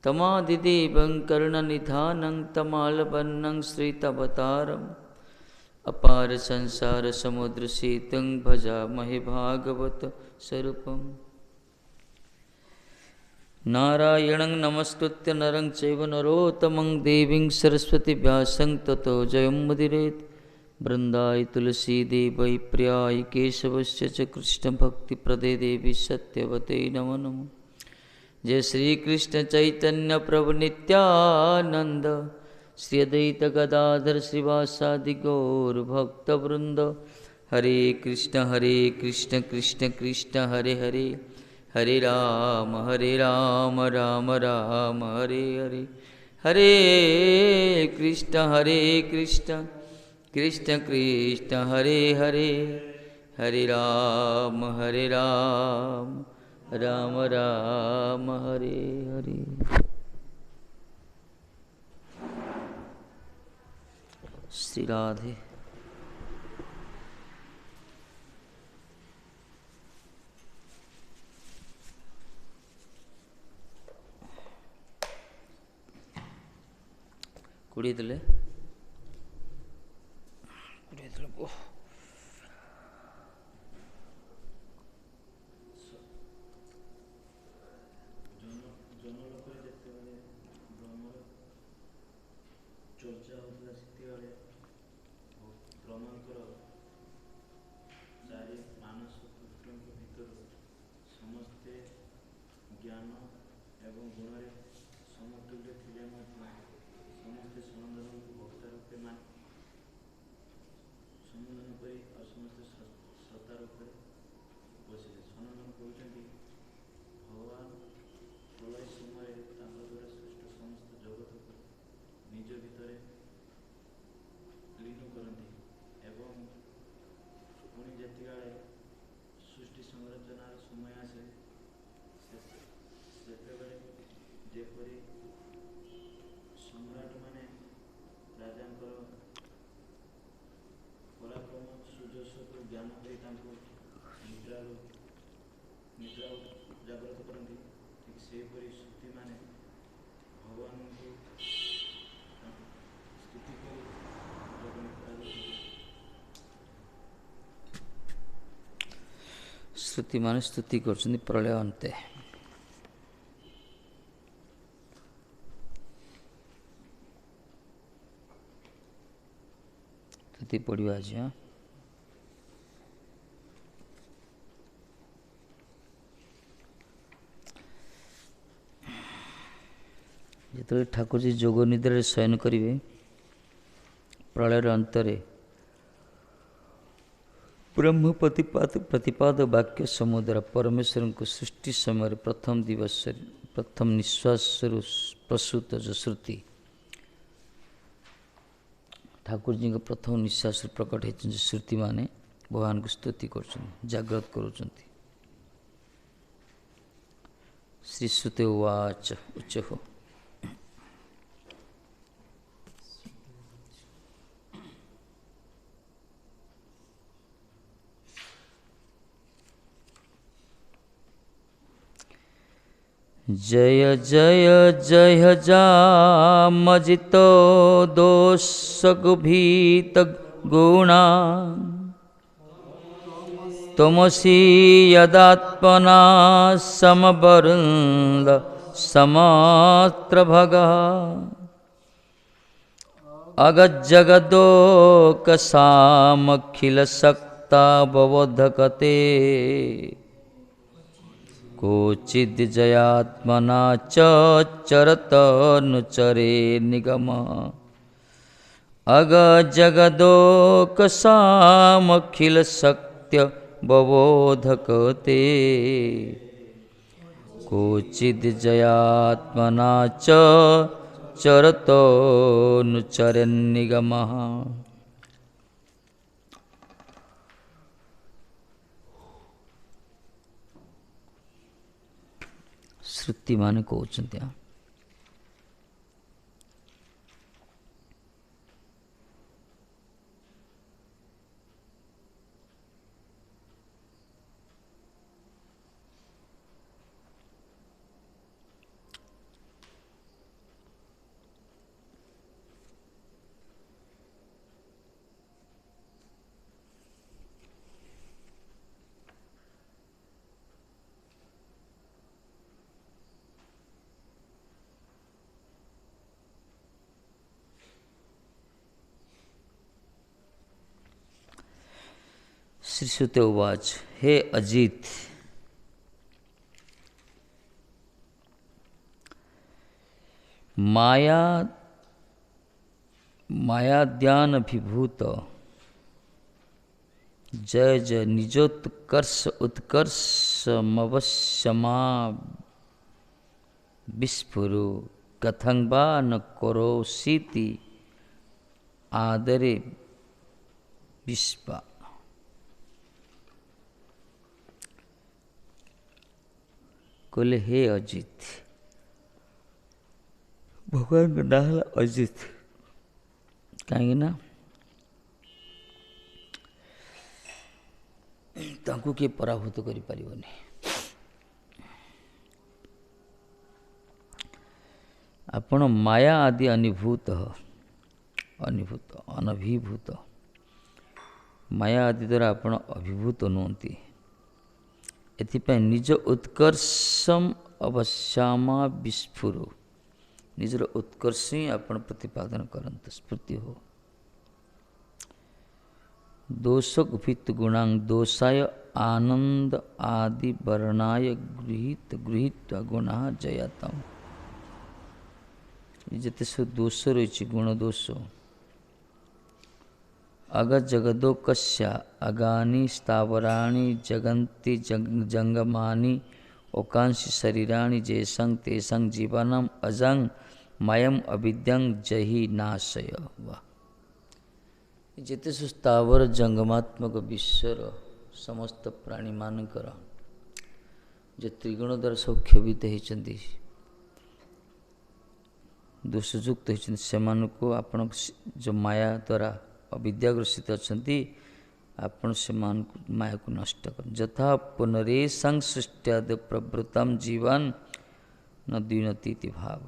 तमादिदेवं करुणनिधानं तमालवन्नं श्रीतवतारम् अपार संसार समुद्र सेतुं भजामहे भागवत स्वरूपम् नारायणं नमस्कृत्य नरं चैव नरोत्तमं देवीं सरस्वती व्यासं ततो जयमुदीरयेत् वृन्दाय तुलसीदेवै प्रियाय केशवस्य च कृष्णभक्तिप्रदे देवी सत्यवते नमो नमः। जय श्री कृष्ण चैतन्य प्रभु नित्यानंद श्री अद्वैत गदाधर श्रीवासादि गौर भक्तवृंद। हरे कृष्ण कृष्ण कृष्ण हरे हरे, हरे राम राम राम हरे हरे, हरे कृष्ण कृष्ण कृष्ण कृष्ण हरे हरे, हरे राम राम राम हरे हरे। श्री राधे। ಕುಡಿಯದಲ್ಲೇ श्रुति मान स्तुति कर प्रलय अंते। स्तुति पढ़ा आज। जो ठाकुर जी जोग निद्रा शयन करेंगे प्रलयर अंतरे ब्रह्म प्रतिपाद वाक्य समुद्र परमेश्वर को सृष्टि समय प्रथम दिवस प्रथम निश्वास प्रसूत जो श्रुति ठाकुर जी को प्रथम निश्वास प्रकट होती श्रुति माने भगवान को स्तुति कर जागृत करुँच। श्री सुते उवाच उच्च हो जय जय जय जामजितो दोषगुभीत गुणा तमसी यदात्मना समवरुन्द समात्र भगा अगज्जगदोकसामखिल सक्ता बवोधकते कोचिद जयात्मना च चरतनुचरे निगम अग जगदोकसामखिल सत्य बवोधकते कोचिद जयात्मना च चरतनुचरे निगम। श्रुति माने कहते हैं श्रीसुत उवाच हे अजित मायाद्यानभिभूत जय जय निजोत्कर्ष उत्कर्षमवश्यमा विस्फुरो कथं वा न करोसीति आदरे विस्पा। कहले हे अजित, भगवान का नाम है अजित कहीं ना तांको किए पराभूत करि परिबनी। आपण माया आदि अनुभूत अनभिभूत माया आदि द्वारा आपण अभिभूत नुहति। एथिपाई निज उत्कर्षम अवश्यामा विस्फुरो, निजर उत्कर्ष ही आपण प्रतिपादन करंत स्फूर्ति हो। दोष गुफित गुणांग दोषाय आनंद आदि वर्णाय गृहीत गुणा जयतम। जिते सब दोष रही गुण दोष अग जगदो कस्या अगानी स्थावराणी जगन्ति जंगमानि ओकांशी शरीराणि जैसंग तेसंग जीवनम अजंग मयम अविद्यंग जहि नाशय। वाह, जिते सब स्थावर जंगमात्मक विश्वर समस्त प्राणी मानकर जो त्रिगुण द्वारा सब क्षोभित होती दोषयुक्त होती से आपण जो माया द्वारा अविद्याग्रसित अच्छा आपण से माया को नष्ट कर। यथा पुनरेशं सृष्ट्याद प्रवृत्तम जीवन न द्विनति भाव।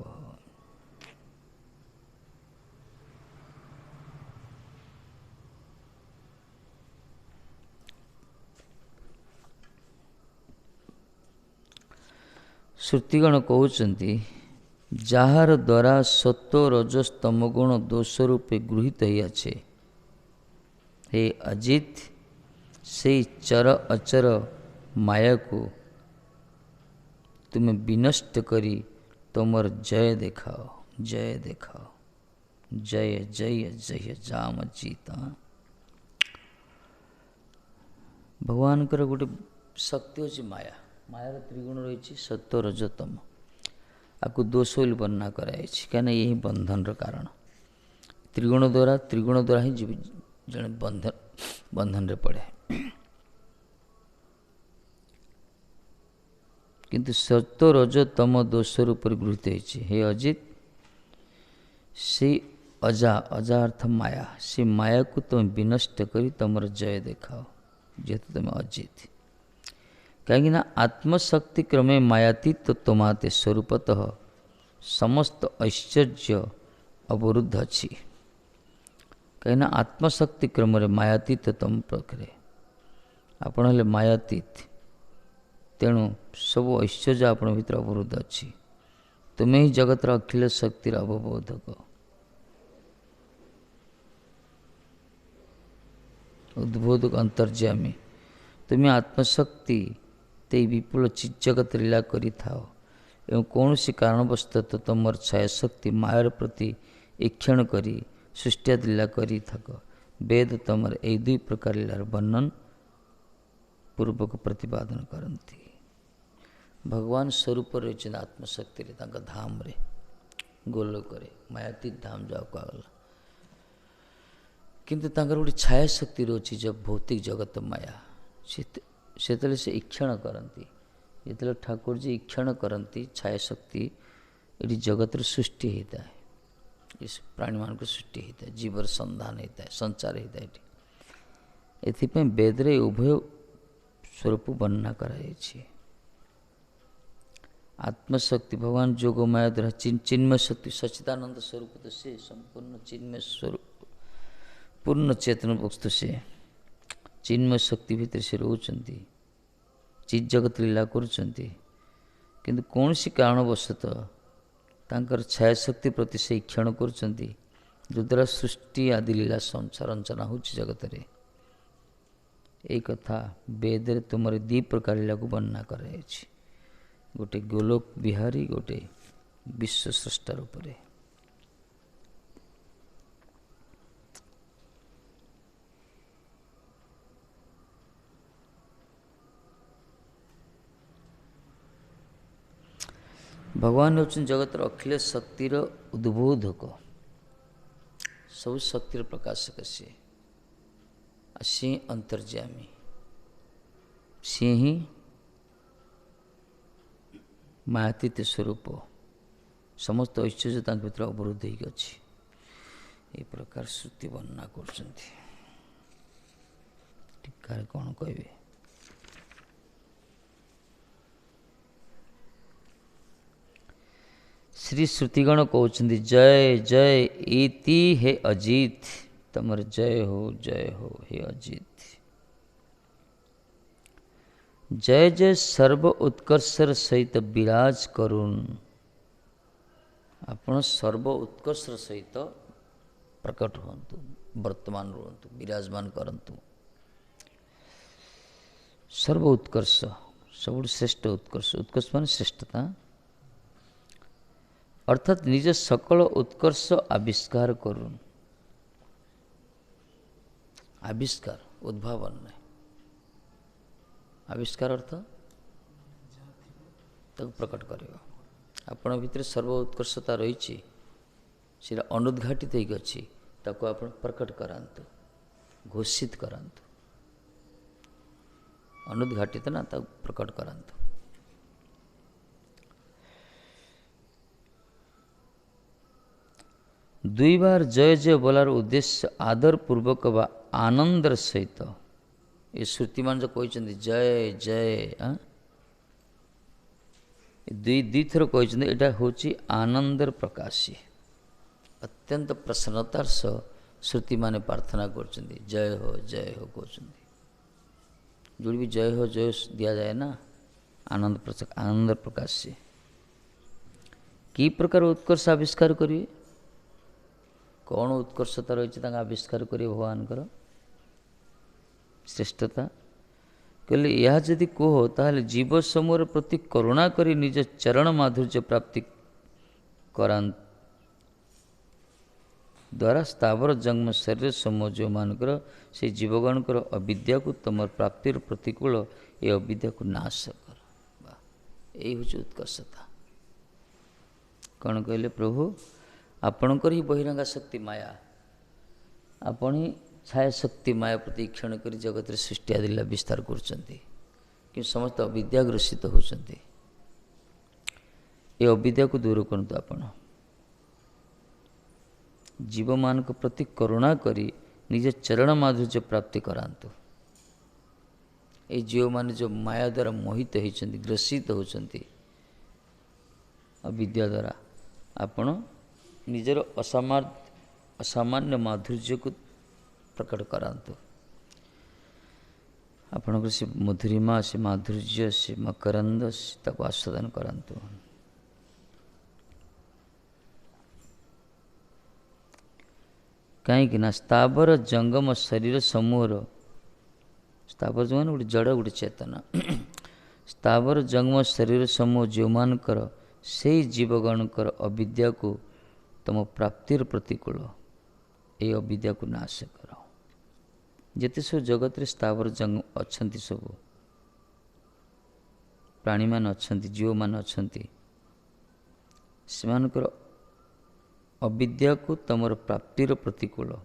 श्रुतिगण कहते जार द्वारा सत्व रजस तमगुण दोष रूपे गृहीत ही हे अजित से चर अचर माया को तुम्हें विनष्ट करी तुमर जय देखाओ जय देखाओ जय जय जय जाम जीता। भगवान गोटे शक्ति अच्छी माया मायार त्रिगुण रही सत्व रजतम आपको दोष बोली वर्णना कराई कहीं यही बंधन कारण त्रिगुण द्वारा ही जड़े बंधन रे पड़े। किंतु सत्व रजतम दोष रूप गृहीत होती। हे अजित से अजा अर्थ माया से माया को तुम विनष्ट करी तुमर जय देखाओ जेहेतु तुम अजित। कहीं आत्मशक्ति क्रमे मायातीत तमाते स्वरूपतः समस्त ऐश्वर्य अवरुद्ध अच्छी। कहीं आत्मशक्ति क्रम मायातीत तम प्रक्रिय आपण हेले मायातीत तेणु सब ऐश्वर्य आपण भीतर अवरुद्ध अच्छी। तुम्हें ही जगतर अखिल शक्तिर अवबोधक उद्बोधक अंतर्यामी। तुम्हें आत्मशक्ति ते विपुल चित जगत लीला करी थाओ एवं कौन सी कारणवशत तुमर छायाशक्ति मायर प्रति ईक्षण करी सृष्टिया लीला करी थक। वेद तुमर यही दुई प्रकार लीलार वर्णन पूर्वक प्रतिपादन करती। भगवान स्वरूप रही आत्मशक्ति धाम रे गोलोक मायातीत धाम जाओ कहला किंतु गोटे छायाशक्ति रोची जब भौतिक जगत माया से ईक्षण करती जो ठाकुर जी ईक्षण करती छायाशक्ति ये जगत सृष्टि होता है इस प्राणी मान सृष्टि होता है जीवर संधान होता है संचार होता है। एथिपाई वेदरे उभय स्वरूप वर्णना कराई। आत्मशक्ति भगवान जोग माया द्वारा चिन्मय शक्ति सच्चिदानंद स्वरूप तो से संपूर्ण चिन्मय स्वरूप पूर्ण चेतन वस्तु से चिन्मय शक्ति भितर से रोचंती चित जगत लीला करुचंती किंतु कौन सी कारणवशत तांकर छायाशक्ति प्रति से क्षण करुचंती जो द्वारा सृष्टि आदि लीला संरचना हो जगत रे यही कथा वेद तुम दी प्रकार लीला को वर्णना कराई, गोटे गोलोक बिहारी, गोटे विश्व स्रष्टा रूप में। भगवान होचन जगतर अखिल शक्तिर उद्बोधक, सब शक्तिर प्रकाशक सी अंतर्यामी, सी ही मायातीत स्वरूप, समस्त ऐश्वर्य भर अवरुद्ध हो प्रकार श्रुति वर्णना कर कौन कहे। श्री श्रुतिगण कहते जय जय इति हे अजित, तमर जय हो हे अजित। जय जय सर्व उत्कर्षर सहित विराज करुण, आपण सर्व उत्कर्षर सहित प्रकट हुंतु, वर्तमान रुहतु, विराजमान करंतु। सर्व उत्कर्ष सब श्रेष्ठ उत्कर्ष, उत्कर्ष मान श्रेष्ठता, अर्थात निज सकल उत्कर्ष आविष्कार करुन। आविष्कार उद्भावन नहीं, आविष्कार अर्थ तक प्रकट करियो। आपण भितर सर्व उत्कर्षता रही, अनुद्घाटित होगी अच्छी, ताको आपण प्रकट करांतु, घोषित करांतु। अनुद्घाटित ना तक प्रकट करांतु। दुई बार जय जय बोलार उद्देश्य आदर पूर्वक व आनंदर सहित, ये श्रुतिमान जो कहते जय जय, दुई थर कहते यहाँ हूँ आनंदर प्रकाशी, अत्यंत प्रसन्नतार सह श्रुति माने प्रार्थना कर जय हो कहते। जो भी जय हो दि जाए ना, आनंद प्रकाशी कि प्रकार उत्कर्ष आविष्कार करिए, कौन उत्कर्षता रही आविष्कार करिए भगवान कर श्रेष्ठता। कहले यह जदि कह ताहले जीव समूह प्रति करुणा करी निज चरण माधुर्य प्राप्ति करान द्वारा स्थावर जन्म शरीर समूह जो मानकर से जीवगणकर अविद्या को तुम प्राप्तिर प्रतिकूल ये अविद्या को नाश कर। यही हूँ उत्कर्षता। कौन कहले प्रभु आपणकर ही बहिरंगा शक्ति माया, आपण ही छाया शक्ति माया प्रति क्षण कर जगत सृष्टि आदि विस्तार कर समस्त अविद्याग्रसित होती। ये अविद्या को दूर करतु, आपण जीव मान प्रति करुणा करी निज चरण माधुर्य प्राप्ति करांतु। ये जीव मान जो माया द्वारा मोहित होती, ग्रसित होती अविद्या द्वारा, आपण निजर असामान्य माधुर्य को प्रकट करांतु। आपणकर से मधुरिमा से माधुर्य से मकरंद से आस्वादन करांतु। कहीं स्थावर जंगम शरीर समूह, स्थावर जो गोटे जड़ गोटे चेतना, स्थावर जंगम शरीर समूह जो मानकर से जीवगणकर अविद्या को तुम प्राप्तिर प्रतिकूल ये अविद्या को नाश कर। जिते सब जगत रे स्थावर जंग अच्छा सब प्राणी मान अच्छा, जीव मान अच्छा, से अविद्या को तुम प्राप्तिर प्रतिकूल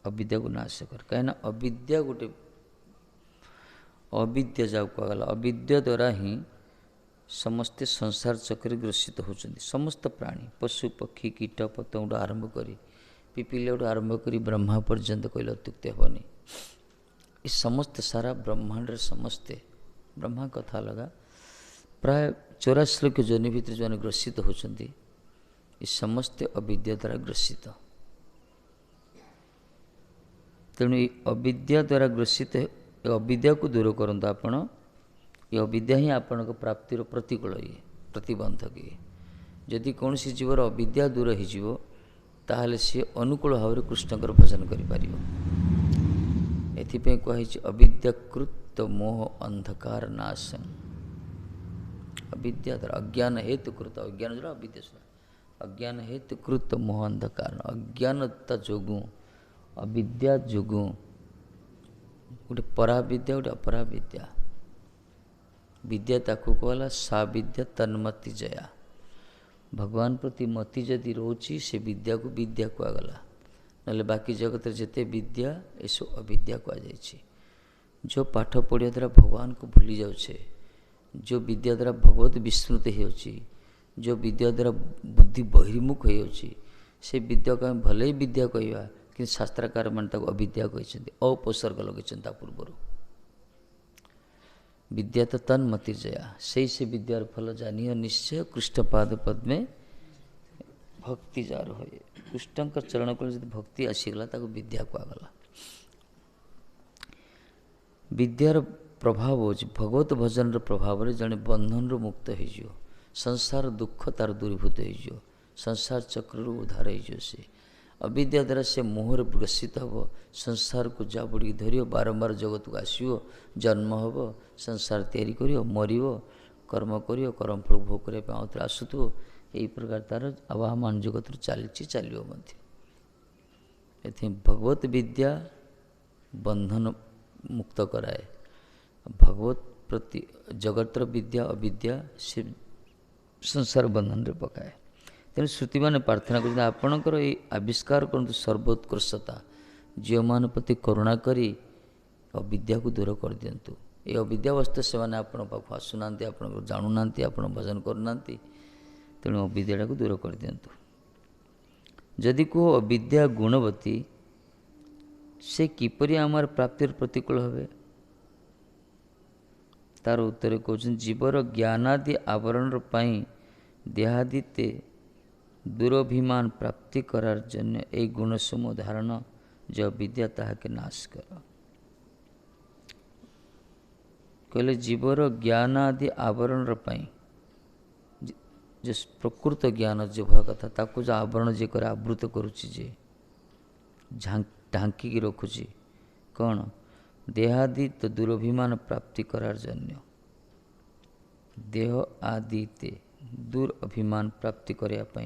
अविद्या को नाश कर। कहीं अविद्या गोटे अविद्या जाऊ कहला, अविद्या द्वारा ही समस्ते संसार चक्र ग्रसित होती। समस्त प्राणी पशु पक्षी कीट पतंग आरंभ करी पिपिले आरंभ करी ब्रह्मा पर्यंत कहले अत्युक्ति हेनी। ये समस्त सारा ब्रह्मांड समस्ते ब्रह्मा कथा लगा प्राय 84 लाख जन भितर जो ग्रसित होती, ये समस्ते अविद्या द्वारा ग्रसित। तेणु अविद्या द्वारा ग्रसित अविद्या को दूर करंतु आपण। ये अविद्या ही आपण प्राप्तिर प्रतिकूल ये प्रतिबंधक। ये जदि कौन सी जीवर अविद्या दूर हो ताहले सी अनुकूल भाव में कृष्णकर भजन करिपारियो। एथिପାଇଁ କୁହାଯାଇଛି ଅବିଦ୍ୟାକୃତ ମୋହ ଅନ୍ଧକାର ନାଶନ। अविद्या द्वारा अज्ञान हेतुकृत अज्ञान द्वारा अविद्या अज्ञान हेतुकृत मोह अंधकार अज्ञानता जोगु अविद्या जोगु गोटे पराविद्या गोटे अपराविद्या विद्या ताकू कहला सा विद्या तन्मति जया भगवान प्रति मति जदि रोची से विद्या को विद्या कहगला ना बाकी जगत जिते विद्या एसो अविद्या कहुच्छे। जो पाठ पढ़िया द्वारा भगवान को भूली जाऊे जो विद्या द्वारा भगवत विस्मृत होची जो विद्या द्वारा बुद्धि बहिर्मुख होची से विद्या को आम भले विद्या कहवा कि शास्त्रकार मान अविद्या कहते अपसर्ग लगे पूर्वर विद्या तो तन्मति जया से विद्यार फल जानियो निश्चय कृष्णपाद पद्मे भक्ति जार हुए कृष्ण चरण को भक्ति आसीगला विद्या कहगला। विद्यार प्रभाव हो भगवत भजन प्रभाव जड़े बंधन मुक्त हो संसार दुख तार दूरीभूत हो संसार चक्र उद्धार हो से अविद्या द्वारा से मोहर ग्रसित हम संसार को जा बुड़ी धर बारंबार जगत को आसो जन्म हम संसार तैयारी कर मर कर्म कर कर्म फल भोग करने आउे आसुथो यही प्रकार तार आवाहमान जगत चली चलो ये भगवत विद्या बंधन मुक्त कराए भगवत प्रति जगतर विद्या अविद्या से संसार बंधन रे पकाए। तेणु श्रुति मैंने प्रार्थना कर आपणकर ये आविष्कार करते सर्वोत्कृष्टता जीव मान प्रति करुणा करी अविद्या को दूर कर दिंतु ये अविद्यावस्था से आपण पाख आसुना आप जानूना आप भजन करना तेणु अविद्या को दूर कर दिंतु। जदि कह अविद्या गुणवती से किपरि आमार प्राप्तिर प्रतिकूल हे तार उत्तर कहते जीवर ज्ञानादि आवरण देहादिते दुरभिमान प्राप्ति करार जन्य ए गुणसमूह धारण जो विद्या ताहा के नाश कर कहले जीवर ज्ञानादि आवरण जो प्रकृत ज्ञान जो भय कथा ताको जो आवरण जे कर आवृत करुच्ची जे ढांकी रखुची कौन देहादि तो दुरभिमान प्राप्ति करार जन्य देह आदि ते दूर अभिमान प्राप्ति करने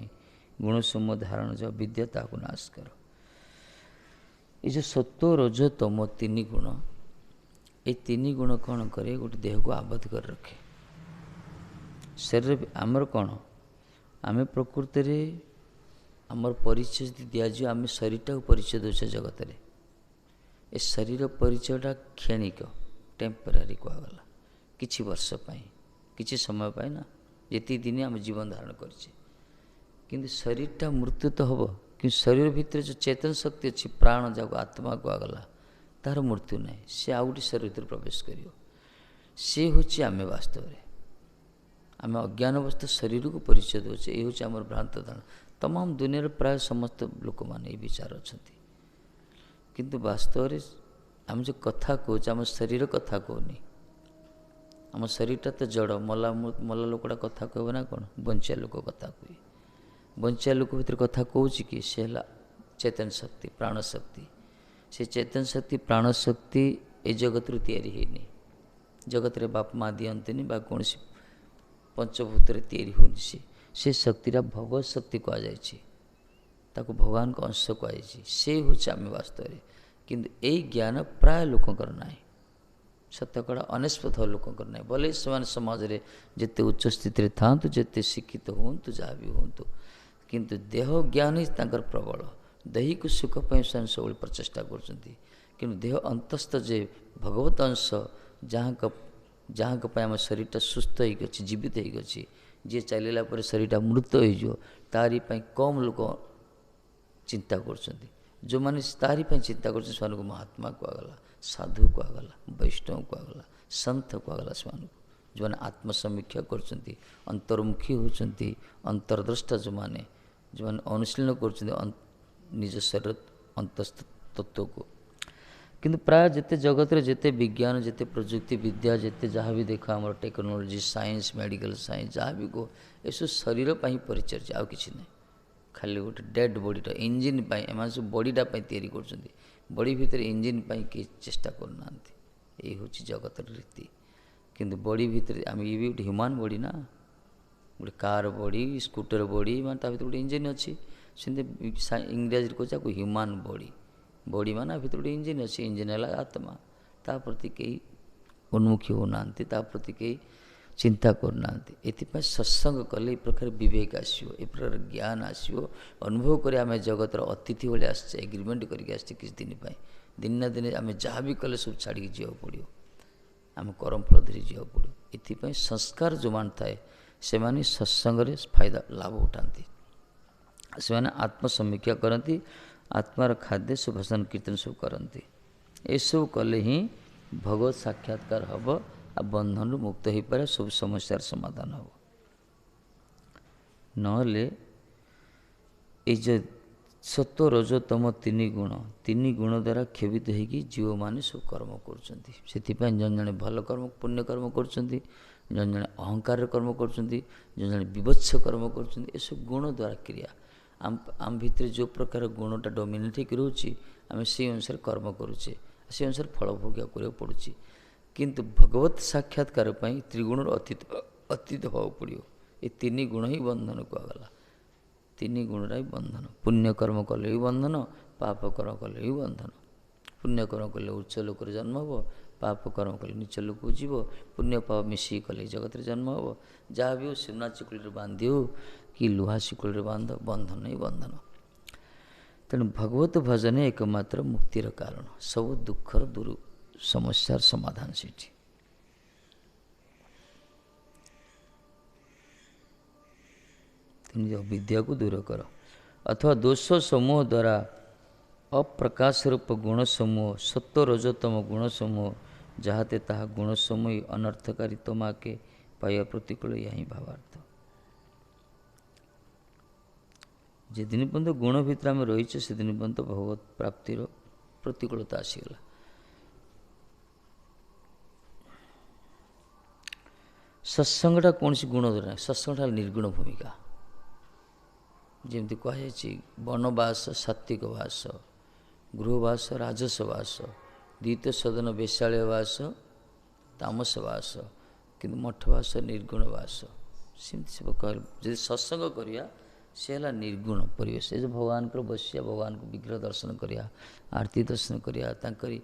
गुणसमूह धारण जो विद्या ताको नाश कर। ये जो सत्व रज तम तीन गुण ये तीन गुण कौन करे गोटे देह को आबद्ध कर रखे शरीर आमर कौन आम प्रकृति रे आमर परिचय दिज्व आम शरीरटा को परिचय दूचे जगत रे ए शरीर परिचयटा क्षणिक टेम्परारी कहगला किछि वर्ष पाई किछि समय पाई ना ये दिन आम जीवन धारण करें किंतु शरीरटा मृत्यु तो हम कि शरीर भितर जो चेतन शक्ति अच्छी प्राण जाको आत्मा कहगला तार मृत्यु ना सी आउ गोटे शरीर भीतर प्रवेश कर सी हूँ आम वास्तव में आम अज्ञान अवस्था शरीर को परिचय दूचे ये हूँ आम भ्रांत धारणा तमाम दुनिया प्राय समस्त लोक मैंने विचार अच्छा किंतु वास्तव में आम जो कथा कहे आम शरीर कथा कहनी आम शरीरटा तो जड़ मला मला लोकटा कथा कह ना कौन बंचिया लोक कथा कहे बंचिया लोक भीतर कथा कौच कि सी है चेतन शक्ति प्राण शक्ति से चेतन शक्ति प्राण शक्ति ए जगत रू तैयारी जगत रे बाप माँ दियंतनी बा कौन पंचभूत तैयारी होनी से शक्तिटा भगवत शक्ति कहुई भगवान का अंश कहुई से हूँ आम वास्तव में किंतु यही ज्ञान प्राय लोकंर ना सत्यकड़ा अनेस्पथ लोकंर ना भले से समाज में जिते उच्च स्थिति था जिते शिक्षित हूँ जहाँ भी हूँ किंतु देह ज्ञान ही प्रबल दैहिक सुख पर सब प्रचेषा कर देह अंतस्थ जे भगवत अंश जहाँ आम शरीरटा सुस्थ हो जीवित हो जी चलला पर शरीरटा मृत हो तारी कम लोक चिंता कर जो मैंने तारी चिंता कर महात्मा कहगला साधु कहगला वैष्णव कहगला संत कहगला से जो मैंने आत्मसमीक्षा कर अंतर्मुखी होती अंतर्द्रष्टा जो मैंने अनुशीलन कर निज शरीर अंतस्थ तत्व को किंतु प्राय जिते जगत रे जिते विज्ञान जिते प्रजुक्ति विद्या जिते जहाँ भी देखा आम टेक्नोलोजी साइंस मेडिकल साइंस जहाँ भी कहो ये सब शरीर पर ही परिचर्या आउ कि ना खाली गोटे डेड बॉडीटा इंजिन एम सब बॉडीटा तैयारी कर बड़ी भितर इंजिन पाई के चेष्टा करना यही हूँ जगतर रीति किंतु बड़ी भितर आम ये भी गोटे ह्यूमान बॉडी ना गोटे कार बॉडी स्कूटर बॉडी मान ता भीतर गोटे इंजिन अच्छी सेमती इंग्राजी कहे ह्यूमान बॉडी बॉडी मान भीतर गोटे इंजिन अच्छी इंजिन है आत्मा ता प्रति कई उन्मुखी होना ता प्रति कई चिंता करना एपाई सत्संग कले प्रकार विवेक आसो ए प्रकार ज्ञान आसो अनुभव कर आम जगतर अतिथि भाई आसचे एग्रीमेंट करके आसचे किसी दिन दिन ना दिन आम जहाँ भी कले सब छाड़ी जावाक पड़ो आम करम फल धरी जावाक पड़ो एपाई संस्कार जो मान थाए से माने सत्संग फायदा लाभ उठाती से माने आत्मसमीक्षा करती आत्मार खाद्य सब भजन कीर्तन सब करती एसबू कले ही भगवत साक्षात्कार हम आ बंधन मुक्त हो पारे सब समस्यार समाधान हम नहले ये जो सत्व रज तम तीन गुण द्वारा क्षोभित होगी जीव मैंने सब कर्म कर जन जन भल कर्म पुण्य कर्म कर जन जन अहंकार कर्म कर जन जन विभत्स कर्म कर गुण द्वारा क्रिया आम भितर जो प्रकार गुणटा डोमिनेट हो रोचे आम से अनुसार कर्म करुचे से अनुसार फल भोग्य करा पड़ुची किंतु भगवत साक्षात्कार त्रिगुण अतीत हवा पड़ो ये तीन गुण ही बंधन कहगला तीन गुणरा ही बंधन पुण्य कर्म कले भी बंधन पाप कर्म कले भी बंधन पुण्य कर्म कले उच्च लोक जन्म हम पाप कर्म कले नीच लोक जीव पुण्य पाप मिसी कले जगत जन्म हम जहाँ भी हो सुना चिकुल बांधि हो कि लुहा शिकुल बांध बंधन ही बंधन तेणु भगवत भजन एकमात्र मुक्तिर कारण सब दुखर दूर समस्यार समाधान से विद्या को दूर कर अथवा दोष समूह द्वारा अप्रकाश रूप गुण समूह सत्व रजतम गुण समूह जहाते ताहा गुण समूह अनर्थकारी तमाके पाया प्रतिकूल यही भावार्थ जिदिन पर्यंत गुण भितर आम रही से दिन पर्यंत भगवत प्राप्तिर प्रतिकूलता आसीगला सत्संगटा कौन सी गुण द्वारा सत्संगटा निर्गुण भूमिका जमती कहुई वनवास सात्विक वास गृहवास राजसवास द्वितीय सदन बेशालवास तामसवास किंतु मठवास निर्गुण वास सेमती सब कह सत्संग करिया से है निर्गुण परिवेश जो भगवान को बसिया भगवान को विग्रह दर्शन करिया आरती दर्शन करिया तांकरी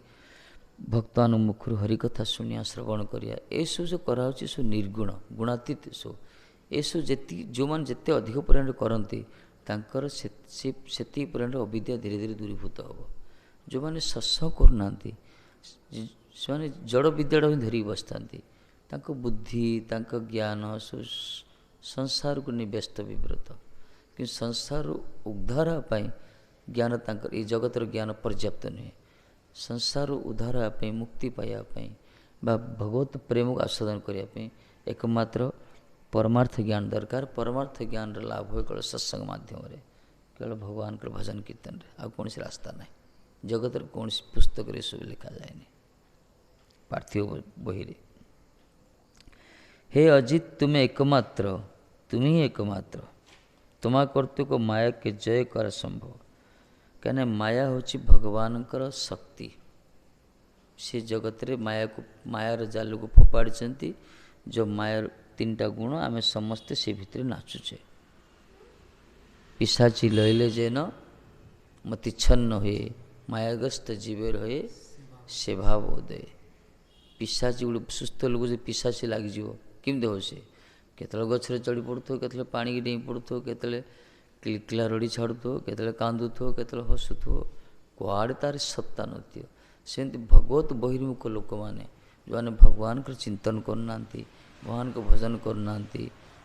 भक्तान मुखर हरिकथा शुणिया श्रवण करिया ए सब जो कराउछि सब निर्गुण गुणातीत सब ए सब जेति जो मान जेते अधिक परिमाण करती तांकर सेति परिमाण अविद्या धीरे धीरे दूरीभूत हम जो मैंने सत्संग करना से जड़ विद्याटा ही धरिक बसता बुद्धि ज्ञान सब संसार को नहीं व्यस्त विव्रत कि संसार उद्धार ज्ञान तांकर ये जगतर ज्ञान पर्याप्त नुहे संसार उद्धार मुक्ति पाइबापी भगवत प्रेम को आस्वादन करने एकमात्र परमार्थ ज्ञान दरकार परमार्थ ज्ञान लाभ हुए केवल सत्संग माध्यम केवल भगवान के भजन कीर्तन आ कौन रास्ता ना जगतर कौन पुस्तक सब लिखा जाए पार्थिव बही हे अजित तुम्हें एकमात्र तुम ही एकमात्र तुम्हारा कर्तव्य को माया के जय कर संभव कहने माया होची भगवान शक्ति से जगत रे माया को मायार जाल को फोपाड़ी जो मायार तीनटा गुण आम समस्ते से भितर नाचुचे पिशाची लैले जेन मतिच्छन्न हुए मायाग्रस्त जीवेर हुए से भाव उदय पिशाची गोटे सुस्थ लोक जो पिशाची लगिज केमती हो से केतले गछरे चढ़ी पड़ुथो केतले पानी की डेई पड़ुथो केतले किलकिला रड़ी छाड़ुथो केतले कांदुथो केतले हसुथो कुआड़े तार सत्ता नथियो सेमती भगवत बहिर्मुख लोक मैंने जो मैंने भगवान को चिंतन करना भगवान को भजन करना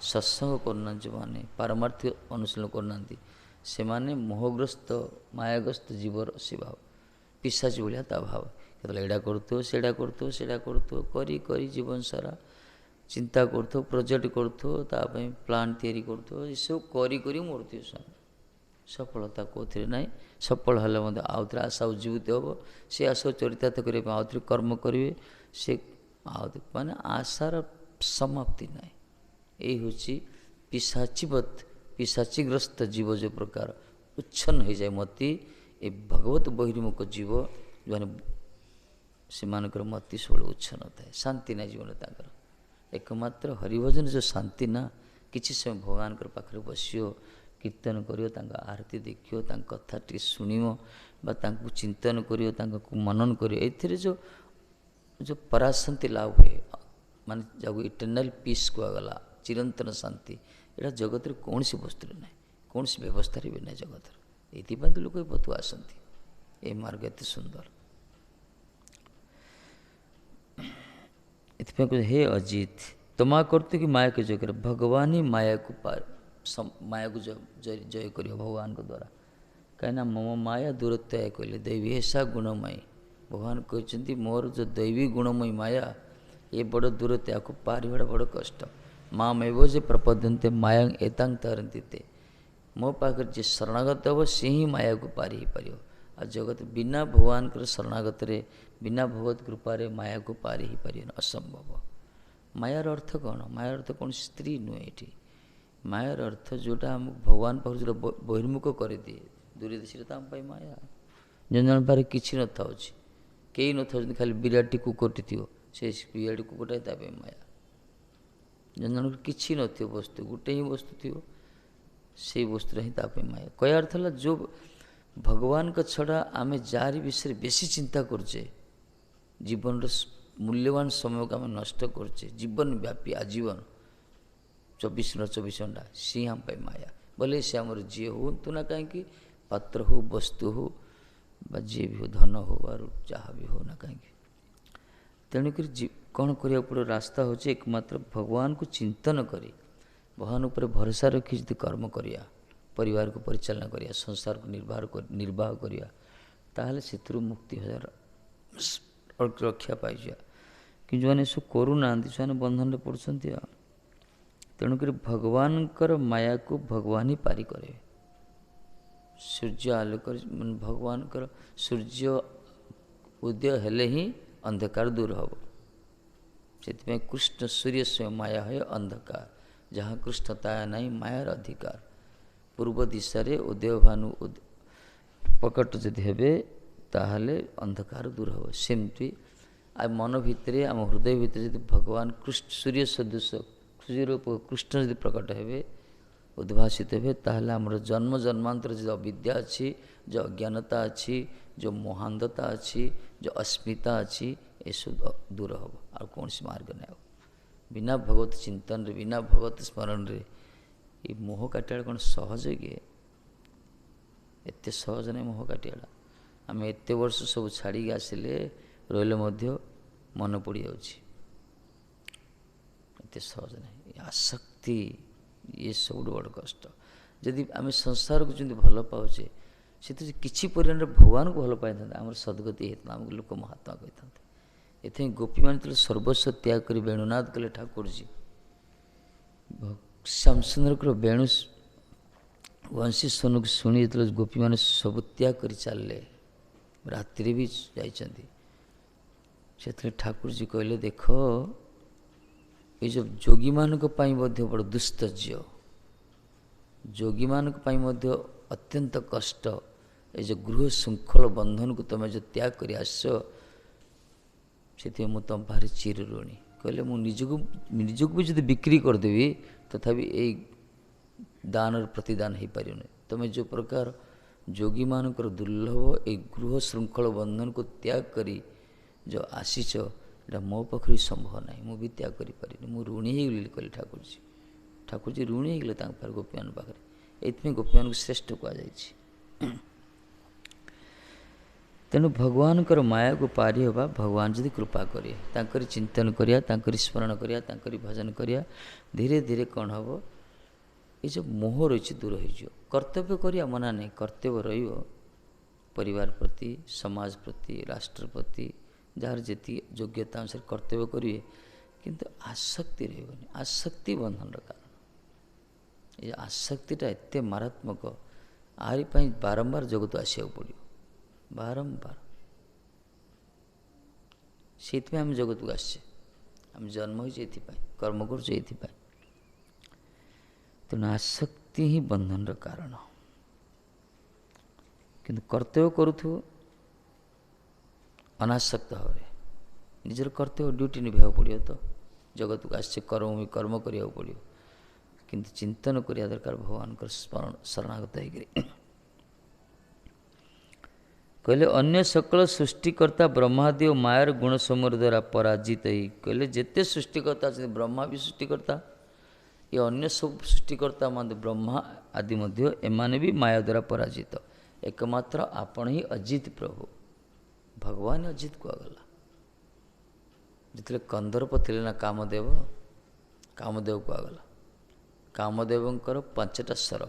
सत्संग करना जो मैंने पारमार्थिक अनुशीलन करना से माने मोहग्रस्त मायाग्रस्त जीवर से भाव पिशाची भाया ता भाव केतले एडा करुथो सेडा करुथो सेडा करुथो करी करी जीवन सारा चिंता करथो प्रोजेक्ट करथो तापई प्लान तैयारी करथो ये सब करी करी मृत्यु सफलता कौन ना सफल हेल्ले आउ थे आशा उज्जीवित हम से आशा चरितार्थ करने आउ थे कर्म करेंगे से माने आशार समाप्ति ना यही हूँ पिशाचीवत पिशाचीग्रस्त जीव जो प्रकार उच्छन्न हो जाए मती ଏ ଭଗବତ ବହିର୍ମୁଖ ଜୀବ ଯେଉଁମାନେ ସେମାନଙ୍କର ମତି ସବୁବେଳେ ଉଚ୍ଛ ନଥାଏ, ଶାନ୍ତି ନା ଜୀବନ ତାଙ୍କର। ଏକମାତ୍ର ହରିଭଜନ ଯେଉଁ ଶାନ୍ତି ନା, କିଛି ସମୟ ଭଗବାନଙ୍କର ପାଖରେ ବସିବ, କୀର୍ତ୍ତନ କରିବ, ତାଙ୍କ ଆରତି ଦେଖିବ, ତାଙ୍କ କଥା ଟିକେ ଶୁଣିବ ବା ତାଙ୍କୁ ଚିନ୍ତନ କରିବ, ତାଙ୍କୁ ମନନ କରିବ, ଏଥିରେ ଯେଉଁ ପରାଶାନ୍ତି ଲାଭ ହୁଏ, ମାନେ ଯାହାକୁ ଇଟର୍ନାଲ ପିସ୍ କୁହାଗଲା, ଚିରନ୍ତନ ଶାନ୍ତି, ଏଇଟା ଜଗତରେ କୌଣସି ବସ୍ତୁରେ ନାହିଁ, କୌଣସି ବ୍ୟବସ୍ଥାରେ ବି ନାହିଁ ଜଗତର। ଏଇଥିପାଇଁ ତ ଲୋକ ବତୁ ଆସନ୍ତି, ଏ ମାର୍ଗ ଏତେ ସୁନ୍ଦର। ଏଥିପାଇଁ କହୁଛି ହେ ଅଜିତ, ତମା କରୁତେ କି ମାୟାକୁ ଜୟ କର, ଭଗବାନ ହିଁ ମାୟାକୁ ଜୟ କରିବ ଭଗବାନଙ୍କ ଦ୍ୱାରା। କାହିଁକିନା ମମ ମାୟା ଦୂରତ୍ୱ କହିଲେ ଦୈବୀ ଏସା ଗୁଣମୟୀ। ଭଗବାନ କହିଛନ୍ତି ମୋର ଯେଉଁ ଦୈବୀ ଗୁଣମୟୀ ମାୟା ଏ ବଡ଼ ଦୂରତ୍ୱ, ୟାକୁ ପାରିବାଟା ବଡ଼ କଷ୍ଟ। ମା ମେବ ଯେ ପ୍ରପଦ୍ୟନ୍ତେ ମାୟା ଏତାଙ୍ଗ ତରନ୍ତି ତେ। ମୋ ପାଖରେ ଯିଏ ଶରଣାଗତ ହେବ ସେ ହିଁ ମାୟାକୁ ପାରି ହେଇପାରିବ। ଆଉ ଜଗତ ବିନା ଭଗବାନଙ୍କର ଶରଣାଗତରେ, ବିନା ଭଗବତ କୃପାରେ ମାୟାକୁ ପାରି ହେଇପାରିବନି, ଅସମ୍ଭବ। ମାୟାର ଅର୍ଥ କ'ଣ? ମାୟାର ଅର୍ଥ କୌଣସି ସ୍ତ୍ରୀ ନୁହେଁ ଏଠି। ମାୟାର ଅର୍ଥ ଯେଉଁଟା ଆମକୁ ଭଗବାନ ପାଖରୁ ଯେଉଁଟା ବହିର୍ମୁଖ କରିଦିଏ, ଦୂରେଇ ସେଟା ତ ଆମ ପାଇଁ ମାୟା। ଜଣ ଜଣ ପାଖରେ କିଛି ନଥାଉଛି, କେହି ନଥାଉଛନ୍ତି, ଖାଲି ବିରାଟଟି କୁକୁରଟି ଥିବ, ସେ ବିରାଟି କୁକୁରଟା ତା ପାଇଁ ମାୟା। ଜଣ ଜଣଙ୍କର କିଛି ନଥିବ ବସ୍ତୁ, ଗୋଟେ ହିଁ ବସ୍ତୁ ଥିବ, ସେଇ ବସ୍ତୁଟା ହିଁ ତା ପାଇଁ ମାୟା। କହିବା ଅର୍ଥ ହେଲା ଯେଉଁ ଭଗବାନଙ୍କ ଛଡ଼ା ଆମେ ଯାହାରି ବିଷୟରେ ବେଶୀ ଚିନ୍ତା କରୁଛେ, ଜୀବନର ମୂଲ୍ୟବାନ ସମୟକୁ ଆମେ ନଷ୍ଟ କରୁଛେ, ଜୀବନ ବ୍ୟାପୀ ଆଜୀବନ 24 ଘଣ୍ଟା, ସିଏ ଆମ ପାଇଁ ମାୟା। ବୋଲେ ସେ ଆମର ଯିଏ ହୁଅନ୍ତୁ ନା କାହିଁକି, ପାତ୍ର ହଉ, ବସ୍ତୁ ହଉ, ବା ଯିଏ ବି ହଉ, ଧନ ହଉ ବା ଯାହା ବି ହଉ ନା କାହିଁକି। ତେଣୁକରି କ'ଣ କରିବାକୁ ପଡ଼ିବ? ରାସ୍ତା ହେଉଛି ଏକମାତ୍ର ଭଗବାନଙ୍କୁ ଚିନ୍ତନ କରି, ଭଗବାନ ଉପରେ ଭରସା ରଖି ଯଦି କର୍ମ କରିବା, ପରିବାରକୁ ପରିଚାଳନା କରିବା, ସଂସାରକୁ ନିର୍ବାହ କରିବା, ତାହେଲେ ସେଥିରୁ ମୁକ୍ତି ରକ୍ଷା ପାଇଯିବା। କିନ୍ତୁ ଯେଉଁମାନେ ଏସବୁ କରୁନାହାନ୍ତି, ସେମାନେ ବନ୍ଧନରେ ପଡ଼ୁଛନ୍ତି। ଆଉ ତେଣୁକରି ଭଗବାନଙ୍କର ମାୟାକୁ ଭଗବାନ ହିଁ ପାରି କରିବେ। ସୂର୍ଯ୍ୟ ଆଲୋକରେ ଭଗବାନଙ୍କର ସୂର୍ଯ୍ୟ ଉଦୟ ହେଲେ ହିଁ ଅନ୍ଧକାର ଦୂର ହେବ। ସେଥିପାଇଁ କୃଷ୍ଣ ସୂର୍ଯ୍ୟ ସ୍ୱୟଂ ମାୟା ହୁଏ ଅନ୍ଧକାର, ଯାହା କୃଷ୍ଣ ତାହା ନାହିଁ ମାୟାର ଅଧିକାର। ପୂର୍ବ ଦିଶାରେ ଉଦୟଭାନୁ ପ୍ରକଟ ଯଦି ହେବେ, ତାହେଲେ ଅନ୍ଧକାର ଦୂର ହେବ। ସେମିତି ଆଉ ମନ ଭିତରେ, ଆମ ହୃଦୟ ଭିତରେ ଯଦି ଭଗବାନ ସୂର୍ଯ୍ୟ ସଦୃଶ ସୂର୍ଯ୍ୟରୂପ କୃଷ୍ଣ ଯଦି ପ୍ରକଟ ହେବେ, ଉଦ୍ଭାସିତ ହେବେ, ତାହେଲେ ଆମର ଜନ୍ମ ଜନ୍ମାନ୍ତର ଯେଉଁ ଅବିଦ୍ୟା ଅଛି, ଯେଉଁ ଅଜ୍ଞାନତା ଅଛି, ଯେଉଁ ମହାନ୍ଧତା ଅଛି, ଯେଉଁ ଅସ୍ମିତା ଅଛି, ଏସବୁ ଦୂର ହେବ। ଆଉ କୌଣସି ମାର୍ଗ ନାହିଁ। ବିନା ଭଗବତ ଚିନ୍ତନରେ, ବିନା ଭଗବତ ସ୍ମରଣରେ ଏ ମୋହ କାଟିବାଟା କ'ଣ ସହଜ କି? ଏତେ ସହଜ ନାହିଁ ମୋହ କାଟିବାଟା। ଆମେ ଏତେ ବର୍ଷ ସବୁ ଛାଡ଼ିକି ଆସିଲେ, ରହିଲେ ମଧ୍ୟ ମନେ ପଡ଼ିଯାଉଛି। ଏତେ ସହଜ ନାହିଁ। ଆସକ୍ତି, ଇଏ ସବୁଠୁ ବଡ଼ କଷ୍ଟ। ଯଦି ଆମେ ସଂସାରକୁ ଯେମିତି ଭଲ ପାଉଛେ, ସେଥିରେ କିଛି ପରିମାଣରେ ଭଗବାନଙ୍କୁ ଭଲ ପାଇଥାନ୍ତେ, ଆମର ସଦ୍ଗତି ହେଇଥାନ୍ତା, ଆମକୁ ଲୋକ ମହାତ୍ମା କହିଥାନ୍ତେ। ଏଥିପାଇଁ ଗୋପୀମାନେ ଯେତେବେଳେ ସର୍ବସ୍ୱ ତ୍ୟାଗ କରି ବେଣୁନାଦ କଲେ ଠାକୁରଜୀ, ଶ୍ୟାମସୁନ୍ଦରଙ୍କର ବେଣୁ ବଂଶୀ ସ୍ୱନକୁ ଶୁଣି ଯେତେବେଳେ ଗୋପୀମାନେ ସବୁ ତ୍ୟାଗ କରି ଚାଲିଲେ, ରାତିରେ ବି ଯାଇଛନ୍ତି, ସେଥିରେ ଠାକୁରଜୀ କହିଲେ, ଦେଖ ଏ ଯେଉଁ ଯୋଗୀମାନଙ୍କ ପାଇଁ ମଧ୍ୟ ବଡ଼ ଦୁସ୍ତର୍ଯ୍ୟ, ଯୋଗୀମାନଙ୍କ ପାଇଁ ମଧ୍ୟ ଅତ୍ୟନ୍ତ କଷ୍ଟ, ଏ ଯେଉଁ ଗୃହ ଶୃଙ୍ଖଳ ବନ୍ଧନକୁ ତୁମେ ଯେଉଁ ତ୍ୟାଗ କରି ଆସିଛ, ସେଥିପାଇଁ ମୁଁ ତୁମ ପାଖରେ ଚିର ଋଣୀ। କହିଲେ ମୁଁ ନିଜକୁ ବି ଯଦି ବିକ୍ରି କରିଦେବି, ତଥାପି ଏଇ ଦାନର ପ୍ରତିଦାନ ହେଇପାରିବନି। ତୁମେ ଯେଉଁ ପ୍ରକାର ଯୋଗୀମାନଙ୍କର ଦୁର୍ଲଭ ଏଇ ଗୃହ ଶୃଙ୍ଖଳ ବନ୍ଧନକୁ ତ୍ୟାଗ କରି ଯେଉଁ ଆସିଛ, ଏଇଟା ମୋ ପାଖରେ ସମ୍ଭବ ନାହିଁ, ମୁଁ ବି ତ୍ୟାଗ କରିପାରିନି, ମୁଁ ଋଣୀ ହେଇଗଲି କହିଲେ ଠାକୁରଜୀ। ଠାକୁରଜୀ ଋଣୀ ହେଇଗଲେ ତାଙ୍କ ପାଖରେ, ଗୋପୀମାନଙ୍କ ପାଖରେ। ଏଇଥିପାଇଁ ଗୋପୀମାନଙ୍କୁ ଶ୍ରେଷ୍ଠ କୁହାଯାଇଛି। ତେଣୁ ଭଗବାନଙ୍କର ମାୟାକୁ ପାରି ହେବା, ଭଗବାନ ଯଦି କୃପା କରିବେ, ତାଙ୍କରି ଚିନ୍ତନ କରିବା, ତାଙ୍କରି ସ୍ମରଣ କରିବା, ତାଙ୍କରି ଭଜନ କରିବା, ଧୀରେ ଧୀରେ କ'ଣ ହେବ, ଏ ଯେଉଁ ମୋହ ରହିଛି ଦୂର ହୋଇଯିବ। କର୍ତ୍ତବ୍ୟ କରିବା ମନା ନାହିଁ, କର୍ତ୍ତବ୍ୟ ରହିବ ପରିବାର ପ୍ରତି, ସମାଜ ପ୍ରତି, ରାଷ୍ଟ୍ର ପ୍ରତି, ଯାହାର ଯେତିକି ଯୋଗ୍ୟତା ଅନୁସାରେ କର୍ତ୍ତବ୍ୟ କରିବେ, କିନ୍ତୁ ଆସକ୍ତି ରହିବନି। ଆସକ୍ତି ବନ୍ଧନର କାରଣ। ଏ ଆସକ୍ତିଟା ଏତେ ମାରାତ୍ମକ, ଆରି ପାଇଁ ବାରମ୍ବାର ଜଗତ ଆସିବାକୁ ପଡ଼ିବ, ବାରମ୍ବାର। ସେଇଥିପାଇଁ ଆମେ ଜଗତକୁ ଆସିଛେ, ଆମେ ଜନ୍ମ ହୋଇଛେ ଏଥିପାଇଁ, କର୍ମ କରୁଛେ ଏଥିପାଇଁ। ତେଣୁ ଆସକ୍ତି ହିଁ ବନ୍ଧନର କାରଣ। କିନ୍ତୁ କର୍ତ୍ତବ୍ୟ କରୁଥିବ ଅନାସକ୍ତ ଭାବରେ। ନିଜର କର୍ତ୍ତବ୍ୟ ଡ୍ୟୁଟି ନିଭାଇବାକୁ ପଡ଼ିବ। ତ ଜଗତକୁ ଆସିছে କର୍ମ କରିବାକୁ ପଡ଼ିବ, କିନ୍ତୁ ଚିନ୍ତନ କରିବା ଦରକାର ଭଗବାନଙ୍କର ଶରଣାଗତ ହେଇକରି। କହିଲେ ଅନ୍ୟ ସକଳ ସୃଷ୍ଟିକର୍ତ୍ତା ବ୍ରହ୍ମାଦି ଓ ମାୟାର ଗୁଣ ସମୂହ ଦ୍ୱାରା ପରାଜିତ ହେଇ, କହିଲେ ଯେତେ ସୃଷ୍ଟିକର୍ତ୍ତା ଅଛନ୍ତି, ବ୍ରହ୍ମା ବି ସୃଷ୍ଟିକର୍ତ୍ତା, ଏ ଅନ୍ୟ ସବୁ ସୃଷ୍ଟିକର୍ତ୍ତା ମାନେ ବ୍ରହ୍ମା ଆଦି ମଧ୍ୟ ଏମାନେ ବି ମାୟା ଦ୍ୱାରା ପରାଜିତ। ଏକମାତ୍ର ଆପଣ ହିଁ ଅଜିତ ପ୍ରଭୁ। ଭଗବାନ ଅଜିତ କୁହାଗଲା। ଯେତେବେଳେ କନ୍ଦର୍ପ ଥିଲେ ନା କାମଦେବ କୁହାଗଲା। କାମଦେବଙ୍କର 5ଟା ସ୍ୱର,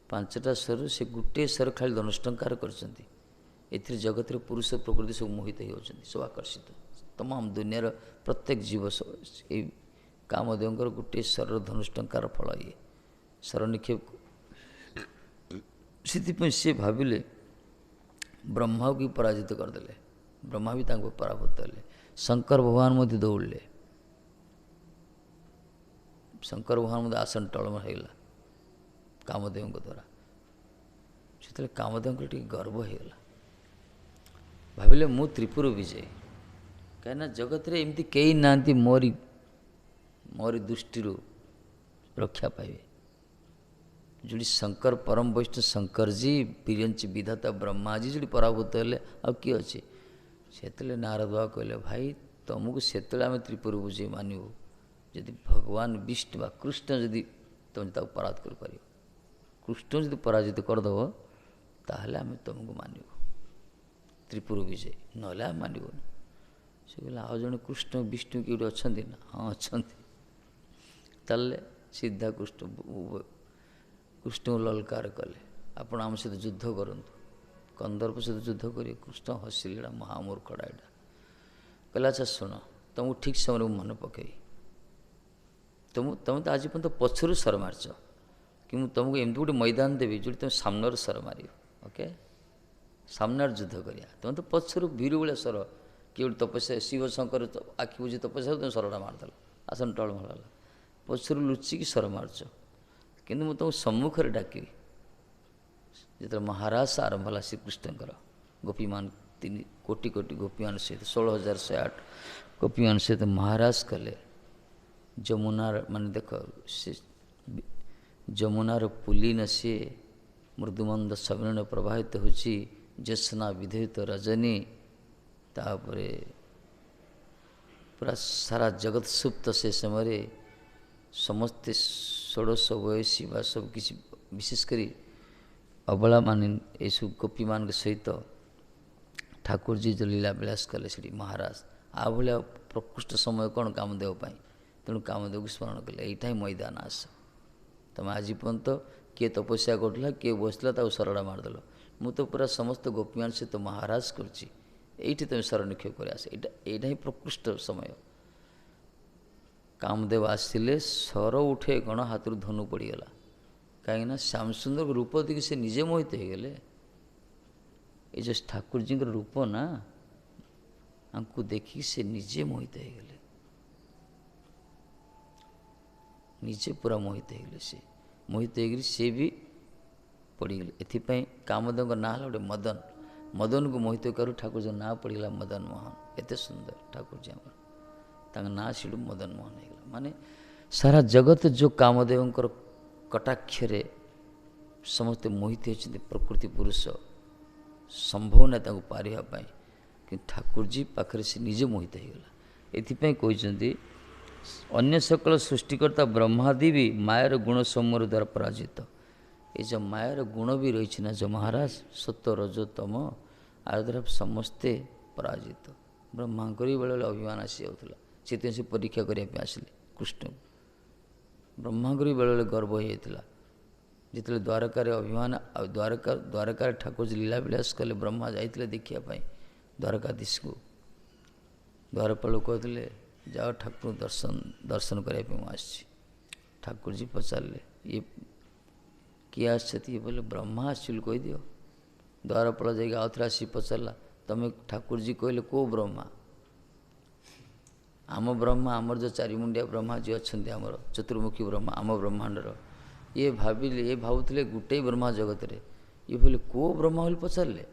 5ଟା ସ୍ୱରରୁ ସେ ଗୋଟିଏ ସ୍ୱର ଖାଲି ଧନୁଷ୍ଟଙ୍କାର କରିଛନ୍ତି। ଏଥିରେ ଜଗତରେ ପୁରୁଷ ପ୍ରକୃତି ସବୁ ମୋହିତ ହେଇଯାଉଛନ୍ତି, ସବୁ ଆକର୍ଷିତ। ତମାମ ଦୁନିଆର ପ୍ରତ୍ୟେକ ଜୀବ ଏଇ କାମଦେବଙ୍କର ଗୋଟିଏ ସ୍ୱରର ଧନୁଷ୍ଟଙ୍କାର ଫଳ ଇଏ ସ୍ୱର ନିକ୍ଷେପ। ସେଥିପାଇଁ ସେ ଭାବିଲେ ବ୍ରହ୍ମାକୁ ବି ପରାଜିତ କରିଦେଲେ, ବ୍ରହ୍ମା ବି ତାଙ୍କୁ ପରାଭୂତ ହେଲେ। ଶଙ୍କର ଭଗବାନ ମଧ୍ୟ ଦୌଡ଼ିଲେ, ଶଙ୍କର ଭଗବାନ ମଧ୍ୟ ଆସନ ଟଳମଳ ହେଇଗଲା କାମଦେବଙ୍କ ଦ୍ୱାରା। ସେତେବେଳେ କାମଦେବଙ୍କର ଟିକେ ଗର୍ବ ହେଇଗଲା, ଭାବିଲେ ମୁଁ ତ୍ରିପୁର ବିଜୟ, କାହିଁକିନା ଜଗତରେ ଏମିତି କେହି ନାହାନ୍ତି ମୋରି ଦୃଷ୍ଟିରୁ ରକ୍ଷା ପାଇବେ। ଯୋଉଠି ଶଙ୍କର ପରମ ବୈଷ୍ଣବ ଶଙ୍କରଜୀ ବିରଞ୍ଚ ବିଧାତା ବ୍ରହ୍ମାଜୀ ଯୋଉଠି ପରାଭୂତ ହେଲେ, ଆଉ କିଏ ଅଛି? ସେତେବେଳେ ନାରଦ ବାବା କହିଲେ, ଭାଇ ତୁମକୁ ସେତେବେଳେ ଆମେ ତ୍ରିପୁର ବିଜୟ ମାନିବୁ ଯଦି ଭଗବାନ ବିଷ୍ଣୁ ବା କୃଷ୍ଣ ଯଦି ତୁମେ ତାକୁ ପରାଜିତ କରିପାରିବ। କୃଷ୍ଣ ଯଦି ପରାଜିତ କରିଦେବ ତାହେଲେ ଆମେ ତୁମକୁ ମାନିବୁ ତ୍ରିପୁର ବିଜୟ, ନହେଲେ ଆମେ ମାନିବୁନି। ସେ କହିଲେ ଆଉ ଜଣେ କୃଷ୍ଣ ବିଷ୍ଣୁ କେଉଁଠି ଅଛନ୍ତି ନା? ହଁ ଅଛନ୍ତି। ତାହେଲେ ସିଧା କୃଷ୍ଣଙ୍କୁ ଲଲକାର କଲେ, ଆପଣ ଆମ ସହିତ ଯୁଦ୍ଧ କରନ୍ତୁ। କନ୍ଦର୍ପ ସହିତ ଯୁଦ୍ଧ କରିବେ? କୃଷ୍ଣ ହସିଲେ, ଏଇଟା ମହାମୂର୍ଖଟା ଏଇଟା। କହିଲେ ଆଚ୍ଛା ଶୁଣ, ତୁମକୁ ଠିକ୍ ସମୟରେ ମୁଁ ମନେ ପକାଇବି। ତମେ ତ ଆଜି ପର୍ଯ୍ୟନ୍ତ ପଛରୁ ସର ମାରିଛ, କି ମୁଁ ତୁମକୁ ଏମିତି ଗୋଟେ ମଇଦାନ ଦେବି ଯେଉଁଠି ତୁମେ ସାମ୍ନାରୁ ସର ମାରିବ। ଓକେ, ସାମ୍ନାରେ ଯୁଦ୍ଧ କରିବା। ତୁମେ ତ ପଛରୁ ଭୀରୁ ଭଳିଆ ସର, କିଏ ଗୋଟେ ତପସ୍ୟା ଶିବ ଶଙ୍କର ଆଖି ବୁଝି ତପସ୍ୟା ତୁମେ ସରଟା ମାରିଦେଲ, ଆସନ ଟଳମଳ ହେଲା। ପଛରୁ ଲୁଚିକି ସର ମାରୁଛ, କିନ୍ତୁ ମୁଁ ତୁମକୁ ସମ୍ମୁଖରେ ଡାକିବି। ଯେତେବେଳେ ମହାରାସ ଆରମ୍ଭ ହେଲା ଶ୍ରୀକୃଷ୍ଣଙ୍କର, ଗୋପୀମାନ 3 କୋଟି କୋଟି ଗୋପୀମାନ ସହିତ 16,108 ଗୋପୀମାନ ସହିତ ମହାରାସ କଲେ। ଯମୁନାର ମାନେ ଦେଖ, ସେ ଯମୁନାର ପୁଲିନ ସିଏ ମୃଦୁମନ୍ଦ ସବୀରଣ ପ୍ରବାହିତ ହେଉଛି, ଜ୍ୟୋତ୍ସ୍ନା ବିଧୌତ ରଜନୀ। ତାପରେ ପୁରା ସାରା ଜଗତ ସୁପ୍ତ। ସେ ସମୟରେ ସମସ୍ତେ ଷୋଡ଼ଶ ବୟସୀ ବା ସବୁ କିଛି, ବିଶେଷ କରି ଅବଳା ମାନେ ଏସବୁ ଗୋପୀମାନଙ୍କ ସହିତ ଠାକୁରଜୀ ଯେଉଁ ଲୀଳା ବିଳାସ କଲେ ସେଠି ମହାରାଜ। ଆ ଭଳିଆ ପ୍ରକୃଷ୍ଟ ସମୟ କ'ଣ କାମଦେବ ପାଇଁ? ତେଣୁ କାମଦେବକୁ ସ୍ମରଣ କଲେ, ଏଇଟା ହିଁ ମଇଦାନ ଆସ। ତୁମେ ଆଜି ପର୍ଯ୍ୟନ୍ତ କିଏ ତପସ୍ୟା କରୁଥିଲା, କିଏ ବସିଥିଲା, ତାକୁ ସରଡ଼ା ମାରିଦେଲ। ମୁଁ ତ ପୁରା ସମସ୍ତ ଗୋପୀମାନ ସହିତ ମହାରାଜ କରୁଛି, ଏଇଠି ତୁମେ ସର ନିକ୍ଷେପ କରି ଆସ। ଏଇଟା ହିଁ ପ୍ରକୃଷ୍ଟ ସମୟ। କାମଦେବ ଆସିଲେ, ସର ଉଠେ କ'ଣ ହାତରୁ ଧନୁ ପଡ଼ିଗଲା। କାହିଁକିନା ଶ୍ୟାମସୁନ୍ଦରଙ୍କ ରୂପ ଦେଖି ସେ ନିଜେ ମୋହିତ ହେଇଗଲେ। ଏ ଯେଉଁ ଠାକୁରଜୀଙ୍କର ରୂପ ନା, ଆଙ୍କୁ ଦେଖିକି ସେ ନିଜେ ମୋହିତ ହେଇଗଲେ, ନିଜେ ପୁରା ମୋହିତ ହେଇଗଲେ। ସେ ମୋହିତ ହେଇକରି ସେ ବି ପଡ଼ିଗଲେ। ଏଥିପାଇଁ କାମଦେବଙ୍କ ନାଁ ହେଲା ଗୋଟେ ମଦନ। ମଦନକୁ ମୋହିତ କରୁ ଠାକୁରଜୀଙ୍କ ନାଁ ପଡ଼ିଗଲା ମଦନ ମୋହନ। ଏତେ ସୁନ୍ଦର ଠାକୁରଜୀ ଆମର, ତାଙ୍କ ନାଁ ସେଠୁ ମଦନ ମୋହନ ହେଇଗଲା। ମାନେ ସାରା ଜଗତ ଯେଉଁ କାମଦେବଙ୍କର କଟାକ୍ଷରେ ସମସ୍ତେ ମୋହିତ ହେଉଛନ୍ତି, ପ୍ରକୃତି ପୁରୁଷ ସମ୍ଭବ ନାହିଁ ତାଙ୍କୁ ପାରିବା ପାଇଁ, କିନ୍ତୁ ଠାକୁରଜୀ ପାଖରେ ସେ ନିଜେ ମୋହିତ ହେଇଗଲା। ଏଥିପାଇଁ କହିଛନ୍ତି ଅନ୍ୟ ସକଳ ସୃଷ୍ଟିକର୍ତ୍ତା ବ୍ରହ୍ମାଦି ବି ମାୟାର ଗୁଣ ସମୂହ ଦ୍ୱାରା ପରାଜିତ। ଏ ଯେଉଁ ମାୟାର ଗୁଣ ବି ରହିଛି ନା, ଯେଉଁ ମହାରାଜ ସତ୍ୟ ରଜ ତମ, ଆ ଦ୍ୱାରା ସମସ୍ତେ ପରାଜିତ। ବ୍ରହ୍ମାଙ୍କର ବି ବେଳେବେଳେ ଅଭିମାନ ଆସିଯାଉଥିଲା, ସେଥିପାଇଁ ସେ ପରୀକ୍ଷା କରିବା ପାଇଁ ଆସିଲେ କୃଷ୍ଣଙ୍କୁ। ବ୍ରହ୍ମାଙ୍କର ବି ବେଳେବେଳେ ଗର୍ବ ହୋଇଯାଇଥିଲା, ଯେତେବେଳେ ଦ୍ୱାରକାରେ ଅଭିମାନ, ଆଉ ଦ୍ୱାରକାରେ ଠାକୁରଜୀ ଲୀଳା ବିଳାସ କଲେ। ବ୍ରହ୍ମା ଯାଇଥିଲେ ଦେଖିବା ପାଇଁ ଦ୍ୱାରକାଧୀଶକୁ। ଦ୍ୱାରପାଳ କହୁଥିଲେ ଯାଅ ଠାକୁରଙ୍କୁ ଦର୍ଶନ କରିବା ପାଇଁ ମୁଁ ଆସିଛି। ଠାକୁରଜୀ ପଚାରିଲେ ଇଏ କିଏ ଆସିଛନ୍ତି? ଇଏ ବୋଲେ ବ୍ରହ୍ମା ଆସିଛି କହିଦିଅ। ଦ୍ୱାରପାଳ ଯାଇକି ଆଉଥରେ ଆସିକି ପଚାରିଲା, ତମେ ଠାକୁରଜୀ କହିଲେ କେଉଁ ବ୍ରହ୍ମା? ଆମ ବ୍ରହ୍ମା, ଆମର ଯେଉଁ ଚାରିମୁଣ୍ଡିଆ ବ୍ରହ୍ମା ଯିଏ ଅଛନ୍ତି, ଆମର ଚତୁର୍ମୁଖୀ ବ୍ରହ୍ମା, ଆମ ବ୍ରହ୍ମାଣ୍ଡର। ଇଏ ଭାବୁଥିଲେ ଗୋଟେଇ ବ୍ରହ୍ମା ଜଗତରେ, ये बोले को ब्रह्मा बोली पचारे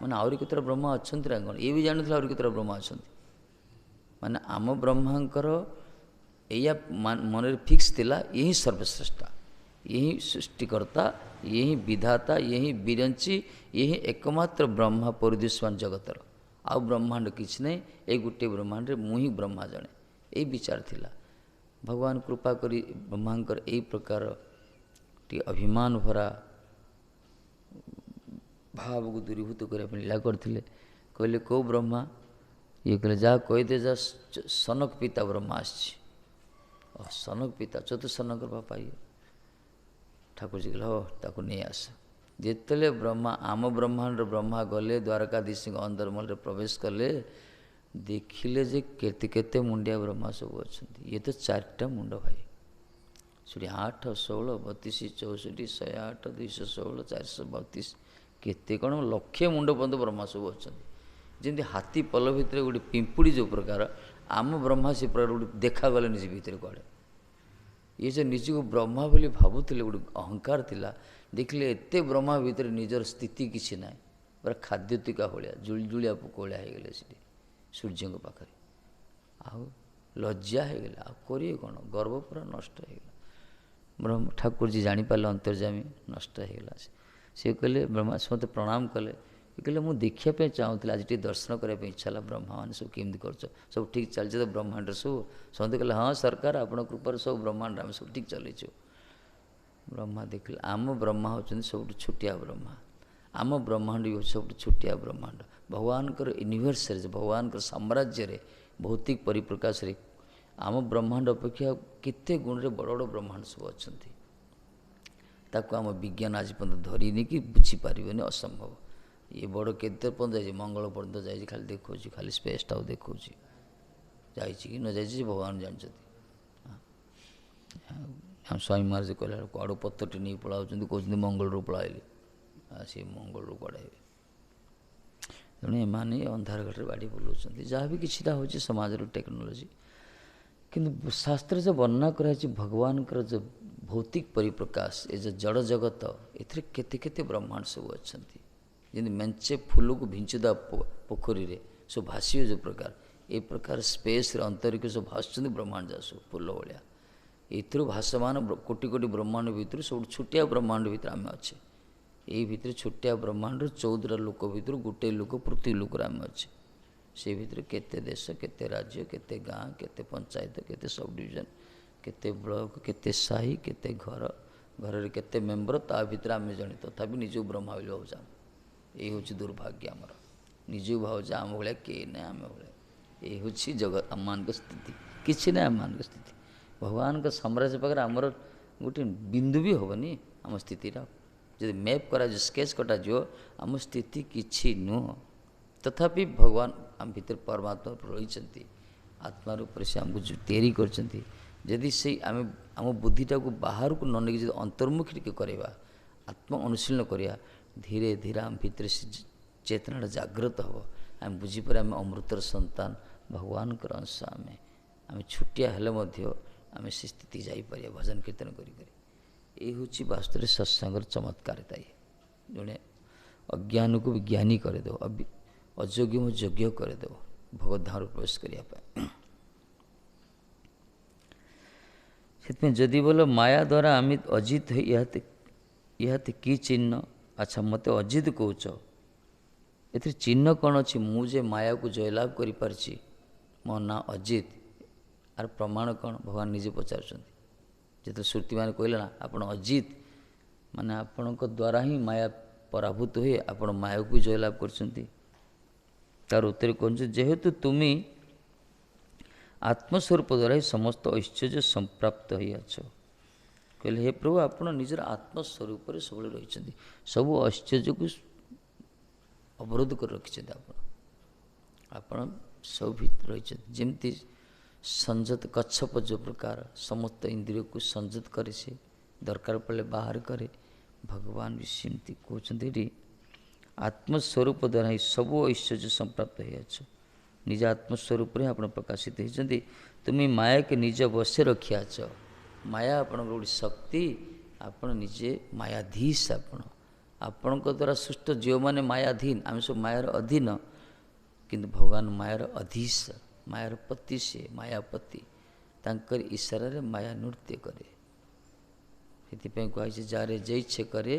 मैंने आहरी केतरा ब्रह्मा अच्छा ना कौन ये भी जानी आहरी केतरा ब्रह्मा अच्छा माने आम ब्रह्मांकर या मन फिक्स थिला यही सर्वश्रेष्ठा यही सृष्टिकर्ता यही विधाता यही विरंची यही एकमात्र ब्रह्मा परिदृश्यमान जगतर आउ ब्रह्मांड किसी नहीं ये गोटे ब्रह्मांड मुही ब्रह्मा जड़े यही विचार थिला भगवान कृपा करी ब्रह्मांकर यही प्रकार टी अभिमान भरा भाव को दूरीभूत करने लीला करते कहले कौ ब्रह्मा ये कहले जा कहदे जा सनक पिता ब्रह्मा आसी सनक पिता चतुर्सनक बापा ये ठाकुर जी कहले हो ताको नहीं आस जिते ब्रह्मा आम ब्रह्मांड ब्रह्मा गले द्वारकाधीश अंदरमल प्रवेश कले देखिले जे केते केते मुंडिया ब्रह्मा सब अच्छा ये तो 4टा मुंड भाई सुरी 8 16 32 64 108 216 432 केते कौन लक्षे मुंड पर्यंत ब्रह्मा सब अच्छा जमी हाथी पल भितर गोटे पिंपुड़ी जो प्रकार आम ब्रह्मा से प्रकार गोटे देखागले निज भितर कड़े ये जो निज को ब्रह्मा बोली भावुले गोटे अहंकार थिला देखिले एते ब्रह्मा भितर निजर स्थिति किसी ना पूरा खाद्यतिका भाया जुलजुलिया पोक भाया हो गले सूर्य पाखे आउ लज्जा हो गले आए कौन गर्व पूरा नष्ट हो गला ब्रह्म ठाकुर जी जापारे अंतर्जामी नष्ट हो गला सी कहले ब्रह्मा से मत प्रणाम कले कहले मुझे देखापी चाहूँगी आज टी दर्शन करने इच्छा है ब्रह्मा मैंने सब केमती कर सब ठीक चलती तो ब्रह्मांड सब समझते कहले हाँ सरकार आपण कृपार सब ब्रह्मांड आम सब ठीक चलु ब्रह्मा देखिले आम ब्रह्मा होती सब छोटिया ब्रह्मा आम ब्रह्मांड भी सब छोटिया ब्रह्मांड भगवान यूनिवर्स भगवान साम्राज्य भौतिक परिप्रकाश आम ब्रह्मांड अपेक्षा केते गुण रे बड़ बड़ ब्रह्मांड सब अच्छा ताकू आम विज्ञान आज पर्यटन धरनी कि बुझीपारे असंभव ये बड़ केते पर्यटन जाए मंगल पर्यटन जाए खाली देखा खाली स्पेस टाउ देखा कि न जाए भगवान जानते हम स्वामी महाराज कहला कड़ पत्थर नहीं पलाऊँ कहते मंगल रू पलाइली सी मंगल रू कड़ाइबे तेणु एमाने अंधार घाटे बाड़ी बुलाऊँ जहाँ भी किसी हो समाज टेक्नोलोजी किंतु शास्त्र जो वर्णना कराई भगवान जो भौतिक परिप्रकाश ये जो जड़ जगत एथे केते केते ब्रह्मांड सब अच्छा जमी मेंचे फूल को भिंचुदा पोखरी रे सब भाषी जो प्रकार ए प्रकार स्पेस अंतरिक्ष सब भाषुच्च ब्रह्मांड जा सब फूल भाया एथर भाषमान कोटि कोटि ब्रह्मांड भितर सब छोटिया ब्रह्मांड भितर आम अच्छे यही भितर छोटिया ब्रह्मांड 14 लोक भितर गोटे लोक पृथ्वी लोक आम अच्छे से भितर केते देश केते राज्य केते गाँ केते पंचायत केते सब डिविजन केते ब्लॉक केते साही केते घर घर केते मेम्बर ता भितर आम जड़े तथापि निज ब्रह्मा बोली भावुँ ये हूँ दुर्भाग्य आमर निज भावुँ आम भाया किए ना आम भाया ये हूँ जगत आम मान स्थिति किसी ना आम मान स्थिति भगवान का साम्राज्य पाखे आमर गोटे बिंदु भी हेनी आम स्थितिर जब मैप करा स्केच कटा आम स्थिति किसी नुह तथापि भगवान आम भीतर परमात्मा रही आत्मा रूप से आमको तैयारी करदी से आम आम बुद्धिटा को बाहर को न नहीं अंतर्मुखी टे करवा आत्म अनुशीलन करा धीरे धीरे आम भीतर से चेतना जागृत हम आम बुझीपर आम अमृतर संतान भगवान अंश आम छुटिया हेले आम से स्थिति जापर भजन कीर्तन करी ये हूँ वास्तव में सत्संग चमत्कारिता ये जड़े अज्ञान को भी ज्ञानी करदे अयोग्य में योग्य करदे भगवत धाम प्रवेश करने जदि बोल माया द्वारा आम अजित इहाते कि चिन्ह अच्छा मत अजित कौच ए चिन्ह कौन अच्छी मुझे माया को जयलाभ कर मो ना अजित आर प्रमाण कौन भगवान निजे पचार जो श्रुति मैंने कहले ना आप अजित माने आपण द्वारा ही माया पराभूत हुए आपण माया को जयलाभ कर तार उत्तर कौन जेहेतु तुम्हें आत्मस्वरूप द्वारा ही समस्त ऐश्वर्य संप्राप्त होइछ कहले हे प्रभु आप निजर आत्मस्वरूप सब रही सब ऐश्वर्य को अवरोध कर रखी आप सब भीतर रही जमती संजत कच्छप जो प्रकार समस्त इंद्रिय को संजत करे से दरकार पड़े बाहर करे भगवान भी सेमती कहते आत्मस्वरूप द्वारा ही सब ऐश्वर्य संप्राप्त होइछ निज आत्मस्वरूप आप प्रकाशित होती तुम्हें माया के निज बसे रखियाच माया आपण गोटे शक्ति आपण निजे मायाधीश ଆପଣଙ୍କ ଦ୍ୱାରା ସୃଷ୍ଟ ଯେଉଁମାନେ ମାୟାଧୀନ, ଆମେ ସବୁ ମାୟାର ଅଧୀନ, କିନ୍ତୁ ଭଗବାନ ମାୟାର ଅଧୀଶ, ମାୟାର ପତି, ସେ ମାୟାପତି, ତାଙ୍କର ଇଶାରାରେ ମାୟା ନୃତ୍ୟ କରେ। ସେଥିପାଇଁ କୁହାଯାଇଛି ଯାରେ ଯେଇଛେ କରେ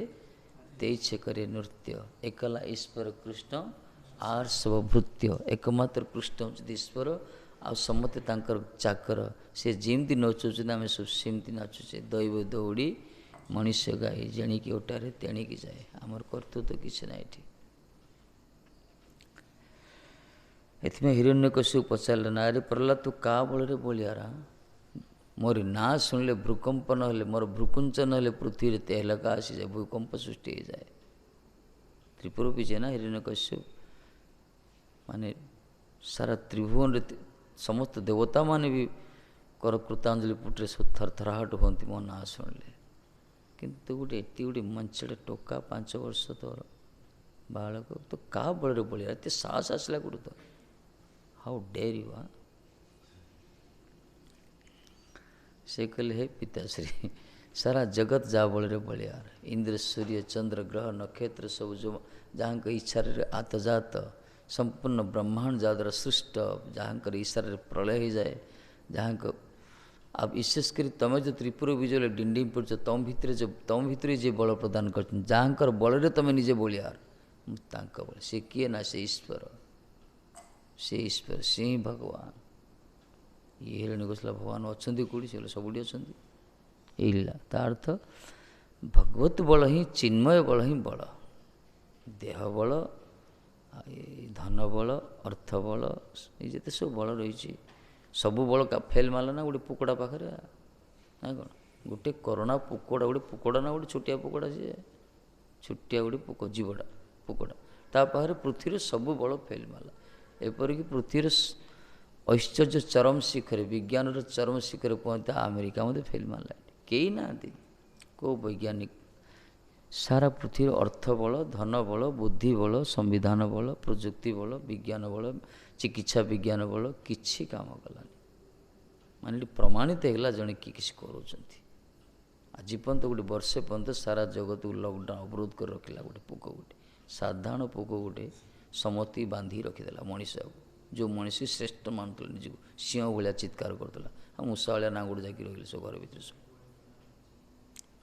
ତେଇଛେ କରେ ନୃତ୍ୟ, ଏକଲା ଈଶ୍ୱର କୃଷ୍ଣ ଆର୍ ସବ ଭୃତ୍ୟ। એકમાત્ર କୃଷ୍ଣ ହେଉଛନ୍ତି ଈଶ୍ୱର, ଆଉ ସମସ୍ତେ ତାଙ୍କର ଚାକର। ସେ ଯେମିତି ନଚୁଛନ୍ତି ଆମେ ସବୁ ସେମିତି ନାଚୁଛେ। ଦୈବ ଦୌଡ଼ି ମଣିଷ ଗାଈ, ଜେଣିକି ଓଟାରେ ତେଣିକି ଯାଏ। ଆମର କର୍ତ୍ତୃତ୍ୱ କିଛି ନାହିଁ ଏଠି। ଏଥିପାଇଁ ହିରଣ୍ୟକଶ୍ୟପ ପଚାରିଲେ, ନାରେ ପ୍ରହ୍ଲାଦ ତୁ କାହା ବଳରେ ବଳିଆରା? ମୋର ନାଁ ଶୁଣିଲେ ଭୂକମ୍ପ ନହେଲେ, ମୋର ଭ୍ରୁକୁଞ୍ଚ ନହେଲେ ପୃଥିବୀରେ ତେହଲକା ଆସିଯାଏ, ଭୂକମ୍ପ ସୃଷ୍ଟି ହେଇଯାଏ। ତ୍ରିପୁର ବିଜୟ ନା ହିରଣ୍ୟକଶ୍ୟପ, ମାନେ ସାରା ତ୍ରିଭୁବନରେ ସମସ୍ତ ଦେବତାମାନେ ବି କୃତାଞ୍ଜଳି ପୁଟରେ ସବୁ ଥରଥରାହଟ ହୁଅନ୍ତି ମୋ ନାଁ ଶୁଣିଲେ। କିନ୍ତୁ ଗୋଟେ ଏଠି ଗୋଟେ ମଞ୍ଚଟେ ଟୋକା 5 ବର୍ଷ ତୋର ବାଳକ, ତ କାହା ବଳରେ ବଳିଆ? ଏତେ ସାହସ ଆସିଲା କୋଉଠୁ? ତ ହାଉ ଡେର୍ ୟୁ? ସେ କହିଲେ, ହେ ପିତାଶ୍ରୀ, ସାରା ଜଗତ ଯାହା ବଳରେ ବଳିଆର, ଇନ୍ଦ୍ର ସୂର୍ଯ୍ୟ ଚନ୍ଦ୍ର ଗ୍ରହ ନକ୍ଷତ୍ର ସବୁ ଯେଉଁ ଯାହାଙ୍କ ଇଚ୍ଛାରେ ଆତଜାତ, ସମ୍ପୂର୍ଣ୍ଣ ବ୍ରହ୍ମାଣ୍ଡ ଯାହା ଦ୍ୱାରା ସୃଷ୍ଟ, ଯାହାଙ୍କର ଇଶାରାରେ ପ୍ରଳୟ ହେଇଯାଏ, ଯାହାଙ୍କ ଆଉ ବିଶେଷ କରି ତୁମେ ଯେଉଁ ତ୍ରିପୁର ବିଜୟରେ ଡିଣ୍ଡିମ୍ ପଡ଼ୁଛ, ତମ ଭିତରେ ଯିଏ ବଳ ପ୍ରଦାନ କରିଛନ୍ତି, ଯାହାଙ୍କର ବଳରେ ତୁମେ ନିଜେ ବଳିଆର, ତାଙ୍କ ବଳ। ସେ କିଏ? ନା ସେ ଈଶ୍ୱର, ସେ ଈଶ୍ୱର, ସେ ହିଁ ଭଗବାନ। ଇଏ ହିରଣ୍ୟକଶ୍ୟପ ଭଗବାନ ଅଛନ୍ତି କେଉଁଠି? ସେ ସବୁଠି ଅଛନ୍ତି। ଏଇ ଲୀଳା। ତା ଅର୍ଥ ଭଗବତ ବଳ ହିଁ ଚିନ୍ମୟ ବଳ ହିଁ ବଳ। ଦେହ ବଳ, ଧନ ବଳ, ଅର୍ଥ ବଳ, ଏ ଯେତେ ସବୁ ବଳ ରହିଛି, ସବୁ ବଳ ଫେଲ୍ ମାରିଲା ନା ଗୋଟେ ପୋକଡ଼ା ପାଖରେ, ନା କ'ଣ? ଗୋଟେ କରୋନା ପୋକଡ଼ା, ଗୋଟେ ପୋକଡ଼ା ନା, ଗୋଟେ ଛୋଟିଆ ପୋକଡ଼ା, ସିଏ ଛୋଟିଆ ଗୋଟେ ପୋକ, ଜୀବଟା ପୋକଡ଼ା, ତା ପାଖରେ ପୃଥିବୀର ସବୁ ବଳ ଫେଲ୍ ମାରିଲା। ଏପରିକି ପୃଥିବୀର ଐଶ୍ୱର୍ଯ୍ୟ ଚରମ ଶିଖରେ, ବିଜ୍ଞାନର ଚରମ ଶିଖରେ ପହଞ୍ଚି ଆମେରିକା ମଧ୍ୟ ଫେଲ୍ ମାରିଲା। କେହି ନାହାନ୍ତି କେଉଁ ବୈଜ୍ଞାନିକ। ସାରା ପୃଥିବୀର ଅର୍ଥ ବଳ, ଧନ ବଳ, ବୁଦ୍ଧି ବଳ, ସମ୍ବିଧାନ ବଳ, ପ୍ରଯୁକ୍ତି ବଳ, ବିଜ୍ଞାନ ବଳ, ଚିକିତ୍ସା ବିଜ୍ଞାନ ବଳ କିଛି କାମ କଲାନି। ମାନେ ଏଠି ପ୍ରମାଣିତ ହେଇଗଲା ଜଣେ କିଏ କିଛି କରୁଛନ୍ତି। ଆଜି ପର୍ଯ୍ୟନ୍ତ ଗୋଟେ ବର୍ଷେ ପର୍ଯ୍ୟନ୍ତ ସାରା ଜଗତକୁ ଲକଡାଉନ୍ ଅବରୋଧ କରି ରଖିଲା ଗୋଟେ ପୋକ, ଗୋଟେ ସାଧାରଣ ପୋକ, ଗୋଟେ ସମସ୍ତେ ବାନ୍ଧି ରଖିଦେଲା ମଣିଷକୁ। ଯେଉଁ ମଣିଷ ଶ୍ରେଷ୍ଠ ମାନୁଥିଲା ନିଜକୁ, ସିଂହ ଭଳିଆ ଚିତ୍କାର କରୁଥିଲା, ଆଉ ମୂଷା ଭଳିଆ ନାଙ୍ଗୁଡ଼ ଯାଇକି ରହିଲେ ସବୁ ଘର ଭିତରେ ସବୁ।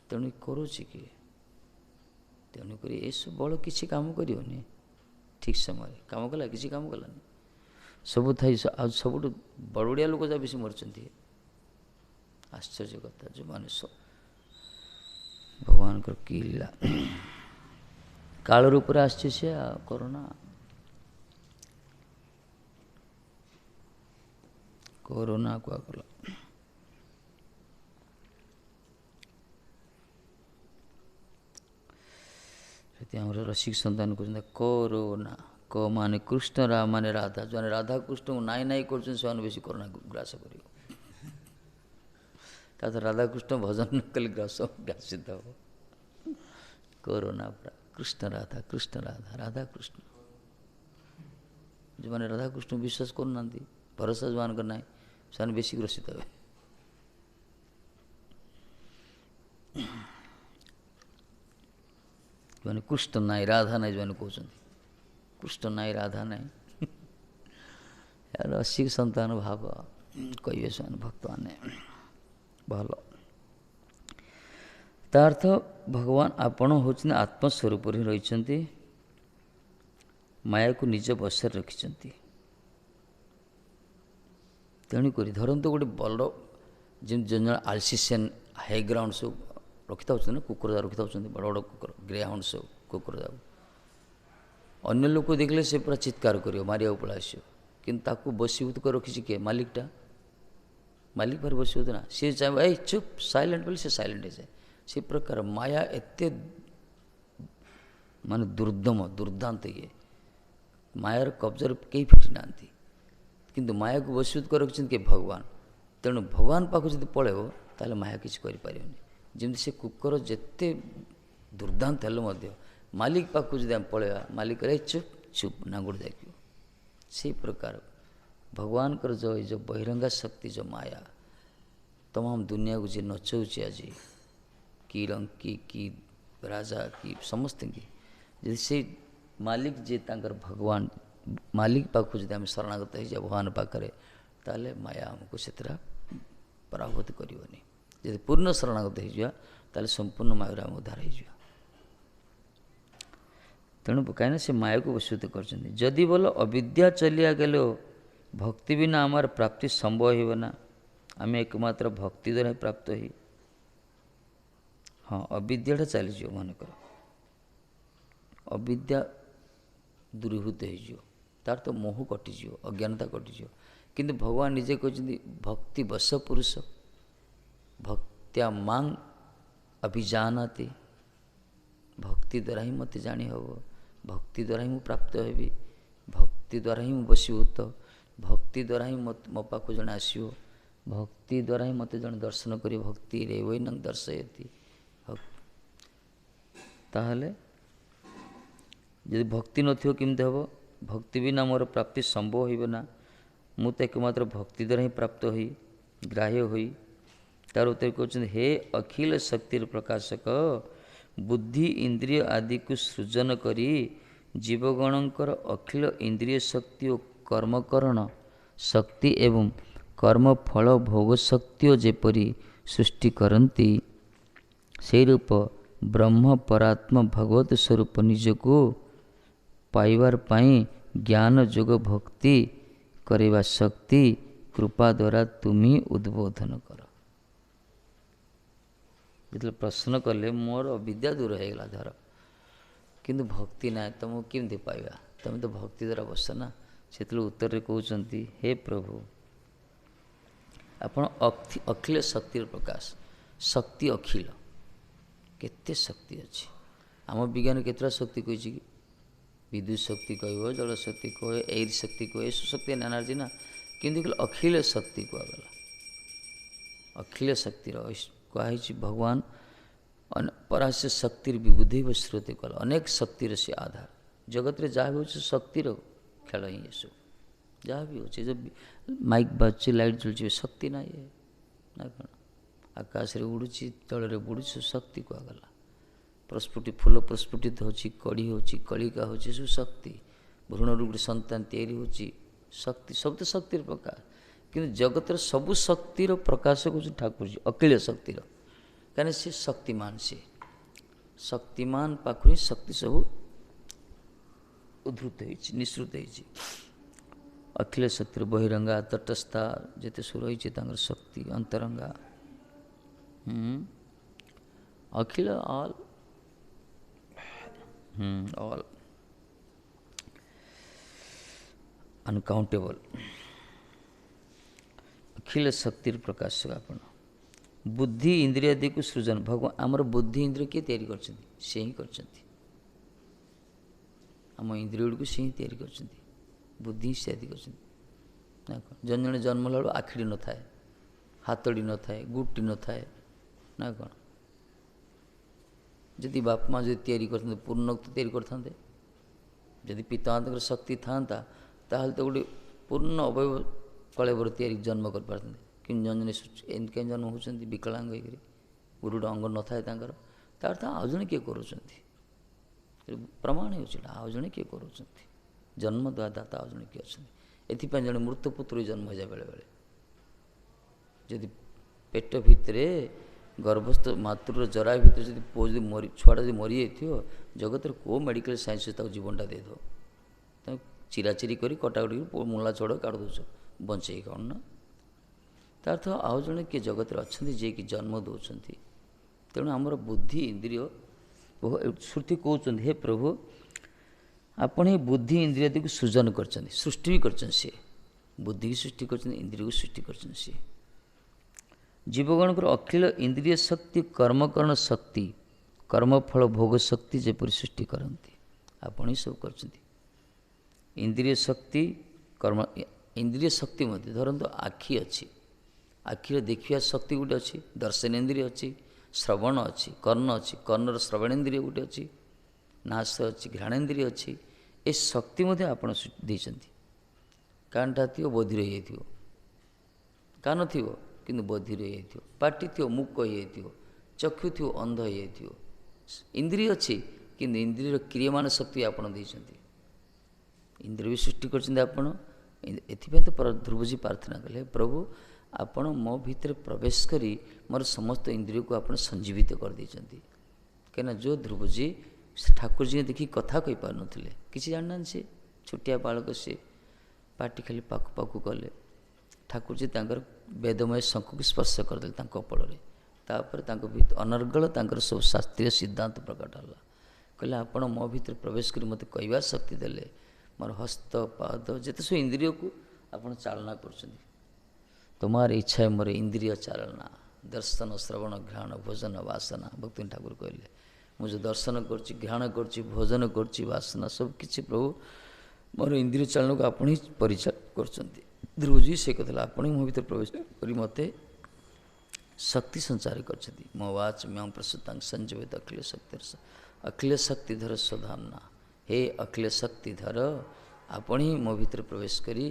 ତେଣୁ କରୁଛି କିଏ? ତେଣୁକରି ଏସବୁ ବଳ କିଛି କାମ କରିବନି। ଠିକ୍ ସମୟରେ କାମ କଲା? କିଛି କାମ କଲାନି। ସବୁ ଥାଇ ଆଉ ସବୁଠୁ ବଡ଼ବଡ଼ିଆ ଲୋକ ଯାହା ବେଶୀ ମରିଛନ୍ତି। ଆଶ୍ଚର୍ଯ୍ୟ କଥା। ଯେଉଁମାନେ ଭଗବାନଙ୍କର କି ଲୀଳା। କାଳ ରୂପରେ ଆସିଛି ସେ କରୋନା। କରୋନା କୁହାଗଲା। ସେଠି ଆମର ରସିକ ସନ୍ତାନ କହୁଛନ୍ତି କରୋନା, କ ମାନେ କୃଷ୍ଣ, ରା ମାନେ ରାଧା। ଯେଉଁମାନେ ରାଧାକୃଷ୍ଣଙ୍କୁ ନାଇଁ ନାଇଁ କରୁଛନ୍ତି ସେମାନେ ବେଶୀ କରୋନା ଗ୍ରାସ କରିବ। ତା ରାଧାକୃଷ୍ଣ ଭଜନ ନ କଲେ ଗ୍ରାସିତ ହେବ କରୋନା ପୁରା। କୃଷ୍ଣ ରାଧା, କୃଷ୍ଣ ରାଧା, ରାଧାକୃଷ୍ଣ। ଯେଉଁମାନେ ରାଧାକୃଷ୍ଣ ବିଶ୍ୱାସ କରୁନାହାନ୍ତି, ଭରସା ଯେଉଁମାନଙ୍କର ନାହିଁ, ସେମାନେ ବେଶୀ ଗ୍ରସିତ ହେବେ। ଯେଉଁମାନେ କୃଷ୍ଣ ନାହିଁ, ରାଧା ନାହିଁ, ଯେଉଁମାନେ କହୁଛନ୍ତି କୃଷ୍ଣ ନାହିଁ, ରାଧା ନାହିଁ, ରସିକ ସନ୍ତାନ ଭାବ କହିବେ ସେମାନେ ଭକ୍ତମାନେ। ଭଲ। ତା ଅର୍ଥ ଭଗବାନ ଆପଣ ହେଉଛନ୍ତି ଆତ୍ମସ୍ୱରୂପରେ ହିଁ ରହିଛନ୍ତି, ମାୟାକୁ ନିଜ ବଶରେ ରଖିଛନ୍ତି। ତେଣୁକରି ଧରନ୍ତୁ ଗୋଟେ ବଡ଼ ଯେମିତି ଜଣେ ଜଣେ ଆଲସିସିଆନ୍ ହାଇଗ୍ରାଉଣ୍ଡ ସବୁ ରଖିଥାଉଛନ୍ତି ନା, କୁକୁର ଯାକ ରଖିଥାଉଛନ୍ତି, ବଡ଼ ବଡ଼ କୁକୁର, ଗ୍ରେ ହାଉଣ୍ଡ ସବୁ କୁକୁର ଯାକ। ଅନ୍ୟ ଲୋକ ଦେଖିଲେ ସେ ପୁରା ଚିତ୍କାର କରିବ, ମାରିବାକୁ ପଳେଇ ଆସିବ। କିନ୍ତୁ ତାକୁ ବଶୀଭୂତ କରି ରଖିଛି କିଏ? ମାଲିକଟା। ମାଲିକ ଭାରି ବଶୀଭୂତ ନା, ସିଏ ଚାହିଁବ ଏଇ ଚୁପ୍ ସାଇଲେଣ୍ଟ ବୋଲି ସେ ସାଇଲେଣ୍ଟ ହେଇଯାଏ। ସେ ପ୍ରକାର ମାୟା ଏତେ ମାନେ ଦୁର୍ଦାନ୍ତ ଇଏ, ମାୟାର କବ୍ଜାରୁ କେହି ଫିଟି ନାହାନ୍ତି। କିନ୍ତୁ ମାୟାକୁ ବଶୀଭୂତ କରି ରଖିଛନ୍ତି କିଏ? ଭଗବାନ। ତେଣୁ ଭଗବାନ ପାଖକୁ ଯଦି ପଳେଇବ ତାହେଲେ ମାୟା କିଛି କରିପାରିବନି। ଯେମିତି ସେ କୁକୁର ଯେତେ ଦୁର୍ଦାନ୍ତ ହେଲେ ମଧ୍ୟ ମାଲିକ ପାଖକୁ ଯଦି ଆମେ ପଳେଇବା, ମାଲିକ କହିଲେ ଚୁପ୍ ଚୁପ୍ ନାଙ୍ଗୁଡ଼ ଯାଇକିବ। ସେଇ ପ୍ରକାର ଭଗବାନଙ୍କର ଏଇ ଯେଉଁ ବହିରଙ୍ଗା ଶକ୍ତି, ଯେଉଁ ମାୟା ତମାମ ଦୁନିଆକୁ ଯିଏ ନଚଉଛି ଆଜି, କି ରଙ୍କି, କି ରାଜା, କି ସମସ୍ତଙ୍କୁ ଯଦି ସେ ମାଲିକ ଯିଏ ତାଙ୍କର ଭଗବାନ ମାଲିକ ପାଖକୁ ଯଦି ଆମେ ଶରଣାଗତ ହେଇଯିବା ଭଗବାନ ପାଖରେ, ତାହେଲେ ମାୟା ଆମକୁ ସେଥିରେ ପରାଭୂତ କରିବନି। ଯଦି ପୂର୍ଣ୍ଣ ଶରଣାଗତ ହେଇଯିବା ତାହେଲେ ସମ୍ପୂର୍ଣ୍ଣ ମାୟାରୁ ଆମେ ଉଦ୍ଧାର ହେଇଯିବା। ତେଣୁ କାହିଁକିନା ସେ ମାୟାକୁ ବଶୀଭୂତ କରିଛନ୍ତି। ଯଦି ବୋଲ ଅବିଦ୍ୟା ଚଲିଆ ଗଲେ ଭକ୍ତି ବିନା ଆମର ପ୍ରାପ୍ତି ସମ୍ଭବ ହେବ ନା, ଆମେ ଏକମାତ୍ର ଭକ୍ତି ଦ୍ୱାରା ହିଁ ପ୍ରାପ୍ତ ହେଇ। ହଁ, ଅବିଦ୍ୟାଟା ଚାଲିଯିବ, ମନେକର ଅବିଦ୍ୟା ଦୂରୀଭୂତ ହେଇଯିବ, ତାର ତ ମୋହ କଟିଯିବ, ଅଜ୍ଞାନତା କଟିଯିବ। କିନ୍ତୁ ଭଗବାନ ନିଜେ କହିଛନ୍ତି ଭକ୍ତି ବଶ ପୁରୁଷ ଭକ୍ତ୍ୟା ମାଂ ଅଭିଜାନାତି, ଭକ୍ତି ଦ୍ୱାରା ହିଁ ମୋତେ ଜାଣି ହେବ, ଭକ୍ତି ଦ୍ୱାରା ହିଁ ମୁଁ ପ୍ରାପ୍ତ ହେବି, ଭକ୍ତି ଦ୍ୱାରା ହିଁ ମୁଁ ବଶୀଭୂତ, ଭକ୍ତି ଦ୍ୱାରା ହିଁ ମୋ ପାଖକୁ ଜଣେ ଆସିବ, ଭକ୍ତି ଦ୍ୱାରା ହିଁ ମୋତେ ଜଣେ ଦର୍ଶନ କରିବ। ଭକ୍ତି ରେବୈନଂ ଦର୍ଶୟତି। ତାହେଲେ ଯଦି ଭକ୍ତି ନଥିବ କେମିତି ହେବ? ଭକ୍ତି ବିନା ମୋର ପ୍ରାପ୍ତି ସମ୍ଭବ ହୋଇବ ନା, ମୁଁ ତ ଏକମାତ୍ର ଭକ୍ତି ଦ୍ୱାରା ହିଁ ପ୍ରାପ୍ତ ହୋଇ ଗ୍ରାହ୍ୟ ହୋଇ। ତାର ଉତ୍ତର କହୁଛନ୍ତି, ହେ ଅଖିଳ ଶକ୍ତିର ପ୍ରକାଶକ, ବୁଦ୍ଧି ଇନ୍ଦ୍ରିୟ ଆଦିକୁ ସୃଜନ କରି ଜୀବଗଣଙ୍କର ଅଖିଳ ଇନ୍ଦ୍ରିୟ ଶକ୍ତି ଓ କର୍ମକରଣ ଶକ୍ତି ଏବଂ କର୍ମଫଳ ଭୋଗ ଶକ୍ତି ଯେପରି ସୃଷ୍ଟି କରନ୍ତି, ସେହି ରୂପ ବ୍ରହ୍ମ ପରାତ୍ମ ଭଗବତ ସ୍ୱରୂପ ନିଜକୁ ପାଇବାର ପାଇଁ ଜ୍ଞାନ ଯୋଗ ଭକ୍ତି କରିବା ଶକ୍ତି କୃପା ଦ୍ୱାରା ତୁମି ଉଦ୍ବୋଧନ କର। ଯେତେବେଳେ ପ୍ରଶ୍ନ କଲେ ମୋର ଅବିଦ୍ୟା ଦୂର ହେଇଗଲା ଧର, କିନ୍ତୁ ଭକ୍ତି ନାହିଁ, ତୁମକୁ କେମିତି ପାଇବା? ତୁମେ ତ ଭକ୍ତି ଦ୍ୱାରା ବସ ନା। ସେତେବେଳେ ଉତ୍ତରରେ କହୁଛନ୍ତି, ହେ ପ୍ରଭୁ, ଆପଣ ଅଖିଳ ଶକ୍ତିର ପ୍ରକାଶ। ଶକ୍ତି ଅଖିଳ, କେତେ ଶକ୍ତି ଅଛି। ଆମ ବିଜ୍ଞାନ କେତେଟା ଶକ୍ତି କହିଛି କି? ବିଦ୍ୟୁତ ଶକ୍ତି କହିବ, ଜଳଶକ୍ତି କହିବ, ଏଇର ଶକ୍ତି କହିବ, ଏସବୁ ଶକ୍ତି ଏନର୍ଜି ନା। କିନ୍ତୁ ଅଖିଳ ଶକ୍ତି କୁହାଗଲା। ଅଖିଳ ଶକ୍ତିର କୁହାହେଇଛି ଭଗବାନ ପରାସ୍ୟ ଶକ୍ତିର ବିବୁଧି ବା ଶ୍ରୁତି କଲା। ଅନେକ ଶକ୍ତିର ସେ ଆଧାର। ଜଗତରେ ଯାହା ବି ହେଉଛି ଶକ୍ତିର ଖେଳ ହିଁ ଏସବୁ। ଯାହା ବି ହେଉଛି, ଯେଉଁ ମାଇକ୍ ବାଜୁଛି, ଲାଇଟ୍ ଜଳୁଛି, ଶକ୍ତି ନାହିଁ ନା କ'ଣ? ଆକାଶରେ ଉଡ଼ୁଛି, ତଳରେ ବୁଡ଼ୁଛି, ଶକ୍ତି କୁହାଗଲା। ପ୍ରସ୍ଫୁଟି ଫୁଲ ପ୍ରସ୍ଫୁଟିତ ହେଉଛି, କଢ଼ି ହେଉଛି, କଳିକା ହେଉଛି, ସବୁ ଶକ୍ତି। ଭ୍ରୂଣରୁ ଗୋଟେ ସନ୍ତାନ ତିଆରି ହେଉଛି, ଶକ୍ତି। ସବୁ ତ ଶକ୍ତିର ପ୍ରକାଶ। କିନ୍ତୁ ଜଗତର ସବୁ ଶକ୍ତିର ପ୍ରକାଶ ହେଉଛି ଠାକୁରଜୀ, ଅଖିଳ ଶକ୍ତିର। କାହିଁକିନା ସେ ଶକ୍ତିମାନ, ସେ ଶକ୍ତିମାନ ପାଖରୁ ହିଁ ଶକ୍ତି ସବୁ ଉଦ୍ଧୃତ ହେଇଛି, ନିଃସୃତ ହେଇଛି। ଅଖିଳ ଶକ୍ତିର ବହିରଙ୍ଗା, ତଟସ୍ଥା ଯେତେ ସବୁ ରହିଛି ତାଙ୍କର ଶକ୍ତି ଅନ୍ତରଙ୍ଗା। ଅଖିଳ ଅଲ୍ ଅଲ୍ ଅନକାଉଣ୍ଟେବଲ୍। ଅଖିଳ ଶକ୍ତିର ପ୍ରକାଶ ଆପଣ। ବୁଦ୍ଧି ଇନ୍ଦ୍ରିୟ ଆଦିକୁ ସୃଜନ, ଭଗବାନ ଆମର ବୁଦ୍ଧି ଇନ୍ଦ୍ରିୟ କିଏ ତିଆରି କରିଛନ୍ତି? ସେ ହିଁ କରିଛନ୍ତି। ଆମ ଇନ୍ଦ୍ରିୟ ଗୁଡ଼ିକୁ ସେ ହିଁ ତିଆରି କରିଛନ୍ତି, ବୁଦ୍ଧି ହିଁ ତିଆରି କରିଛନ୍ତି। ନା କ'ଣ? ଜଣେ ଜଣେ ଜନ୍ମ ହେଲା ବେଳୁ ଆଖିଟି ନଥାଏ, ହାତଟି ନଥାଏ, ଗୁଟି ନଥାଏ, ନା କ'ଣ? ଯଦି ବାପା ମା' ଯଦି ତିଆରି କରିଥାନ୍ତେ, ପୂର୍ଣ୍ଣ ତିଆରି କରିଥାନ୍ତେ। ଯଦି ପିତାମାତାଙ୍କର ଶକ୍ତି ଥାଆନ୍ତା, ତାହେଲେ ତ ଗୋଟେ ପୂର୍ଣ୍ଣ ଅବୟବ କଳେବର ତିଆରି ଜନ୍ମ କରିପାରିଥାନ୍ତେ। କିନ୍ତୁ ଜଣେ ଜଣେ ଏମିତି କାହିଁ ଜନ୍ମ ହେଉଛନ୍ତି ବିକଳାଙ୍ଗ ହେଇକରି, ଗୋଟେ ଗୋଟେ ଅଙ୍ଗ ନଥାଏ ତାଙ୍କର। ତାର ତ ଆଉ ଜଣେ କିଏ କରୁଛନ୍ତି, ପ୍ରମାଣ ହେଉଛି ଏଇଟା। ଆଉ ଜଣେ କିଏ କରୁଛନ୍ତି, ଜନ୍ମଦାତା ଆଉ ଜଣେ କିଏ ଅଛନ୍ତି। ଏଥିପାଇଁ ଜଣେ ମୃତ ପୁତ୍ର ଜନ୍ମ ହେଇଯାଏ ବେଳେବେଳେ। ଯଦି ପେଟ ଭିତରେ ଗର୍ଭସ୍ଥ ମାତୃର ଜରା ଭିତରେ ଯଦି ପୁଅ ଯଦି ଛୁଆଟା ଯଦି ମରିଯାଇଥିବ, ଜଗତରେ କେଉଁ ମେଡ଼ିକାଲ ସାଇନ୍ସ ତାକୁ ଜୀବନଟା ଦେଇଦେବ। ତାକୁ ଚିରାଚିରି କରି କଟାକଟି କରି ମୂଳା ଛଡ଼ କାଢ଼ି ଦେଉଛ, ବଞ୍ଚେଇ କ'ଣ ନା। ତାର ତ ଆଉ ଜଣେ କିଏ ଜଗତରେ ଅଛନ୍ତି ଯିଏକି ଜନ୍ମ ଦେଉଛନ୍ତି। ତେଣୁ ଆମର ବୁଦ୍ଧି ଇନ୍ଦ୍ରିୟ ଶ୍ରୁତି କହୁଛନ୍ତି, ହେ ପ୍ରଭୁ, ଆପଣ ହିଁ ବୁଦ୍ଧି ଇନ୍ଦ୍ରିୟ ଆଦିକୁ ସୃଜନ କରିଛନ୍ତି, ସୃଷ୍ଟି ବି କରିଛନ୍ତି। ସିଏ ବୁଦ୍ଧିକୁ ସୃଷ୍ଟି କରିଛନ୍ତି, ଇନ୍ଦ୍ରିୟକୁ ସୃଷ୍ଟି କରିଛନ୍ତି। ସିଏ ଜୀବଗଣଙ୍କର ଅଖିଳ ଇନ୍ଦ୍ରିୟ ଶକ୍ତି, କର୍ମକରଣ ଶକ୍ତି, କର୍ମଫଳ ଭୋଗ ଶକ୍ତି ଯେପରି ସୃଷ୍ଟି କରନ୍ତି, ଆପଣ ହିଁ ସବୁ କରିଛନ୍ତି। ଇନ୍ଦ୍ରିୟ ଶକ୍ତି, ଇନ୍ଦ୍ରିୟ ଶକ୍ତି ମଧ୍ୟ ଧରନ୍ତୁ ଆଖି ଅଛି, ଆଖିର ଦେଖିବା ଶକ୍ତି ଗୋଟେ ଅଛି, ଦର୍ଶନେନ୍ଦ୍ରିୟ ଅଛି, ଶ୍ରବଣ ଅଛି, କର୍ଣ୍ଣ ଅଛି, କର୍ଣ୍ଣର ଶ୍ରବଣେନ୍ଦ୍ରିୟ ଗୋଟେ ଅଛି, ନାଶ ଅଛି, ଘ୍ରାଣେନ୍ଦ୍ରିୟ ଅଛି। ଏ ଶକ୍ତି ମଧ୍ୟ ଆପଣ ଦେଇଛନ୍ତି। କାନଟା ଥିବ ବଧିର ହେଇଯାଇଥିବ, କାନ ଥିବ କିନ୍ତୁ ବଧିର ହେଇଯାଇଥିବ, ପାଟି ଥିବ ମୂକ ହେଇଯାଇଥିବ, ଚକ୍ଷୁ ଥିବ ଅନ୍ଧ ହେଇଯାଇଥିବ। ଇନ୍ଦ୍ରିୟ ଅଛି କିନ୍ତୁ ଇନ୍ଦ୍ରିୟର କ୍ରିୟମାନ ଶକ୍ତି ଆପଣ ଦେଇଛନ୍ତି। ଇନ୍ଦ୍ରିୟ ବି ସୃଷ୍ଟି କରିଛନ୍ତି ଆପଣ। ଏଥିପାଇଁ ତ ଧ୍ରୁବଜୀ ପ୍ରାର୍ଥନା କଲେ, ପ୍ରଭୁ ଆପଣ ମୋ ଭିତରେ ପ୍ରବେଶ କରି ମୋର ସମସ୍ତ ଇନ୍ଦ୍ରିୟକୁ ଆପଣ ସଞ୍ଜୀବିତ କରିଦେଇଛନ୍ତି। କାହିଁକିନା ଯେଉଁ ଧ୍ରୁବଜୀ ସେ ଠାକୁରଜୀଙ୍କୁ ଦେଖିକି କଥା କହିପାରୁନଥିଲେ, କିଛି ଜାଣିନାହାନ୍ତି, ସେ ଛୋଟିଆ ବାଳକ, ସେ ପାଟି ଖାଲି ପାଖୁ ପାଖୁ କଲେ। ଠାକୁରଜୀ ତାଙ୍କର ବେଦମୟ ଶଙ୍ଖକୁ ସ୍ପର୍ଶ କରିଦେଲେ ତାଙ୍କ କପଳରେ। ତାପରେ ତାଙ୍କ ଅନର୍ଗଳ ତାଙ୍କର ସବୁ ଶାସ୍ତ୍ରୀୟ ସିଦ୍ଧାନ୍ତ ପ୍ରକଟ ହେଲା। କହିଲେ ଆପଣ ମୋ ଭିତରେ ପ୍ରବେଶ କରି ମୋତେ କହିବା ଶକ୍ତି ଦେଲେ, ମୋର ହସ୍ତ ପାଦ ଯେତେ ସବୁ ଇନ୍ଦ୍ରିୟକୁ ଆପଣ ଚାଳନା କରୁଛନ୍ତି। ତୁମାର ଇଚ୍ଛା ମୋର ଇନ୍ଦ୍ରିୟ ଚାଳନା, ଦର୍ଶନ ଶ୍ରବଣ ଘ୍ରାଣ ଭୋଜନ ବାସନା। ଭକ୍ତି ଠାକୁର କହିଲେ ମୁଁ ଯେଉଁ ଦର୍ଶନ କରୁଛି, ଘ୍ରାଣ କରୁଛି, ଭୋଜନ କରୁଛି, ବାସନା ସବୁକିଛି ପ୍ରଭୁ ମୋର ଇନ୍ଦ୍ରିୟ ଚାଳନାକୁ ଆପଣ ହିଁ ପରିଚାଳନା କରୁଛନ୍ତି। ଧ୍ରୁବଜୀ ସେ କଥା ଆପଣ ହିଁ ମୋ ଭିତରେ ପ୍ରବେଶ କରି ମୋତେ ଶକ୍ତି ସଞ୍ଚାର କରିଛନ୍ତି। ମୋ ବାଚ ମ୍ୟାଂ ପ୍ରସୁତାଂ ସଞ୍ଜୀବିତ ଅଖିଳ ଶକ୍ତିର ଅଖିଳ ଶକ୍ତିଧର ସ୍ୱଧାମନା। ହେ ଅଖିଳ ଶକ୍ତିଧର, ଆପଣ ହିଁ ମୋ ଭିତରେ ପ୍ରବେଶ କରି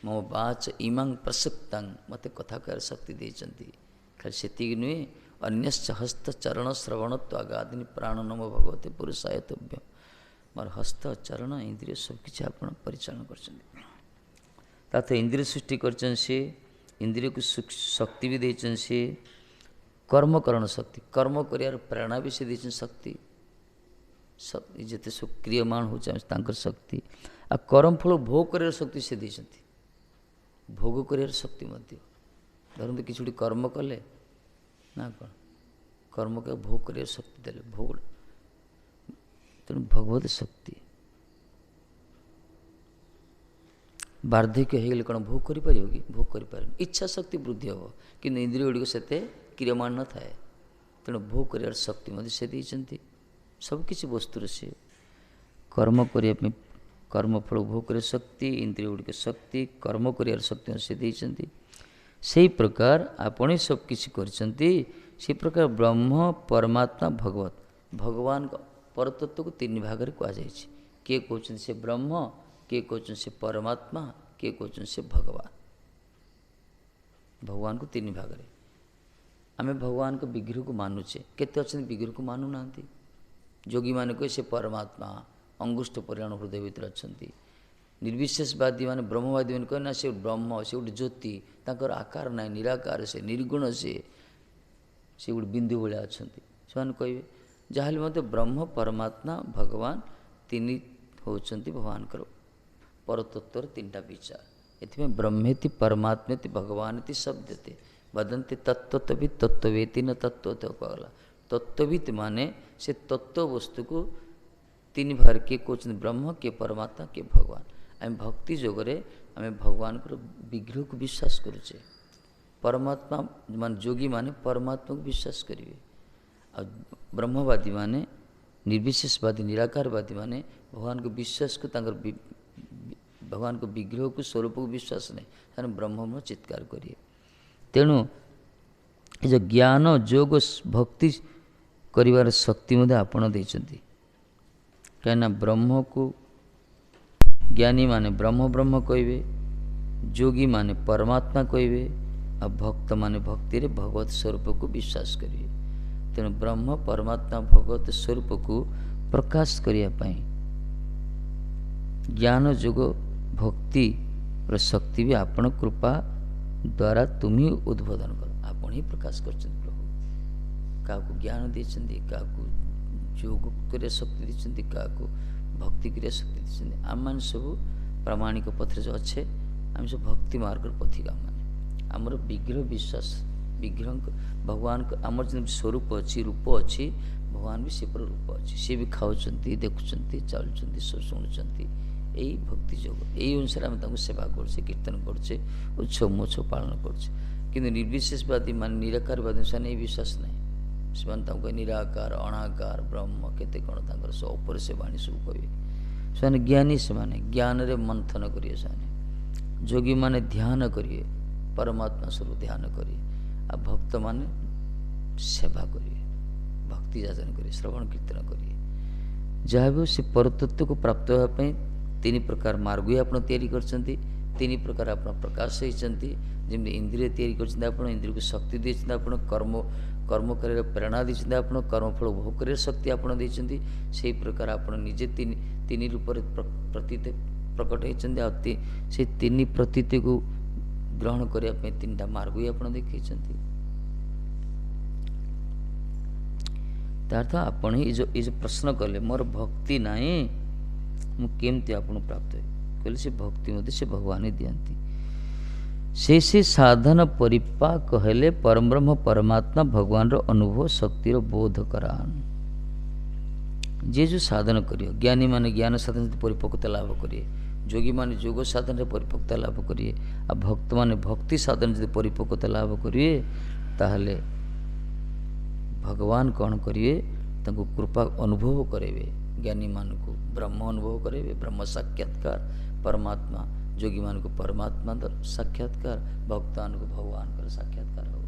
ମୋ ବାଚ ଇମାଂ ପ୍ରସୁକ୍ତାଂ ମୋତେ କଥା କହିବାର ଶକ୍ତି ଦେଇଛନ୍ତି। ଖାଲି ସେତିକି ନୁହେଁ, ଅନ୍ୟଶ୍ଚ ହସ୍ତ ଚରଣ ଶ୍ରବଣ ତ୍ୱାଗାଦିନୀ ପ୍ରାଣ ନମ ଭଗବତେ ପୁରୁଷାୟତବ୍ୟ। ମୋର ହସ୍ତ ଚରଣ ଇନ୍ଦ୍ରିୟ ସବୁକିଛି ଆପଣ ପରିଚାଳନା କରିଛନ୍ତି। ତାতে ଇନ୍ଦ୍ରିୟ ସୃଷ୍ଟି କରିଛନ୍ତି ସିଏ, ଇନ୍ଦ୍ରିୟକୁ ଶକ୍ତି ବି ଦେଇଛନ୍ତି ସିଏ, କର୍ମକରଣ ଶକ୍ତି, କର୍ମ କରିବାର ପ୍ରେରଣା ବି ସେ ଦେଇଛନ୍ତି ଶକ୍ତି। ଯେତେ ସବୁ କ୍ରିୟମାନ ହେଉଛି ଆମେ ତାଙ୍କର ଶକ୍ତି। ଆଉ କର୍ମ ଫଳ ଭୋଗ କରିବାର ଶକ୍ତି ସେ ଦେଇଛନ୍ତି, ଭୋଗ କରିବାର ଶକ୍ତି ମଧ୍ୟ। ଧରନ୍ତୁ କିଛି ଗୋଟେ କର୍ମ କଲେ ନା କ'ଣ, କର୍ମ କରି ଭୋଗ କରିବାର ଶକ୍ତି ଦେଲେ, ଭୋଗ। ତେଣୁ ଭଗବତ ଶକ୍ତି। ବାର୍ଦ୍ଧକ୍ୟ ହେଇଗଲେ କ'ଣ ଭୋଗ କରିପାରିବ କି? ଭୋଗ କରିପାରେନି। ଇଚ୍ଛା ଶକ୍ତି ବୃଦ୍ଧି ହେବ, କିନ୍ତୁ ଇନ୍ଦ୍ରିୟ ଗୁଡ଼ିକ ସେତେ କ୍ରିୟମାନ ନଥାଏ। ତେଣୁ ଭୋଗ କରିବାର ଶକ୍ତି ମଧ୍ୟ ସେ ଦେଇଛନ୍ତି। ସବୁକିଛି ବସ୍ତୁରେ ସେ କର୍ମ କରିବା ପାଇଁ, କର୍ମଫଳ ଭୋଗ କରିବା ଶକ୍ତି, ଇନ୍ଦ୍ରିୟ ଗୁଡ଼ିକ ଶକ୍ତି, କର୍ମ କରିବାର ଶକ୍ତି ସେ ଦେଇଛନ୍ତି। ସେହି ପ୍ରକାର ଆପଣ ସବୁକିଛି କରିଛନ୍ତି। ସେହି ପ୍ରକାର ବ୍ରହ୍ମ ପରମାତ୍ମା ଭଗବତ, ଭଗବାନଙ୍କ ପରତତ୍ତ୍ୱକୁ ତିନି ଭାଗରେ କୁହାଯାଇଛି। କିଏ କହୁଛନ୍ତି ସେ ବ୍ରହ୍ମ, କିଏ କହୁଛନ୍ତି ସେ ପରମାତ୍ମା, କିଏ କହୁଛନ୍ତି ସେ ଭଗବାନ। ଭଗବାନଙ୍କୁ ତିନି ଭାଗରେ। ଆମେ ଭଗବାନଙ୍କ ବିଗ୍ରହକୁ ମାନୁଛେ, କେତେ ଅଛନ୍ତି ବିଗ୍ରହକୁ ମାନୁନାହାନ୍ତି। ଯୋଗୀମାନେ କହେ ସେ ପରମାତ୍ମା ଅଙ୍ଗୁଷ୍ଠ ପରିମାଣ ହୃଦୟ ଭିତରେ ଅଛନ୍ତି। ନିର୍ବିଶେଷବାଦୀ ମାନେ ବ୍ରହ୍ମବାଦୀ ମାନେ କହେ ନା ସେ ବ୍ରହ୍ମ, ସେ ଗୋଟେ ଜ୍ୟୋତି, ତାଙ୍କର ଆକାର ନାହିଁ, ନିରାକାର, ସେ ନିର୍ଗୁଣ, ସେ ଗୋଟେ ବିନ୍ଦୁ ଭଳିଆ ଅଛନ୍ତି। ସେମାନେ କହିବେ ଯାହାହେଲେ ମଧ୍ୟ ବ୍ରହ୍ମ ପରମାତ୍ମା ଭଗବାନ ତିନି ହେଉଛନ୍ତି ଭଗବାନଙ୍କର ପରତତ୍ତ୍ୱର ତିନିଟା ବିଚାର। ଏଥିପାଇଁ ବ୍ରହ୍ମେତି ପରମାତ୍ମେତି ଭଗବାନେତି ଶବ୍ଦତେ ବଦନ୍ତି ତତ୍ତ୍ୱବିତ୍ ତତ୍ତ୍ୱବେତି ନ ତତ୍ତ୍ୱତ କୁହାଗଲା। ତତ୍ତ୍ୱବିତ୍ ମାନେ ସେ ତତ୍ତ୍ୱ ବସ୍ତୁକୁ ତିନି ଭାଗରେ, କିଏ କହୁଛନ୍ତି ବ୍ରହ୍ମ, କିଏ ପରମାତ୍ମା, କିଏ ଭଗବାନ। ଆମେ ଭକ୍ତି ଯୋଗରେ ଆମେ ଭଗବାନଙ୍କର ବିଗ୍ରହକୁ ବିଶ୍ୱାସ କରୁଛେ। ପରମାତ୍ମା ମାନେ ଯୋଗୀମାନେ ପରମାତ୍ମାକୁ ବିଶ୍ୱାସ କରିବେ, ଆଉ ବ୍ରହ୍ମବାଦୀ ମାନେ, ନିର୍ବିଶେଷବାଦୀ ନିରାକାରବାଦୀ ମାନେ ଭଗବାନଙ୍କ ବିଶ୍ୱାସକୁ, ତାଙ୍କର ଭଗବାନଙ୍କ ବିଗ୍ରହକୁ, ସ୍ୱରୂପକୁ ବିଶ୍ୱାସ ନାହିଁ, ସେମାନେ ବ୍ରହ୍ମ ଚିତ୍କାର କରିବେ। ତେଣୁ ଏ ଯେଉଁ ଜ୍ଞାନ ଯୋଗ ଭକ୍ତି କରିବାର ଶକ୍ତି ମଧ୍ୟ ଆପଣ ଦେଇଛନ୍ତି। କାହିଁକିନା ବ୍ରହ୍ମକୁ ଜ୍ଞାନୀମାନେ ବ୍ରହ୍ମ ବ୍ରହ୍ମ କହିବେ, ଯୋଗୀମାନେ ପରମାତ୍ମା କହିବେ, ଆଉ ଭକ୍ତମାନେ ଭକ୍ତିରେ ଭଗବତ ସ୍ୱରୂପକୁ ବିଶ୍ୱାସ କରିବେ। ତେଣୁ ବ୍ରହ୍ମ ପରମାତ୍ମା ଭଗବତ ସ୍ୱରୂପକୁ ପ୍ରକାଶ କରିବା ପାଇଁ ଜ୍ଞାନ ଯୋଗ ଭକ୍ତିର ଶକ୍ତି ବି ଆପଣ କୃପା ଦ୍ୱାରା ତୁମେ ଉଦ୍ବୋଧନ କର, ଆପଣ ହିଁ ପ୍ରକାଶ କରିଛନ୍ତି ପ୍ରଭୁ। କାହାକୁ ଜ୍ଞାନ ଦେଇଛନ୍ତି, କାହାକୁ ଯୋଗ କରିବା ଶକ୍ତି ଦେଇଛନ୍ତି, କାହାକୁ ଭକ୍ତି କରିବା ଶକ୍ତି ଦେଇଛନ୍ତି। ଆମମାନେ ସବୁ ପ୍ରାମାଣିକ ପଥରେ ଯେଉଁ ଅଛେ, ଆମେ ସବୁ ଭକ୍ତି ମାର୍ଗର ପଥିକା। ମାନେ ଆମର ବିଗ୍ରହ ବିଶ୍ୱାସ, ବିଗ୍ରହଙ୍କ ଭଗବାନଙ୍କ ଆମର ଯେମିତି ସ୍ୱରୂପ ଅଛି, ରୂପ ଅଛି, ଭଗବାନ ବି ସେପରି ରୂପ ଅଛି। ସିଏ ବି ଖାଉଛନ୍ତି, ଦେଖୁଛନ୍ତି, ଚାଲୁଛନ୍ତି, ଶୁଣୁଛନ୍ତି। ଏଇ ଭକ୍ତି ଯୋଗ, ଏଇ ଅନୁସାରେ ଆମେ ତାଙ୍କୁ ସେବା କରୁଛେ, କୀର୍ତ୍ତନ କରୁଛେ, ଉତ୍ସବ ମୋତ୍ସବ ପାଳନ କରୁଛେ। କିନ୍ତୁ ନିର୍ବିଶେଷବାଦୀ ମାନେ ନିରାକାରବାଦୀ ସେମାନେ ଏଇ ବିଶ୍ୱାସ ନାହିଁ। ସେମାନେ ତାଙ୍କୁ ନିରାକାର, ଅଣାକାର, ବ୍ରହ୍ମ କେତେ କ'ଣ ତାଙ୍କର ସବୁ ଉପରେ ସେ ବାଣୀ ସବୁ କହିବେ। ସେମାନେ ଜ୍ଞାନୀ, ସେମାନେ ଜ୍ଞାନରେ ମନ୍ଥନ କରିବେ। ସେମାନେ ଯୋଗୀମାନେ ଧ୍ୟାନ କରିବେ, ପରମାତ୍ମା ସ୍ୱରୂପ ଧ୍ୟାନ କରିବେ, ଆଉ ଭକ୍ତମାନେ ସେବା କରିବେ, ଭକ୍ତି ଯାଚନ କରିବେ, ଶ୍ରବଣ କୀର୍ତ୍ତନ କରିବେ। ଯାହା ବି ସେ ପରତତ୍ତ୍ୱକୁ ପ୍ରାପ୍ତ ହେବା ପାଇଁ ତିନି ପ୍ରକାର ମାର୍ଗ ଆପଣ ତିଆରି କରିଛନ୍ତି, ତିନି ପ୍ରକାର ଆପଣ ପ୍ରକାଶ ହେଇଛନ୍ତି। ଯେମିତି ଇନ୍ଦ୍ରିୟ ତିଆରି କରିଛନ୍ତି ଆପଣ, ଇନ୍ଦ୍ରିୟକୁ ଶକ୍ତି ଦେଇଛନ୍ତି ଆପଣ, कर्म कर प्रेरणा देते आप कर्मफल भोग कर शक्ति आप देते से प्रकार आप निजे तीन रूप प्रतीत प्रकट होती से तीन प्रतीत को ग्रहण करने तीन टा मार्ग भी आप देखते तार्थ आपण ये जो प्रश्न कले मोर भक्ति नाई मुझे आप प्राप्त कहले से भक्ति मध्य से भगवान ही दियंती से साधन परिपाक हेले परम ब्रह्म परमात्मा भगवान रो अनुभव शक्तिर बोध करान जे जो साधन करियो ज्ञानी माने ज्ञान साधन से परिपक्वता लाभ करिए जोगी माने योग साधन से परिपक्वता लाभ करिए आ भक्त माने भक्ति साधन से परिपक्वता लाभ करिए ताहले भगवान कौन करिए तांको कृपा अनुभव करेंगे ज्ञानी मान को ब्रह्म अनुभव करेंगे ब्रह्म साक्षात्कार परमात्मा जोगी मान को परमात्मा साक्षात्कार भक्तान को भगवान का साक्षात्कार हो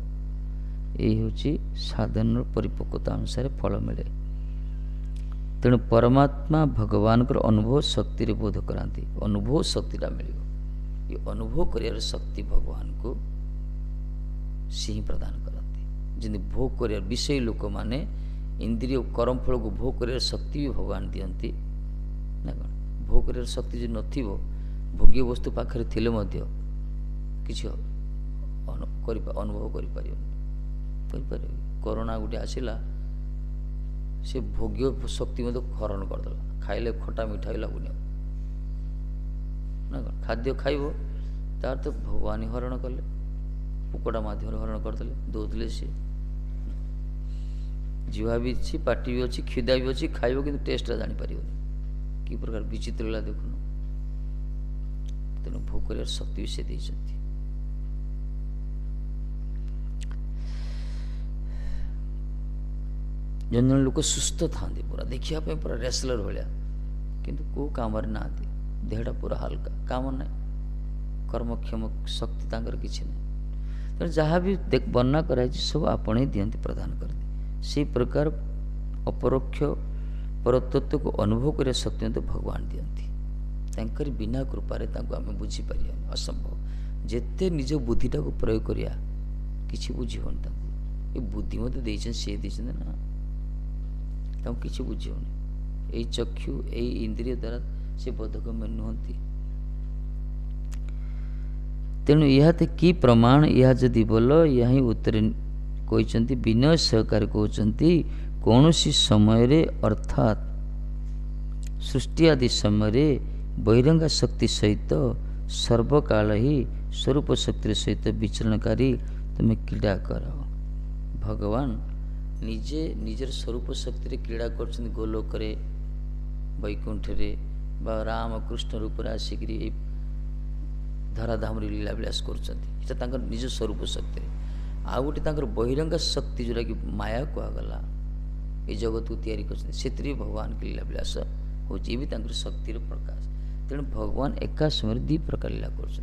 यही हूँ साधन परिपक्वता अनुसार फल मिले तेणु परमात्मा भगवान को अनुभव शक्ति बोध कराती अनुभव शक्तिटा मिल ये अनुभव कर शक्ति भगवान को सी प्रदान करती जमी भोग कर विषय लोक मैंने इंद्रिय कर्म फल को भोग कर शक्ति भी भगवान दियंती ना कौन भोग कर शक्ति जो नथिबो भोग्य वस्तु पाखे थिले मध्य किसी अनुभव कर कोरोना गोटे आसला से भोग्य शक्ति मत हरण करदेला खाइले खटा मिठा भी लगुनि ना खाद्य खाइब तार तो भगवान हरण कले कुकड़ा मध्यम हरण करदे दौले सी जीवा भी अच्छी पार्टी भी अच्छी क्षुदा भी अच्छी खाइब कि टेस्टा जापर कि प्रकार विचित्र लगा देखुन तेणु भोग कर शक्ति भी से देते जन जन लोक सुस्थ था पूरा देखा पूरा रेसलर भाया किंतु को काम ना देहटा पूरा हल्का काम ना कर्मक्षम शक्ति तांकर किसी ना तेणु जहाँ भी वर्णना कराई सब आपण ही दियंती प्रदान करते से प्रकार अपरोक्ष परतत्व को अनुभव कर शक्ति तो भगवान दियंती तांकर बिना कृपारे तांको आमे बुझी पारिया असंभव जेते निज बुद्धिटा को प्रयोग करिया किछि बुझी होन तांको ए बुद्धि मते देइछन से देइछन ना तांको किछि बुझी होन ए चक्षु ए इंद्रिय द्वारा से बोधगम्य नुहंती तेणु यह कि प्रमाण यह जदि बोल यही उत्तर कहते विनय सहकार कहते कौन सी समय अर्थात सृष्टि आदि समय बहिरंगा शक्ति सहित सर्वकाल ही स्वरूप शक्ति सहित विचरणकारी तुम्हें क्रीड़ा कर भगवान निजे निजर स्वरूप शक्ति क्रीड़ा कर गोलोक वैकुंठ राम कृष्ण रूप आसिक धराधाम लीला विलास कर निज स्वरूप शक्ति आ गोटे बहिरंगा शक्ति जोटा कि माया कहगला ये जगत को तैयारी कर भगवान की लीला विलास हो शक्तिर प्रकाश तेणु भगवान एका समय दी प्रकार लीला कर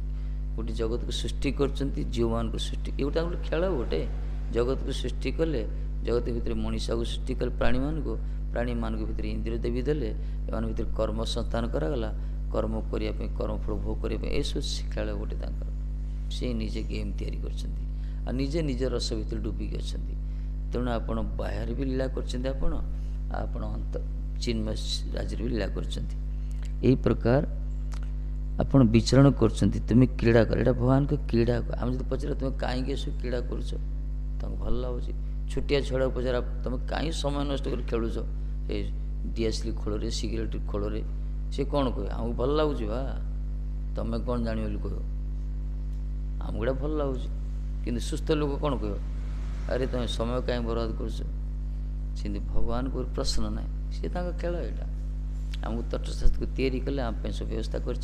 गोटे जगत को सृष्टि कर जीव मान को सृष्टि ये गोटे खेल गोटे जगत को सृष्टि कले जगत भितर मनीषा को सृष्टि कले प्राणी मान को भितर इंद्रिय देवी देले एमान भितर कर्म संस्थान करागला कर्म करने कर्मफल भोग करने ये सब खेल गोटे से निजे गेम तैयारी कर निजे निज रस भितर डुबिक अच्छा तेणु आप बाहर भी लीला कर चिन्मय राज्य भी लीला कर प्रकार आप विचरण कर तुम्हें क्रीड़ा कर भगवान को क्रीड़ा आम जो पचार तुम्हें कहीं सब क्रीड़ा कर भल लगुच छुटिया छड़ा पचार तुम कहीं समय नष्ट कर खेलुच डीएसएल खोल सिगरेट खोल सी कौन कह आमको भल लगुच बा तुम्हें कौन जान कह आमको गोटा भल लगुच कि सुस्थ लोक कौन कह अरे तुम समय कहीं बर्बाद कर भगवान को प्रश्न ना सी खेल यहाँ आमको तटस्थ को तैयारी कले आम सब व्यवस्था कर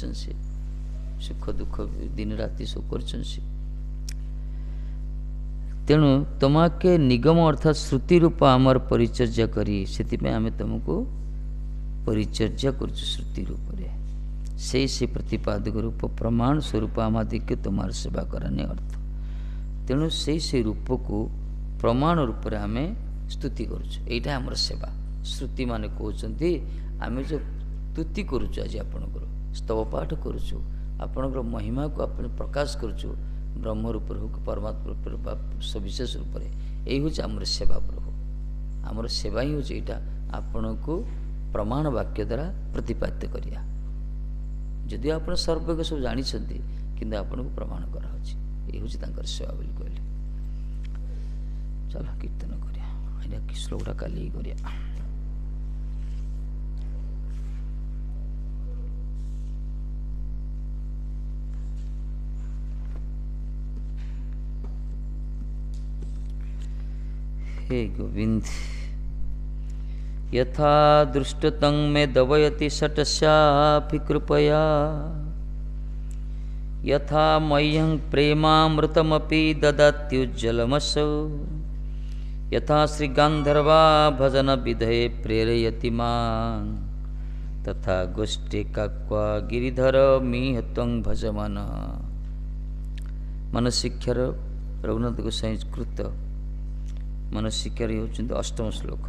सुख दुख दिन राति सब कर तेणु तमाके निगम अर्थात श्रुति रूप आमर परिचर्या करी से आम तुमको परिचर्या कर श्रुति रूप से प्रतिपादक रूप प्रमाण स्वरूप आमादिक तुम्हार सेवा कराने अर्थ तेणु से रूप को प्रमाण रूप में आम स्तुति करुटा आमर सेवा श्रुति माने कहते आम जो स्तुति करुचु आज आपणकर स्तव पाठ करुचु आपणकर महिमा को आप प्रकाश करुचु ब्रह्म रूप हो कि परमात्मा रूप सविशेष रूप यही हूँ आमर सेवा प्रभु आमर सेवा ही हूँ यहाँ आपण को प्रमाण वाक्य द्वारा प्रतिपाद्य करिया जदि आप सर्वज्ञ सब जानते कि आपन को प्रमाण कराऊँगी ये हूँ सेवा बोली कहले। चलो कीर्तन करिया कि श्लोकटा काली करिया। हे गोविंद यथा दृष्टतं मे दवयति षटस्यापि कृपया यथा मह्यं प्रेमामृतमपि ददात्युज्जलमसौ यथा श्रीगान्धर्वा भजन विधये प्रेरयति मां तथा गोष्ठे काक्वा गिरिधर मीह त्वं भजमान। मनशिक्षार रघुनाथ गोसाई कृत मनशिक्षार होउछन्ति अष्टम श्लोक।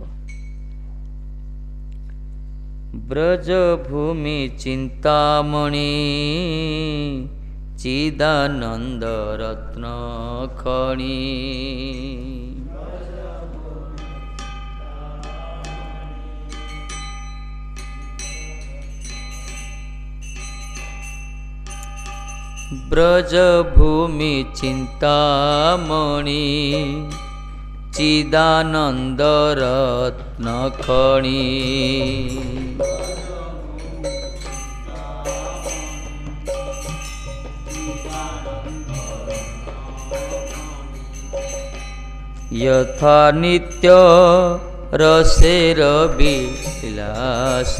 ब्रज भूमि चिंतामणि चिदानंद रत्न खणी ब्रज भूमि चिंतामणि चिदानंद रत्न खणी यथा नित्य रसेर विलास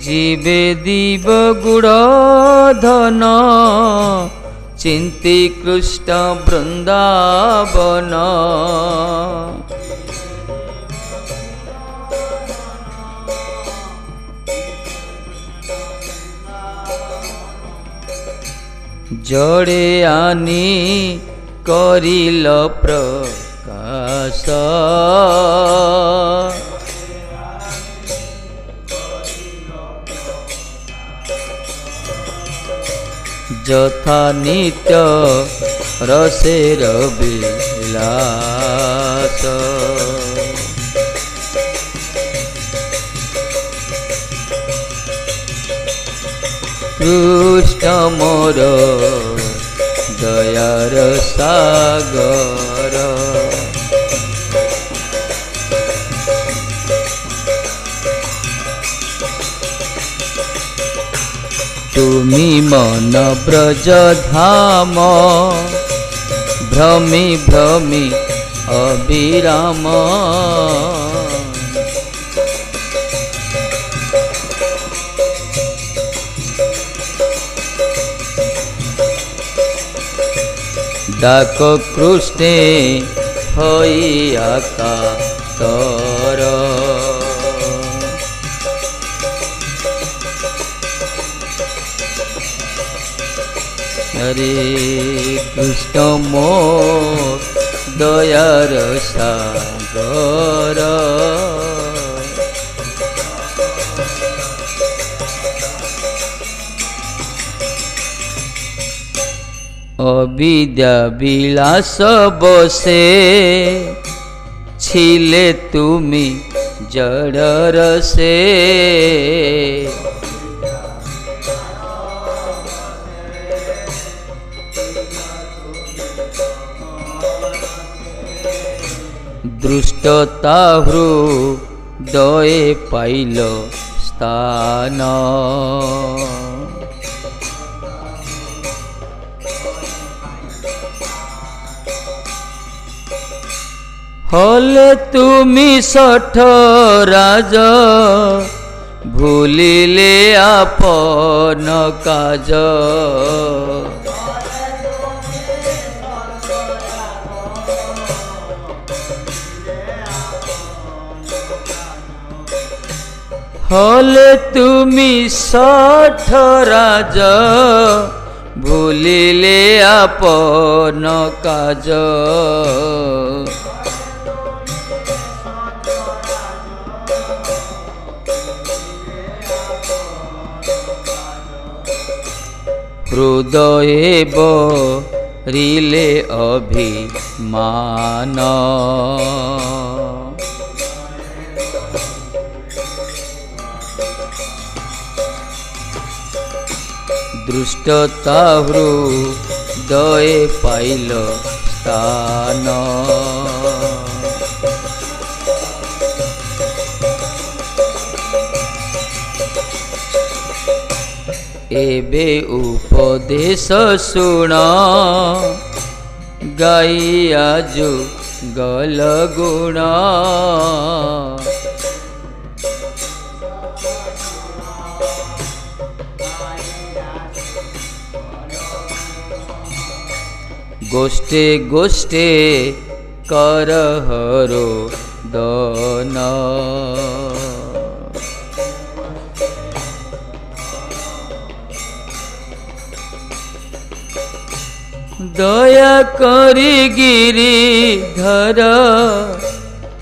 जीवे दीव गुड़ धन चिंती कृष्ण वृंदावन जड़े आनी करिल प्रकाश जथा नित्य रसेर विलास कृष्ण मोर दयार सागर तुमी मन ब्रज धाम भ्रमी भ्रमी अविराम डाक कृष्णे हई आकातर हरे कृष्ण मोर दयार सागर अविद्या विलास बसे छिले तुमी जड़ रसे दृष्टता हृदये पाइल स्थान हले तुमी सठ राज भूलिले आपन काज हले तुमी सठ राज भूलिले आपन काज हृदये बरिले अभिमान। दृष्टता हृदये पाइल स्थान। एबे उपदेश सुण गाइया जो गल गुण। गोष्ठे गोष्ठे करहरो दन। दया करी गिरिधर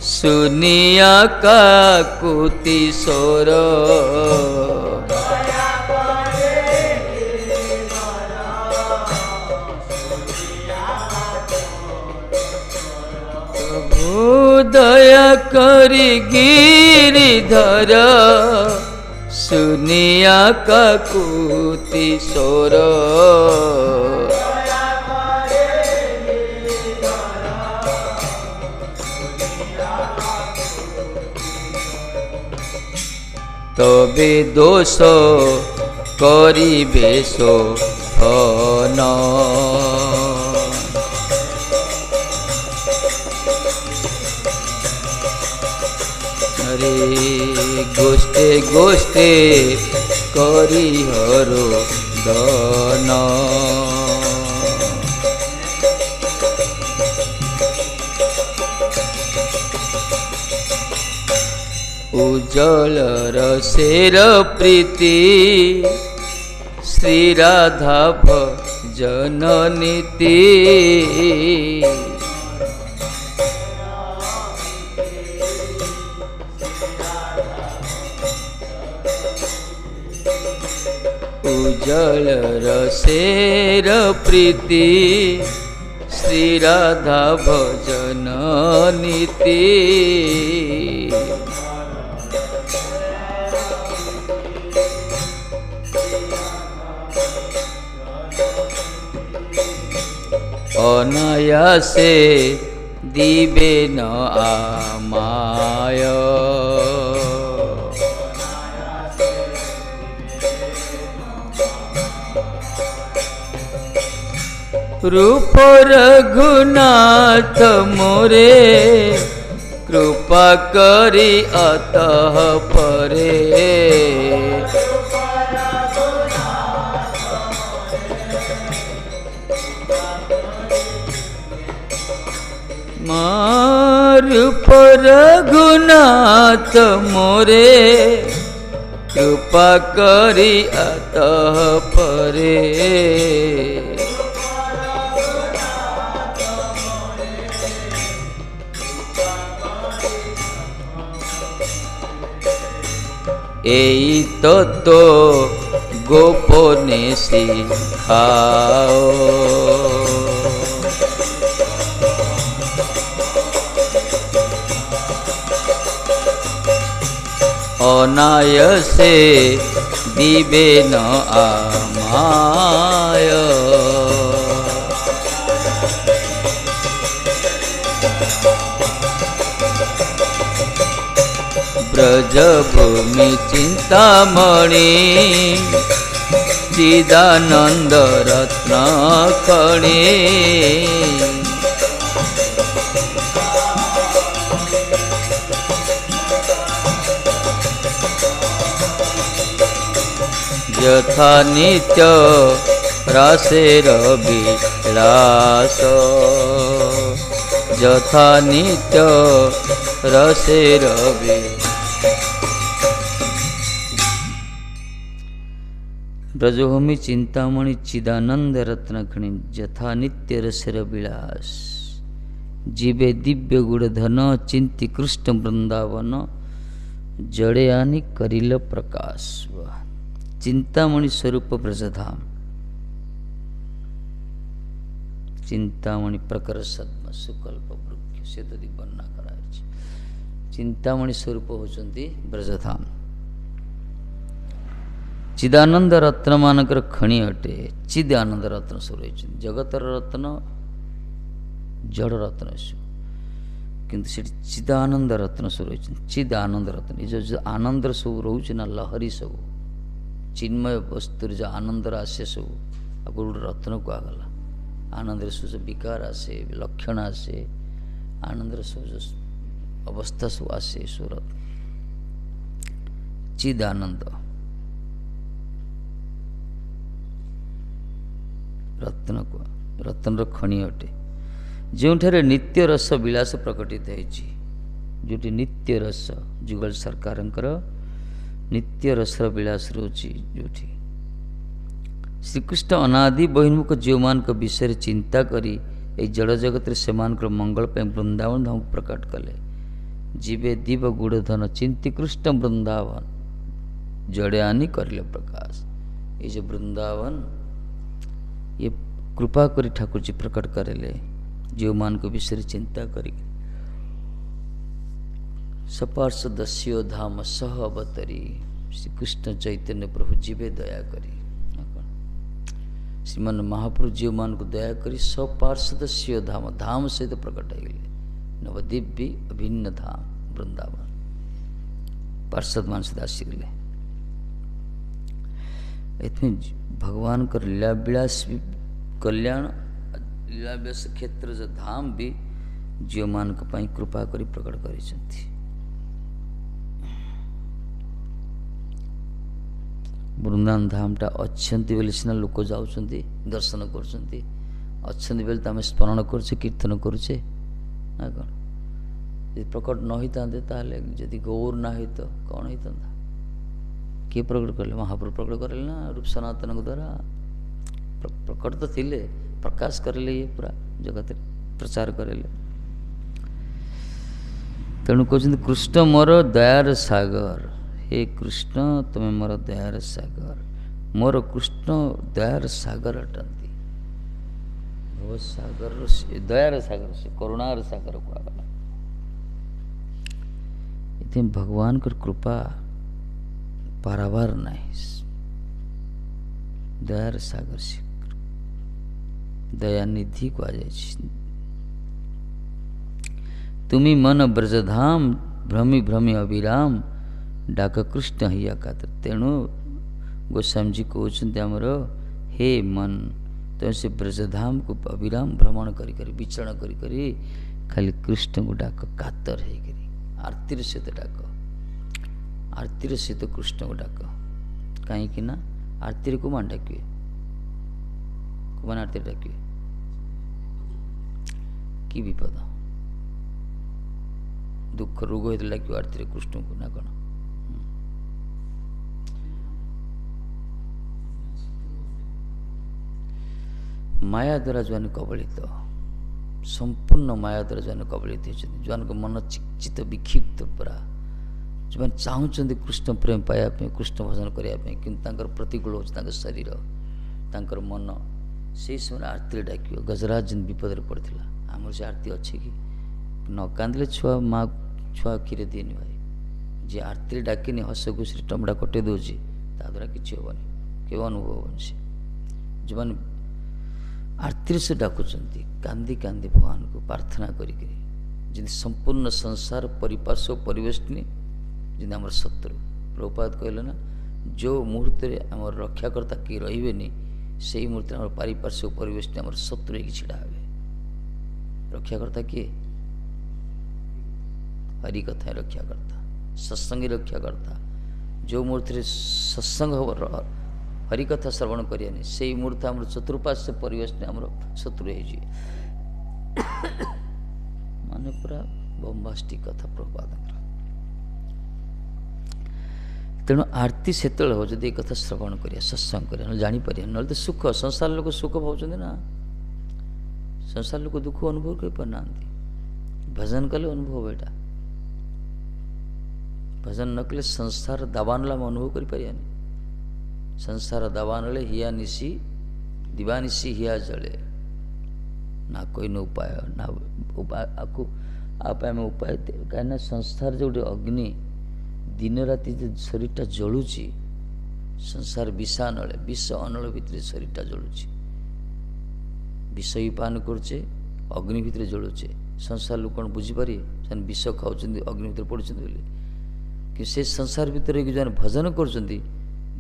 सुनिया काकुति सोर। दया करी गिरिधर सुनिया काकुति सोर। तबे दोष करिबे शोभन। अरे गोष्ठे गोष्ठे करिहरो दन। उज्जवल रसेर प्रीति श्री राधा भजन नीति। उज्जवल रसेर प्रीति श्री राधा भजन नीति। अनायासे दिबे न आमाय। रूप रघुनाथ मोरे कृपा करी अतः परे। रूप रघुनाथ मोरे कृपा करी अतः परे। एई तो गोपने सिखाओ। अनायसे दिबे न आमाय। ब्रजभूमि चिंतामणि चिदानंद रत्न खणी। यथा नित्य रासेर विलास। यथा नित्य रसेर ब्रजभूमि चिंतामणि चिदानंद रत्नखणी यथा नित्य रसेर विलास। जीवे दिव्य गुड़ धन चिंति कृष्ण वृंदावन। जड़े आनी करिल प्रकाश। चिंतामणि स्वरूप ब्रजधाम चिंतामणि प्रकर सद्म सुकल्प वृक्ष से तो वर्णना कराई। चिंतामणि स्वरूप होचंती ब्रजधाम। चिदानंद रत्न मानकर खणी अटे। चिद आनंद रत्न स्वरूप जगतर रत्न जड़ रत्न किंतु से चिदानंद रत्न स्वरूप चिद आनंद रत्न ये जो आनंद सब रोच ना लहरी सब चिन्मय वस्तु जो आनंद आसे सब आगे रत्न को आगला आनंद सब विकार आसे लक्षण आसे आनंद सब जो अवस्था सब आसे सूरत चिद आनंद रत्न को रत्न खणी अटे जो नित्य रस विलास प्रकटित होती जो नित्य रस जुगल सरकार नित्य रस विलास रोची जो श्रीकृष्ण अनादि बहिर्मुख जीव मान विषय चिंता करी ए जड़ जगत से मंगल पे वृंदावन धाम प्रकट कले जीवे दीव गुड़ धन चिंती कृष्ण वृंदावन जड़े आनी करले प्रकाश ये जो वृंदावन ये कृपा करी ठाकुर जी प्रकट करेले जीव मान को विषय चिंता करी सपार्षदस्यो धाम सह अवतरी श्री कृष्ण चैतन्य प्रभु जीवे दया करी श्रीमन महाप्रभु जीव मान को दया करी सपार्षदस्यो धाम धाम सहित प्रकट हो गए नवदिव्य अभिन्न धाम वृंदावन पार्षद मान से दासी गले इतने भगवान का लीलाविलास कल्याण लीलाविलास क्षेत्र जो धाम भी जीव मान पाई कृपा करी प्रकट करी वृंदावन धाम टा अच्छी बोले सीना लोक जाऊँच दर्शन कर बेले स्मरण करुचे कीर्तन करुचे ना कौन यदि प्रकट न होता जदि गौर ना हो तो कौन होता किए प्रकट कले महाप्रभु प्रकट करें ना रूप सनातन द्वारा प्रकट तो थिले प्रकाश करेले ये पूरा जगत प्रचार करेले तेणु कहते कृष्ण मोर दयार सागर हे कृष्ण तुम मोर दयार सागर मोर कृष्ण दयार सागर अटंती भव सागर दयार सागर से करुणार सागर को आगला इतने भगवान कर कृपा पारावार नहीं दयार सागर से दयानिधि को आ जाए तुम्ही मन ब्रजधाम भ्रमी भ्रमी अविराम डाक कृष्ण हिया कातर तेणु गोस्वामी जी कहते आमर हे मन तुम से ब्रजधाम को अविराम भ्रमण करी करी विचरण करी करी खाली कृष्ण को डाक कातर है करी आरती सहित डाक आरती सहित कृष्ण को डाक कहीं ना आरती को मान डाकिए कुमान आरती डाकिए कि विपद दुख रोग होता डाकिए आरती कृष्ण को ना कौन माया द्वारा जो कबलित संपूर्ण माया द्वारा जो कबलित जो मन चित्त विक्षिप्त पूरा जो चाहते कृष्ण प्रेम पाइबा कृष्ण भजन करने कि प्रतिकूल हो शरीर तर मन से समय आरती डाक गजराज जिन विपद पड़ता आम से आरती अच्छे कि न कांदे छुआ माँ छुआ क्षीर दिए भाई जी आरती डाकिनी हस खुशी टमड़ा कटे दूसरी द्वारा किसी हेनी के अनुभव हेन से जो मैंने आरती से डाकुंट कांदी कांदी भगवान को प्रार्थना करी जी संपूर्ण संसार परिपार्श्व परिवेशनी जी आम शत्रु प्रभुपाद कहले ना जो मुहूर्त आम रक्षाकर्ता किए रे से मुहूर्त आम पारिपार्श्व परिवेशनी आम शत्रु हो छिड़ा हे रक्षाकर्ता किए हरिकथा रक्षाकर्ता सत्संगी रक्षाकर्ता जो मुहूर्त सत्संग हरिकथा श्रवण करिए से मुहूर्त आम चतुर्पाश्व परिवेश आम शत्रु हो माने पूरा बम्बास्टिक कथा प्रभुपाद तेणु आरती से हो जब एक कथा श्रवण करिया सत्संग करिया जापर ना तो सुख संसार लोग सुख भावुं ना संसार लोग दुख अनुभव कर पार ना भजन कले अनुभव एटा भजन न कले संसार दावानला में अनुभव कर पारिया संसार दावानले हिया निशी दिवानिशी हिया जले ନା କଇନ ଉପାୟ ନା ଆକୁ ପାଇଁ ଆମେ ଉପାୟ କାହିଁକିନା ସଂସାର ଯେଉଁ ଗୋଟେ ଅଗ୍ନି ଦିନ ରାତି ଶରୀରଟା ଜଳୁଛି, ସଂସାର ବିଷ ଅନଳ ଭିତରେ ଶରୀରଟା ଜଳୁଛି। ବିଷ ବି ପାନ କରୁଛେ, ଅଗ୍ନି ଭିତରେ ଜଳୁଛେ। ସଂସାର ଲୋକ କ'ଣ ବୁଝିପାରିବେ? ସେମାନେ ବିଷ ଖାଉଛନ୍ତି, ଅଗ୍ନି ଭିତରେ ପଡ଼ୁଛନ୍ତି ବୋଲି। କିନ୍ତୁ ସେ ସଂସାର ଭିତରେ ଯେଉଁମାନେ ଭଜନ କରୁଛନ୍ତି,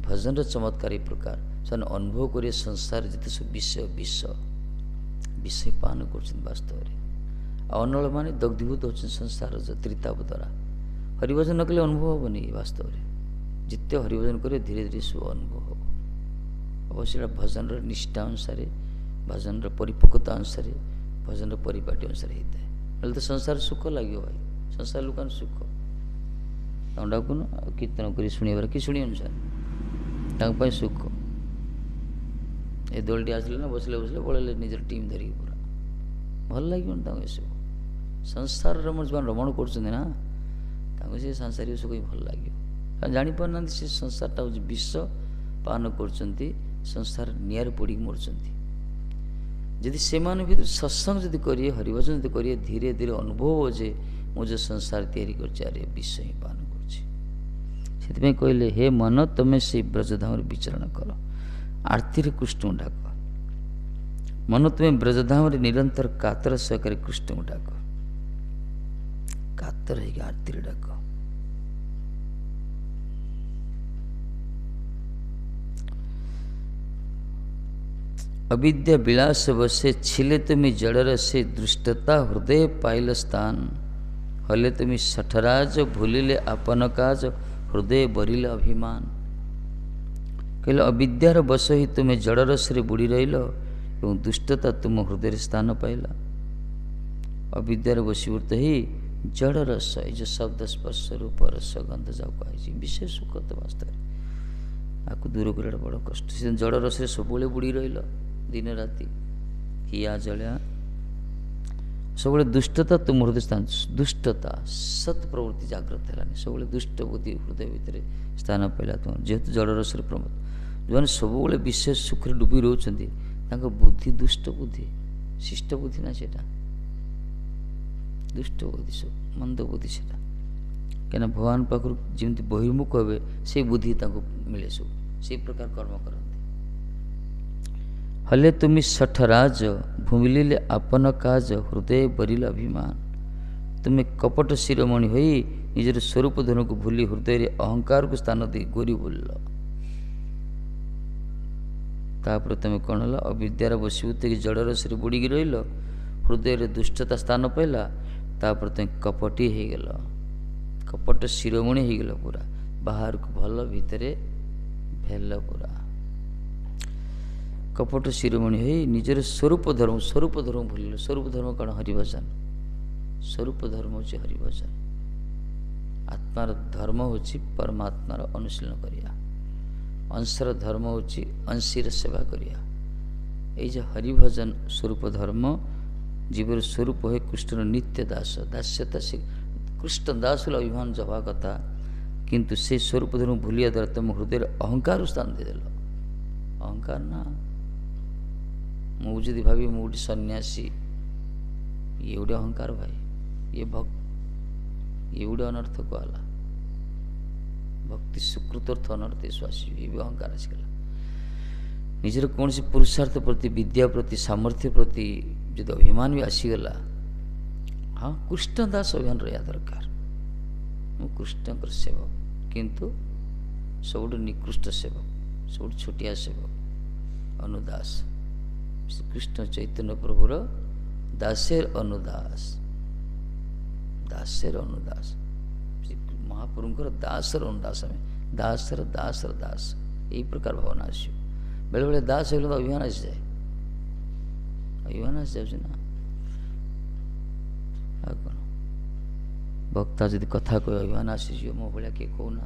ଭଜନର ଚମତ୍କାର ଏ ପ୍ରକାର, ସେମାନେ ଅନୁଭବ କରିବେ ସଂସାର ଯେତେ ସବୁ ବିଷ ପାନ କରୁଛନ୍ତି ବାସ୍ତବରେ। ଆଉ ଅନଳ ମାନେ ଦଗ୍ଧୀଭୂତ ହେଉଛନ୍ତି ସଂସାର ତ୍ରିତାପ ଦ୍ୱାରା। ହରିଭଜନ ନ କଲେ ଅନୁଭବ ହେବନି ବାସ୍ତବରେ। ଯେତେ ହରିଭଜନ କରିବେ ଧୀରେ ଧୀରେ ସବୁ ଅନୁଭବ ହେବ। ଅବଶ୍ୟ ଏଇଟା ଭଜନର ନିଷ୍ଠା ଅନୁସାରେ, ଭଜନର ପରିପକ୍ୱତା ଅନୁସାରେ, ଭଜନର ପରିପାଟି ଅନୁସାରେ ହେଇଥାଏ। ହେଲେ ତ ସଂସାର ସୁଖ ଲାଗିବ ଭାଇ, ସଂସାର ଲୋକମାନେ ସୁଖ ତାଙ୍କୁ ଡାକୁନ ଆଉ କୀର୍ତ୍ତନ କରି ଶୁଣିବାର କି ଶୁଣି ଅନୁସାରେ ତାଙ୍କ ପାଇଁ ସୁଖ। ଏ ଦୋଳଟି ଆସିଲେ ନା ବସିଲେ ପଳେଇଲେ ନିଜର ଟିମ୍ ଧରିକି ପୁରା ଭଲ ଲାଗିବନି ତାଙ୍କୁ ଏସବୁ। ସଂସାର ଯେଉଁମାନେ ରମଣ କରୁଛନ୍ତି ନା, ତାଙ୍କୁ ସେ ସାଂସାରିକ ସୁଖ ହିଁ ଭଲ ଲାଗିବ। କାରଣ ଜାଣିପାରୁନାହାନ୍ତି ସେ ସଂସାରଟା ହେଉଛି ବିଷ ପାନ କରୁଛନ୍ତି, ସଂସାର ନିଆଁରେ ପୋଡ଼ିକି ମରୁଛନ୍ତି। ଯଦି ସେମାନଙ୍କ ଭିତରେ ସତ୍ସଙ୍ଗ ଯଦି କରିବେ, ହରିଭଜନ ଯଦି କରିବେ, ଧୀରେ ଧୀରେ ଅନୁଭବ ହେବ ଯେ ମୁଁ ଯେଉଁ ସଂସାର ତିଆରି କରିଛି ଆରେ ବିଷ ହିଁ ପାନ କରୁଛି। ସେଥିପାଇଁ କହିଲେ ହେ ମନ ତମେ ସେଇ ବ୍ରଜଧାମରେ ବିଚରଣ କର, ଆରତିରେ କୃଷ୍ଣଙ୍କୁ ଡାକ। ମନ ତୁମେ ବ୍ରଜଧାମରେ ନିରନ୍ତର କାତର ସହକାରେ କୃଷ୍ଣଙ୍କୁ ଡାକ, କାତର ହେଇକି ଆରତିରେ ଡାକ। अविद्या विलास बसे छिले तुम्हें जड़र से दृष्टता हृदय पाइल स्थान, हले तुम्हें सठराज भूलिले आपन काज हृदय बरिल अभिमान। कहले अविद्यार बस ही तुम्हें जड़रस रे बुड़ी रहिल एवं दुष्टता तुम हृदय स्थान पाइला। अविद्यार बशीभूत ही जड़रस, ये जो शब्द स्पर्श रूप रस गंध जाऊ कही विशेष सुख तो वास्तव आपको दूर कर बड़ कष्ट। से जड़रस सब बुड़ी रहिल दिन राति हिया जलिया सब दुष्टता तुम हृदय स्थान, दुष्टता सत प्रवृत्ति जागृत है सब दुष्ट बुद्धि हृदय भितर स्थान पाइला। तुम जेहेतु जड़रस प्रमोद जो सब विशेष सुख डुबी रोचंती बुद्धि दुष्ट बुद्धि, शिष्ट बुद्धि ना सेटा दुष्ट बुद्धि सब मंद बुद्धि से कहीं भगवान पाखु जमी बहिर्मुख हे से बुद्धि मिले सब से प्रकार कर्म करते। हले तुम्हें सठराज भूमिले आपन काज हृदय बरिल अभिमान। तुम्हें कपट शिरोमणि हो निजर स्वरूप धन को भूली हृदय अहंकार को स्थान दे गोरी बोल। तापर तुम कौन है अविद्यार बसीभूत कि जड़रस बुड़ी रहिल हृदय दुष्टता स्थान पाइला। तापर तुम कपटी हो गल, कपट शिरोमणि हो गल पूरा बाहर को भल भितर भेल पूरा कपट शिरोमणि हो निजर स्वरूप धर्म भूल। स्वरूप धर्म कौन? हरिभजन। स्वरूप धर्म हूँ हरिभजन। आत्मार धर्म हूँ परमात्मार अनुशीलन करिया, अंशर धर्म हूँ अंशीर सेवा करिया। ये जो हरिभजन स्वरूप धर्म जीवर स्वरूप है कृष्ण नित्य दास। दास्यता से कृष्ण दास अभिमान जवा कथा, किंतु से स्वरूप धर्म भूलिया द्वारा तुम हृदय अहंकार स्थान देदेल। अहंकार ना मुझे भावी मुझे सन्यासी ये गोटे अहंकार भाई, ये भक्त ये गोटे अनर्थ कहला। भक्ति सुकृत अनर्थ आसी ये भी अहंकार आसगला। निजर कौन सी पुरुषार्थ प्रति विद्या प्रति सामर्थ्य प्रति जो अभिमान भी आसीगला, हाँ कृष्ण दास अभिमान रहा दरकार। मु कृष्ण सेवक किंतु सब निकृष्ट सेवक, सब छोटिया सेवक अनुदास। कृष्ण चैतन्य प्रभुर दासेर अनुदास, दासेर अनुदास महाप्रभुंर दासर अनुदास। में दासर दासर दास यही प्रकार भावना आस बेले बेले दास हो तो अभिमान आसी जाए, अभिमान आसी जाए ना। कौन भक्ता जदि कथा कह अभिमान आसीज मो भाया किए कहना,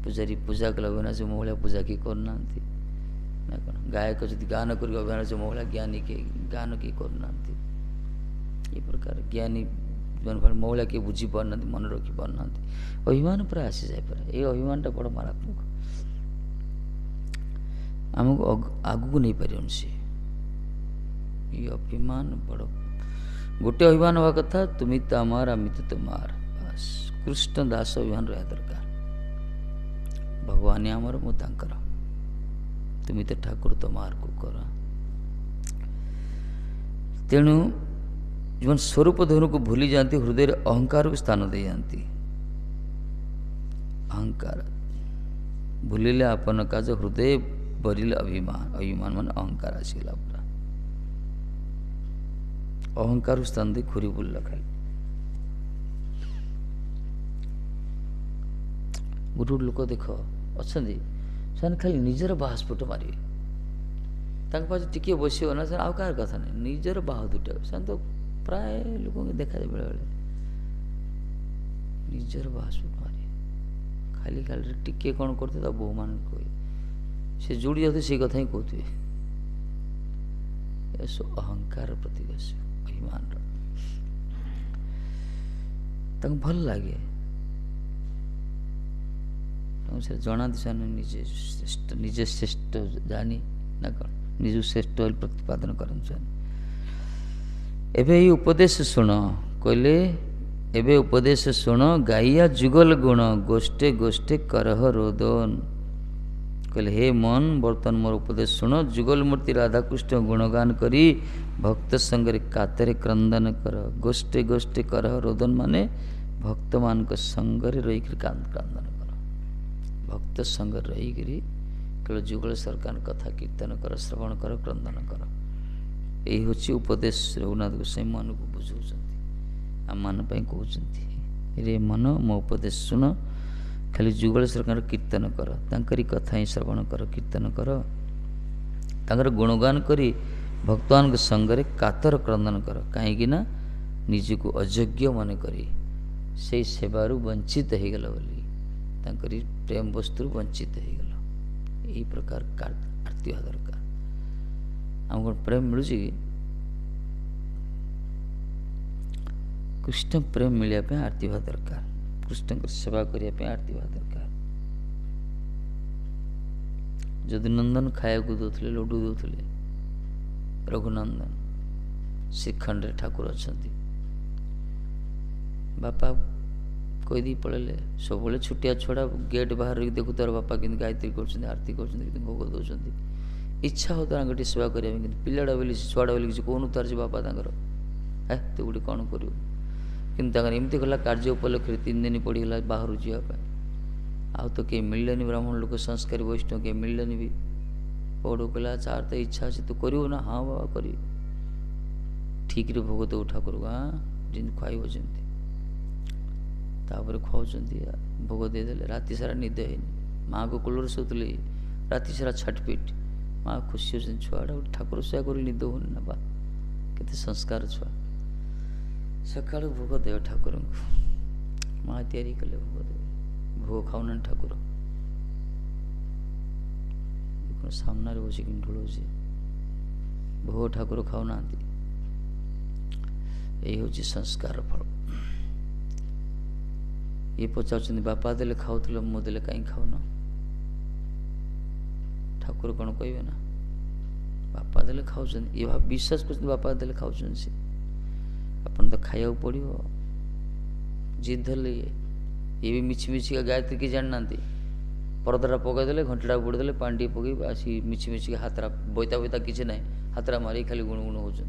पूजारी पूजा कले अभिमान आस मो भाया पूजा किए करना ना। कौन गायक जदि गान कर अभिमान आस मो भाया ज्ञानी किए गान किए करना। ये प्रकार ज्ञानी मो भाया किए बुझी पारना, मन रखी पारना, अभिमान पूरा आसी जाए पूरा। ये अभिमानटा बड़ मारात्मक, आमको आगू नहीं पार सी ये अभिमान बड़ गोटे अभिमान हवा कथा तुम तो आमार आम तो तुमार बस कृष्ण दास अभिमान रहा दरकार भगवान आमर मु तांकर तुम तो ठाकुर तुमार को कर तेणु जो स्वरूप धनु को भूली जाती हृदय अहंकार को स्थान दे जाती अहंकार भूलिले आपन काज हृदय भरिले अभिमान अभिमान मान अहंकार आसगला पूरा अहंकार स्थान दे खुरी बुल्ल खाली गोटे लोक देख अच्छा से खाली निजर बाहस्फुट मारे पास टिके बस ना से आउ कार कथा नहीं निजर बाह दुटा से तो प्राय लोक देखा जाए बेले बेले निजर बाहस्फुट मारे खाली खाली टिके कौन करते बो मान कहे से जोड़ी जाते से कथा ही कहते अहंकार प्रतीक अभिमान भल लगे से जना दिशा निजे श्रेष्ठ जानी ना कौन निज श्रेष्ठ प्रतिपादन कर उपदेश शुण कहले एबे उपदेश शुण गाइया जुगल गुण गोष्ठे गोष्ठे करह रोदन कहले हे मन बर्तन मोर उपदेश शुण जुगल मूर्ति राधाकृष्ण गुणगान करी भक्त संगे कातरे क्रंदन कर गोष्ठे गोष्ठे करह रोदन माने भक्त मान संगे रही क्रंदन कर भक्त संग रही केवल जुगल सरकार कथा कीर्तन कर श्रवण कर क्रंदन कर यही हूँ उपदेश रघुनाथ गोसाई मन को बुझाऊँ आम मान कहते रे मन मो उपदेश शुण खाली जुगल सरकार कीर्तन कर तांकरी कथा ही श्रवण कर कीर्तन कर तांकर गुणगान करी भक्तवान संगे कातर क्रंदन कर कहीं निजी को अयोग्य मन करी से सेवारू वंचित हो गला बोली तांकरी प्रेम वस्तु वंचित हो गला यही प्रकार आरती हवा दरकार आम कौन प्रेम मिलूँ कि कृष्ण प्रेम मिलने आरती हवा दरकार कृष्ण सेवा करने आरती हवा दरकार जदि नंदन खाया दौले लड्डू दौले रघुनंदन श्रीखंड ठाकुर अच्छा बापा कहीदी पड़े सब छुटिया छुड़ा गेट बाहर देखु तार बापा कि गायत्री कर आरती कर भोग दौरान इच्छा हो तार गोटे सेवा करने पिलाड़ा बोली छुआड़ा बोली किसी कहूँ तार बापा है तू गोटे कौन कर एमती गला कार्य उपलक्षे 3 दिन पड़गला बाहर जावाई आउ तो कहीं मिलने ब्राह्मण लोक संस्कारी वैष्णव कहीं मिलने भी पढ़ो कहला चार तो इच्छा अच्छे तू कर ना हाँ बाबा करी ठीक रे भोग दो ठाकुर हाँ जिन खुआब जमी तापर खुआउं भोग देदेले राति सारा निद है माँ को कूलर शोले राति सारा छटपिट माँ खुशी हो छुआटा ठाकुर सेवा कर निद हो ना बा के संस्कार छुआ सका भोग देव ठाकुर माँ तैयारी कले भोग देव भोग खाऊना ठाकुर सामने बसिक ढोलुचे भोग ठाकुर खाऊना यही हूँ संस्कार फल ये पचार बापा देले खाऊल मो देले कहीं खाऊन ठाकुर कौन कहे ना बापा देले खाऊ ये विश्वास कर बापा देले खाऊ सी अपन तो खाया पड़ो जिद धरले ये भी मिछि मिछिका गायत्री की जाना परदाटा पकईदे घंटा बुड़देले पानी पकई आसी मिछि मिछिका हाथरा बैता बैता किसी ना हाथरा मारे खाली गुण गुण होती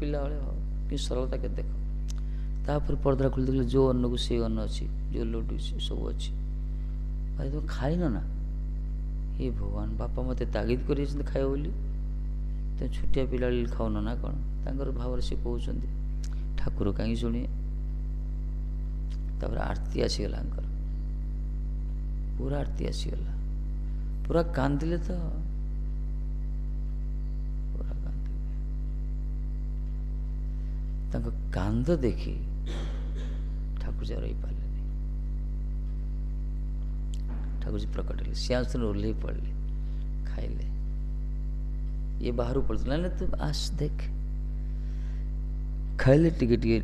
पिला भाई भाव कि सरलता के देख तापर पर्दा खोल देखे जो अन्न को सी अन्न अच्छी जो लड्डू सब अच्छी भाई तुम खाइन ना हे भगवान बापा मत तागिद कर खाए बोली तुम छुटिया पिला खाऊन ना कौन तर भाव से कहते ठाकुर कहीं शुणे तापर आरती आसीगला पूरा आरती आसीगला पूरा कांदिले तो पूरा कांदिले कांद देखी ठाकुर जी रही पारे ठाकुर जी प्रकट हेले सिंहासन ओह्ल पड़े खाइले ये बाहर पड़ता ना तो आस देख खाइले टिके टिके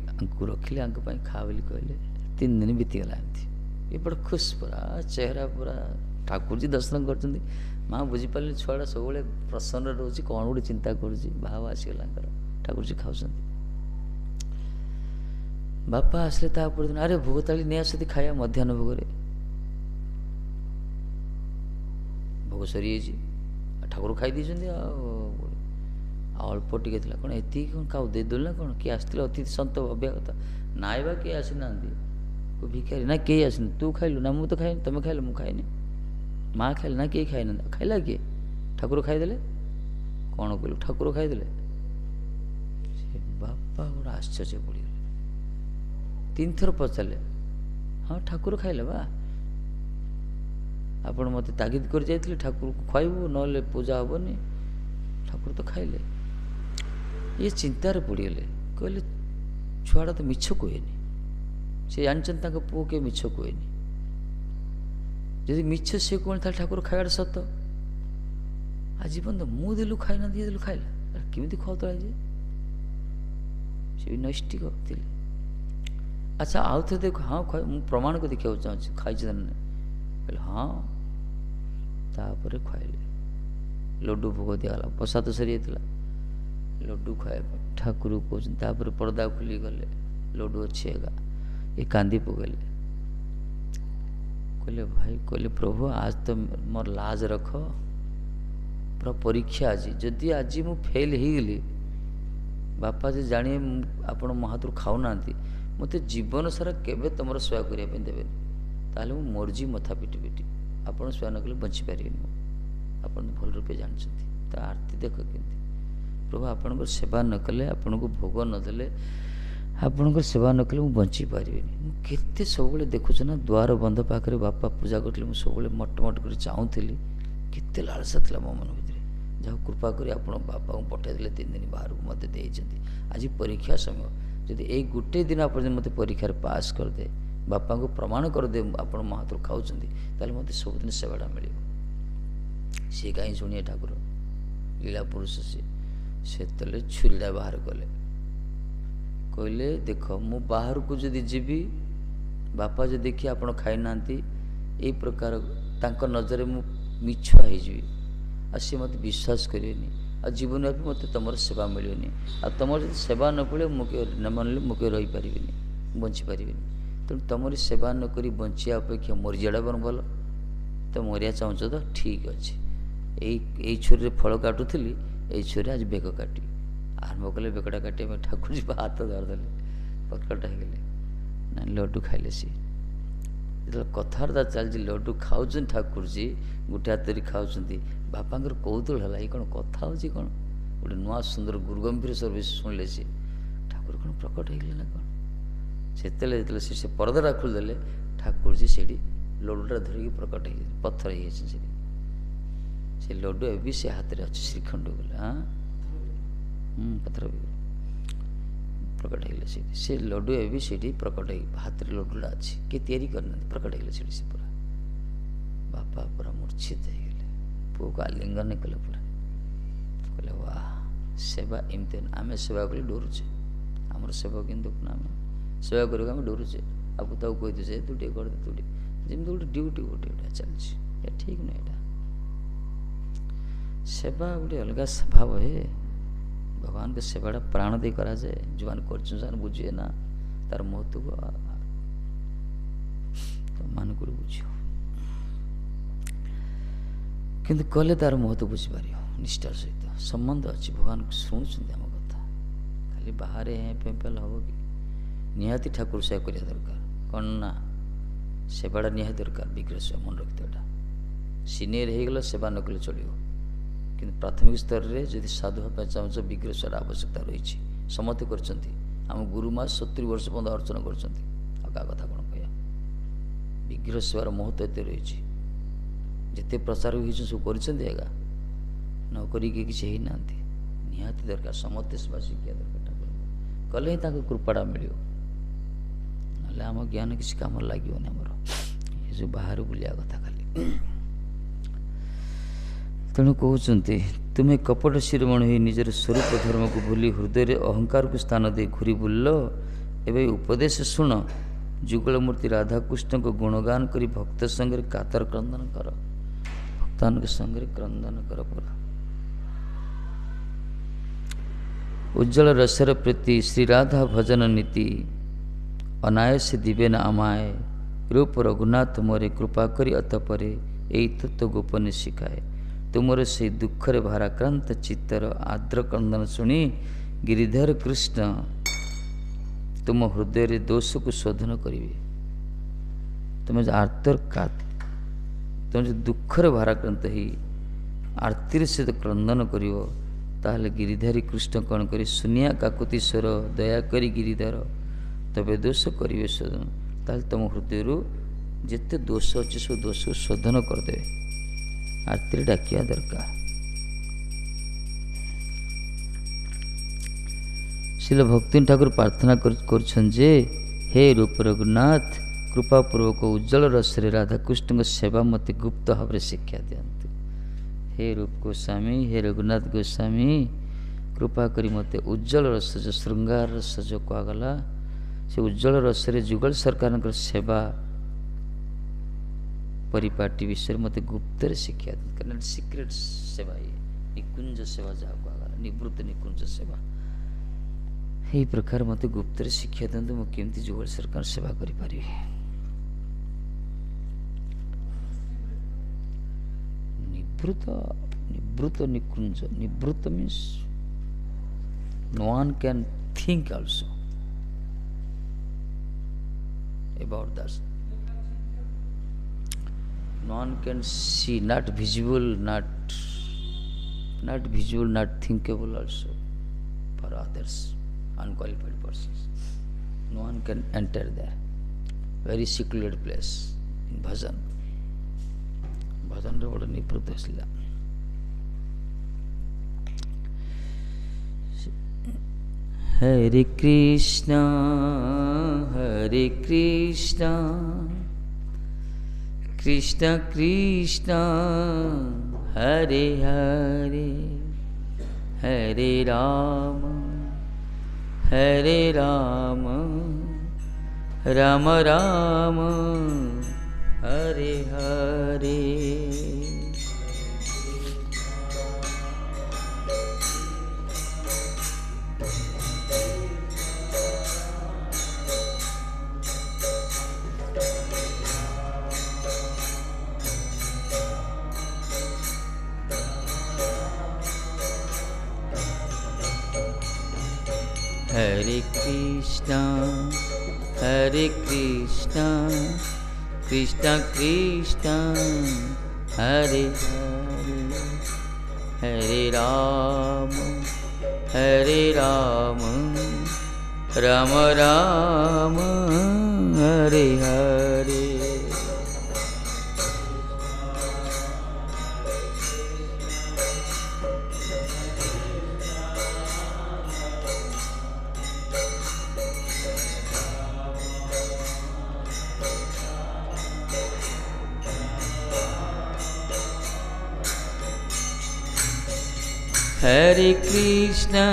रखिले खा बोली कहले 3 दिन बीतीगला एमती ये बड़ा खुश पूरा चेहरा पूरा ठाकुर जी दर्शन कर माँ बुझीपारे छुआटा सब प्रसन्न रोचे कौन गोटे चिंता करुँच भाव आसीगला ठाकुरजी खाऊँ बापा आसले दिन अरे भोग थाली नहीं आसती खाया मध्याह्न भोगे भोग सरी ठाकुर खाई अल्प टे कौन ये कौन क्या देदेलु ना कौन किए आसते अतिथि सत भाविया कथा नाइबा किए आसी ना को भिखारी ना कई आसनी तू खाइलु ना मुझे तो खाई तुम खाइल मुझे खाइनी माँ खाइल ना कई खाई ना खाइला किए ठाकुर खाईदे कौन कहलु ठाकुर खाईदे बापा गोटे आश्चर्य पड़गले 3 थर पचारे हाँ ठाकुर खाइले बा आपण मत तागिद कर जाइए ठाकुर को खुआबू ना पूजा हेनी ठाकुर तो खाइले ये चिंतार पड़गले कहले छुआटा तो मिछ कहेनी से जानते पुओ के मिछ कहेनी जदि मिछ सी कौन ठाकुर खाइबा सत आज पर्यटन मु देलु खाइना दिए देलु खाइला केमी खाऊला से भी नैष्टिक थे अच्छा आउ थे देख हाँ मुझे प्रमाण को देखा चाहूँ खाई कहले हाँ तापर खुआले लड्डू भोग दिगला प्रसाद सरी जाता लड्डू खुआबा ठाकुर कहते पर्दा खुली गले लड्डू अच्छी एगा ये कांदी पकड़े कहले भाई कहले प्रभु आज तो मोर लाज रख पूरा परीक्षा आज जदि आज मु फेल हो गली बापा जी जाने आप हाथ खाऊना मत जीवन सारा केवे तुम सेवा करने देवे ताले मु मर्जी मथा पिटी पिटी आप सेवा न कले बची पारे आप भल रूपे जानते तो आरती देख के प्रभु आपण सेवा न कले आपण को भोग नदेले आपण सेवा न कले बची पारे केते सब देखुच ना द्वार बंध पाखे बापा पूजा करते सब मटमट कर चाहूली केते लालसा था मो मन भितर जहाँ कृपा कर बापा को पठाइदे 3 दिन बाहर को मत आज परीक्षा समय जदि ये गोटे दिन आप मत परीक्षार पास करदे बापा को प्रमाण करदे आप मो हाथ खाऊँ ताले मत सबुदिन सेवाटा मिल सी कहीं शुणे ठाकुर लीला पुरुष से तले छुरीटा बाहर कले कहले देख मु बाहर को जदि जीवी बापा जो देखिए आप खाई ना यही प्रकार तांको नजर मु मिछुआ हो सी मत विश्वास करेनि आ जीवन भी मत तुम सेवा मिलनी आ तुम जो सेवा न पड़े मुझे न मनले मुझे रही पारि बची पारि तेणु तुम सेवा नक बचिया अपेक्षा मरीजाटा बन भल तो मरिया चाहूँ तो ठीक अच्छे यही छुरी फल काटुली यही छुरी आज बेक काटी आरंभ कले बेकटा काटे ठाकुर जी हाथ धरदे पकड़टा हो ना लड्डू खाइले सी जो कथबार्ता चलती लड्डू खाऊँ ठाकुर जी गोटे हाथ खाऊँ बापांर कौतूहल है ये कौन कथा हो कौन गोटे नुआ सुंदर गुरुगंभीर सर्विस शुणिले सी ठाकुर कौन प्रकट हो ना कौन से परदाटा खोलदे ठाकुर जी से लड्डूटा धरिकी प्रकट हो पत्थर हो से लड्डू ए से हाथ में अच्छे श्रीखंड बोले हाँ पत्थर प्रकट हो से लड्डू ए से प्रकट हो हाथ में लड्डूटा अच्छी किए तैयारी करना प्रकट हो से पूरा बापा पूरा मूर्छित हो गले पुओ को आलिंगन कले पूरा कहले वाह सेवा एमती आम सेवा कले डरुचे आमर सेवा कि देखना आम सेवा करके आम डरुचे आपको ताऊ कही दे तू टे कर दे तू टे जमी गोटे ड्यूटी गोटे चलती ठीक ना यहाँ सेवा गोटे अलग स्वभाव है भगवान के सेवाटा प्राण दे करा जाए जो मैंने कर बुझे ना तार महत्व को तो मान कर बुझ किंतु कले तार महत्व बुझीपार निष्ठार सहित संबंध अच्छी भगवान को शुणुंट आम कथा खाली बाहर पेल हम कि निहाती ठाकुर सेवा करने दरकार कौन ना सेवाटा निहाती दरकार विग्रह सेवा मन रखता सीनियर होगला सेवा न कले चलो कि प्राथमिक स्तर में जब साधु हाँ चाहूँ विग्रह सेवा आवश्यकता रही समस्ते कर गुरुमा 70 वर्ष पर्यटन अर्चना कर कथा कौन कह विग्रह सेवार महत्व एत रही जिते प्रचार हो सब कर नौकरी किसी ना निहाती दरकार समस्ते सेवा शिक्षा दरकार कले ही कृपाटा मिल ना आम ज्ञान किसी कम लगे आमर ये बाहर बुलिया कथा खाली तेणु कहते तुम्हें कपट शिरोमणि हो निजर स्वरूप धर्म को भूली हृदय अहंकार को स्थान दे घूरी बुल एवं उपदेश शुण जुगल मूर्ति राधाकृष्ण को गुणगान करी भक्त संगे कातर क्रंदन कर भक्त संतान के संगे क्रंदन कर पड़ा। उज्जवल रसर प्रीति श्री राधा भजन नीति अनायस दिवे न आमाए रूप रघुनाथ मोरे कृपा करी अतपरे यही तत्व गोपने शिखाए। तुमर से दुखरे भाराक्रांत चित्तर आद्र क्रंदन शुणी गिरिधर कृष्ण तुम हृदय दोष को शोधन करिवे। तुम आर्तर का तुम दुखरे भाराक्रांत ही आरतीर सहित क्रंदन करिवो ताहले गिरिधारी कृष्ण कौन करी सुनिया काकुति स्वर दया करी गिरिधर तबे दोष करिवे शोधन। ताहले तुम हृदय जिते दोष अच्छे सब दोष को शोधन करदे। आरती डाकिया दरकार। श्रील भक्ति ठाकुर प्रार्थना कर हे रूप रघुनाथ कृपापूर्वक उज्जवल रसरे राधाकृष्ण सेवा मत गुप्त भाव शिक्षा दियंतु। हे रूप गोस्वामी हे रघुनाथ गोस्वामी कृपा करी मते उज्जवल रस जो श्रृंगार रस जो कहगला से उज्जवल रसरे जुगल सरकार सेवा परिपाटी विषय मत गुप्त शिक्षा दिन। सिक्रेट सेवा ये निकुंज सेवा जहाँ कहगला निवृत्त निकुंज सेवा यही प्रकार मत गुप्त शिक्षा दिखाते मुझे केमती जुगल सरकार सेवा करी। निवृत्त निकुंज निवृत्त means no one can think also about that. No one can see, not visible, not visible, not thinkable also for others, unqualified persons. No one can enter there. Very secluded place in bhajan. भजन बड़ा निवृत्त है। हरे कृष्णा कृष्ण कृष्ण हरे हरे हरे राम राम राम हरे हरे। हरे कृष्णा कृष्ण कृष्ण हरे हरे हरे राम राम राम हरे हरे। हरे कृष्णा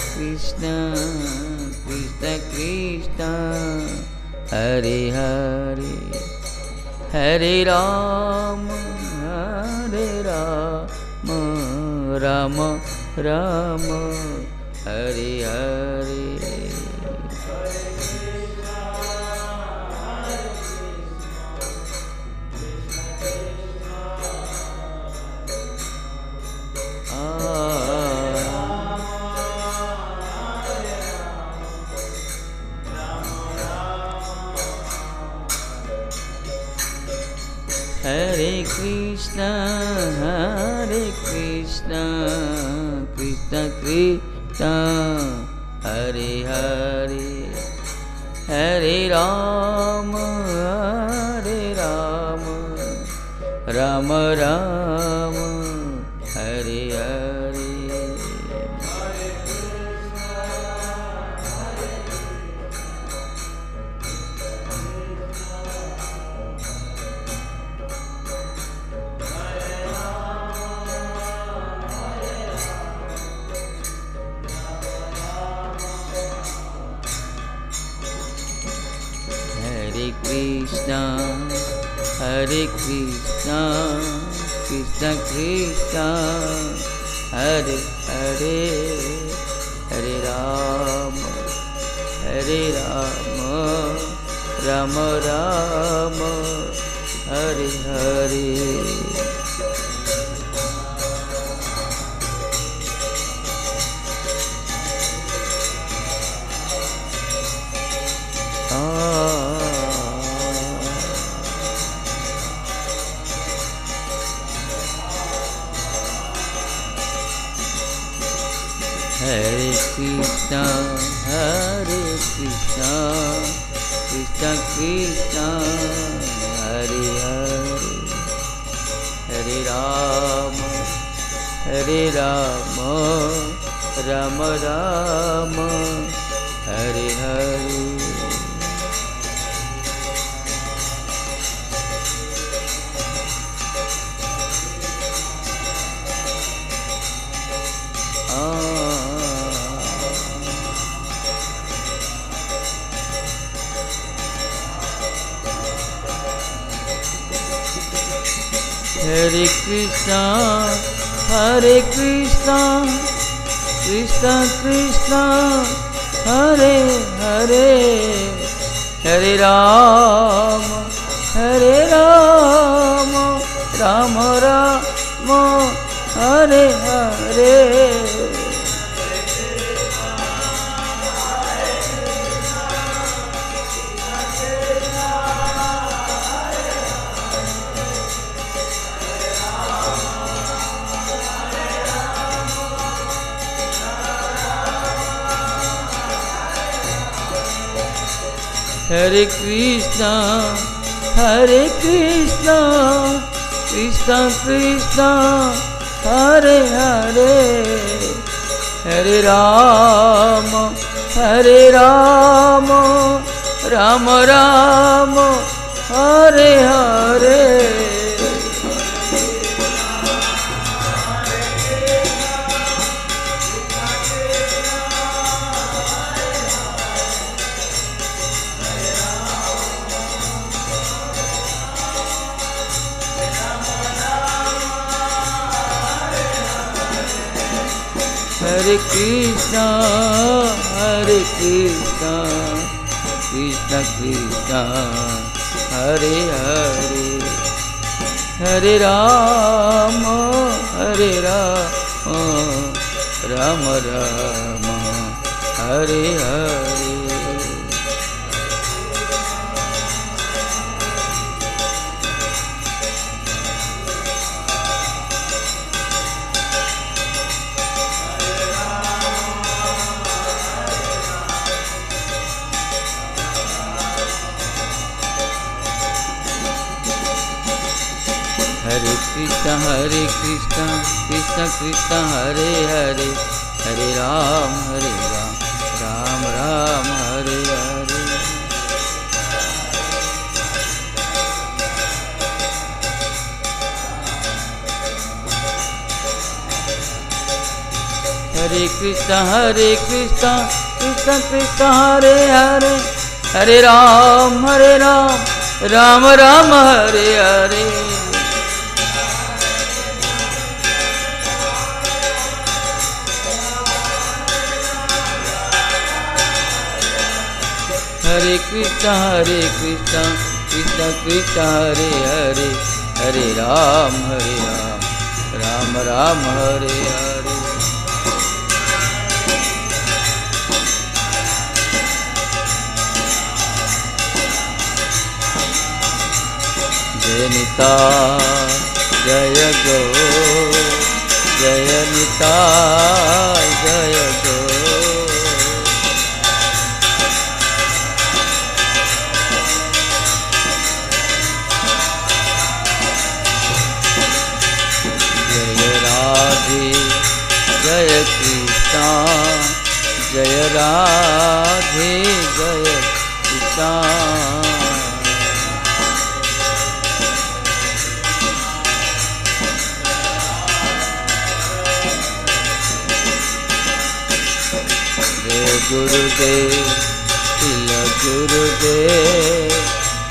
कृष्ण कृष्ण हरे हरे हरे राम राम राम हरे हरे। हरे Krishna Krishna Krishna Hare Hare Hare Ram Ram Ram Hare Hare. Hare Krishna, Krishna Krishna, Hare Hare, Hare Rama, Rama Rama, Hare Hare. Hare Krishna, Krishna Krishna, Hare Hare, Hare Rama, Rama Rama, Hare Hare. Hare Krishna, Krishna Krishna, Hare Hare, Hare Rama, Rama Rama, Hare Hare. Hare Krishna, Krishna Krishna, Hare Hare, Hare Rama, Rama Rama, Hare Hare. Hare Krishna, Krishna Krishna, Hare Hare, Hare Rama, Rama Rama, Hare Hare. Hare Krishna, Krishna Krishna, Hare Hare, Hare Ram, Ram Ram, Hare Hare. Hare Krishna, Krishna Krishna, Hare Hare, Hare Ram, Ram Ram, Hare Hare. Hare Krishna, Krishna Krishna, Hare Hare, Hare Ram, Ram Ram, Hare Hare. Jai Nitai, Jaya Go, Jaya Nitai, Jaya Go. Jai Krishna, Jai Radhe, Jai Krishna. Jai Gurudev, Tila Gurudev,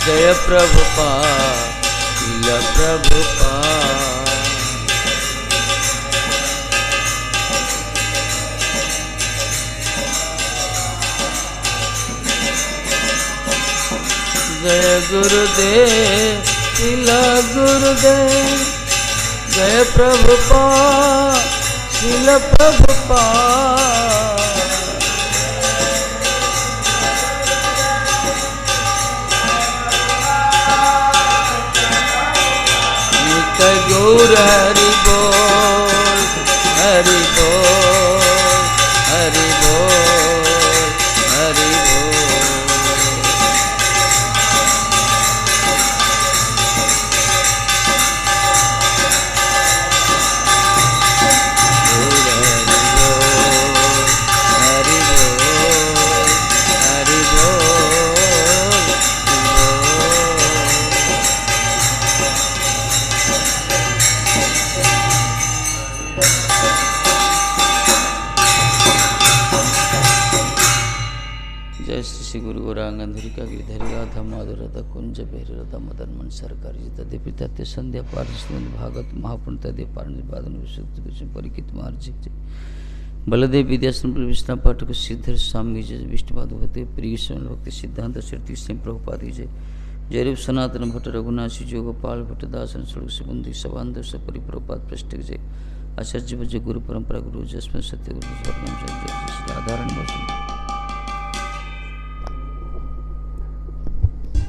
Jai Prabhupada, शिल प्रभुपाद। जय गुरुदेव शिल गुरुदेव, जय प्रभुपाद शिल प्रभुपाद। नित्य गौर हरि बोल, हरि बोल, हरि बोल, हरि बोल। जय श्री गुरु गौरांगधरिका गिरिधरी राधा माधुर राधा कुंज बेहरी राधा मदन मन सरकारी तदे पिता ते संध्या पार्षद भागवत महापुण्य तदे पारण बादन विशुद्ध परिकित मार्जिक बलदेव विद्यासन विष्णु पाठक सिद्धर स्वामी जय विष्णुपाद भक्ति प्रिय स्वयं भक्ति सिद्धांत श्रुति सिंह प्रभुपाद जय जय रूप सनातन भट्ट रघुनाथ जी गोपाल भट्ट दासन सुख सुबंधी सबांध परिप्रपाद पृष्ठ जय आचार्य भज गुरु परंपरा गुरु जस्म सत्य गुरु राधारण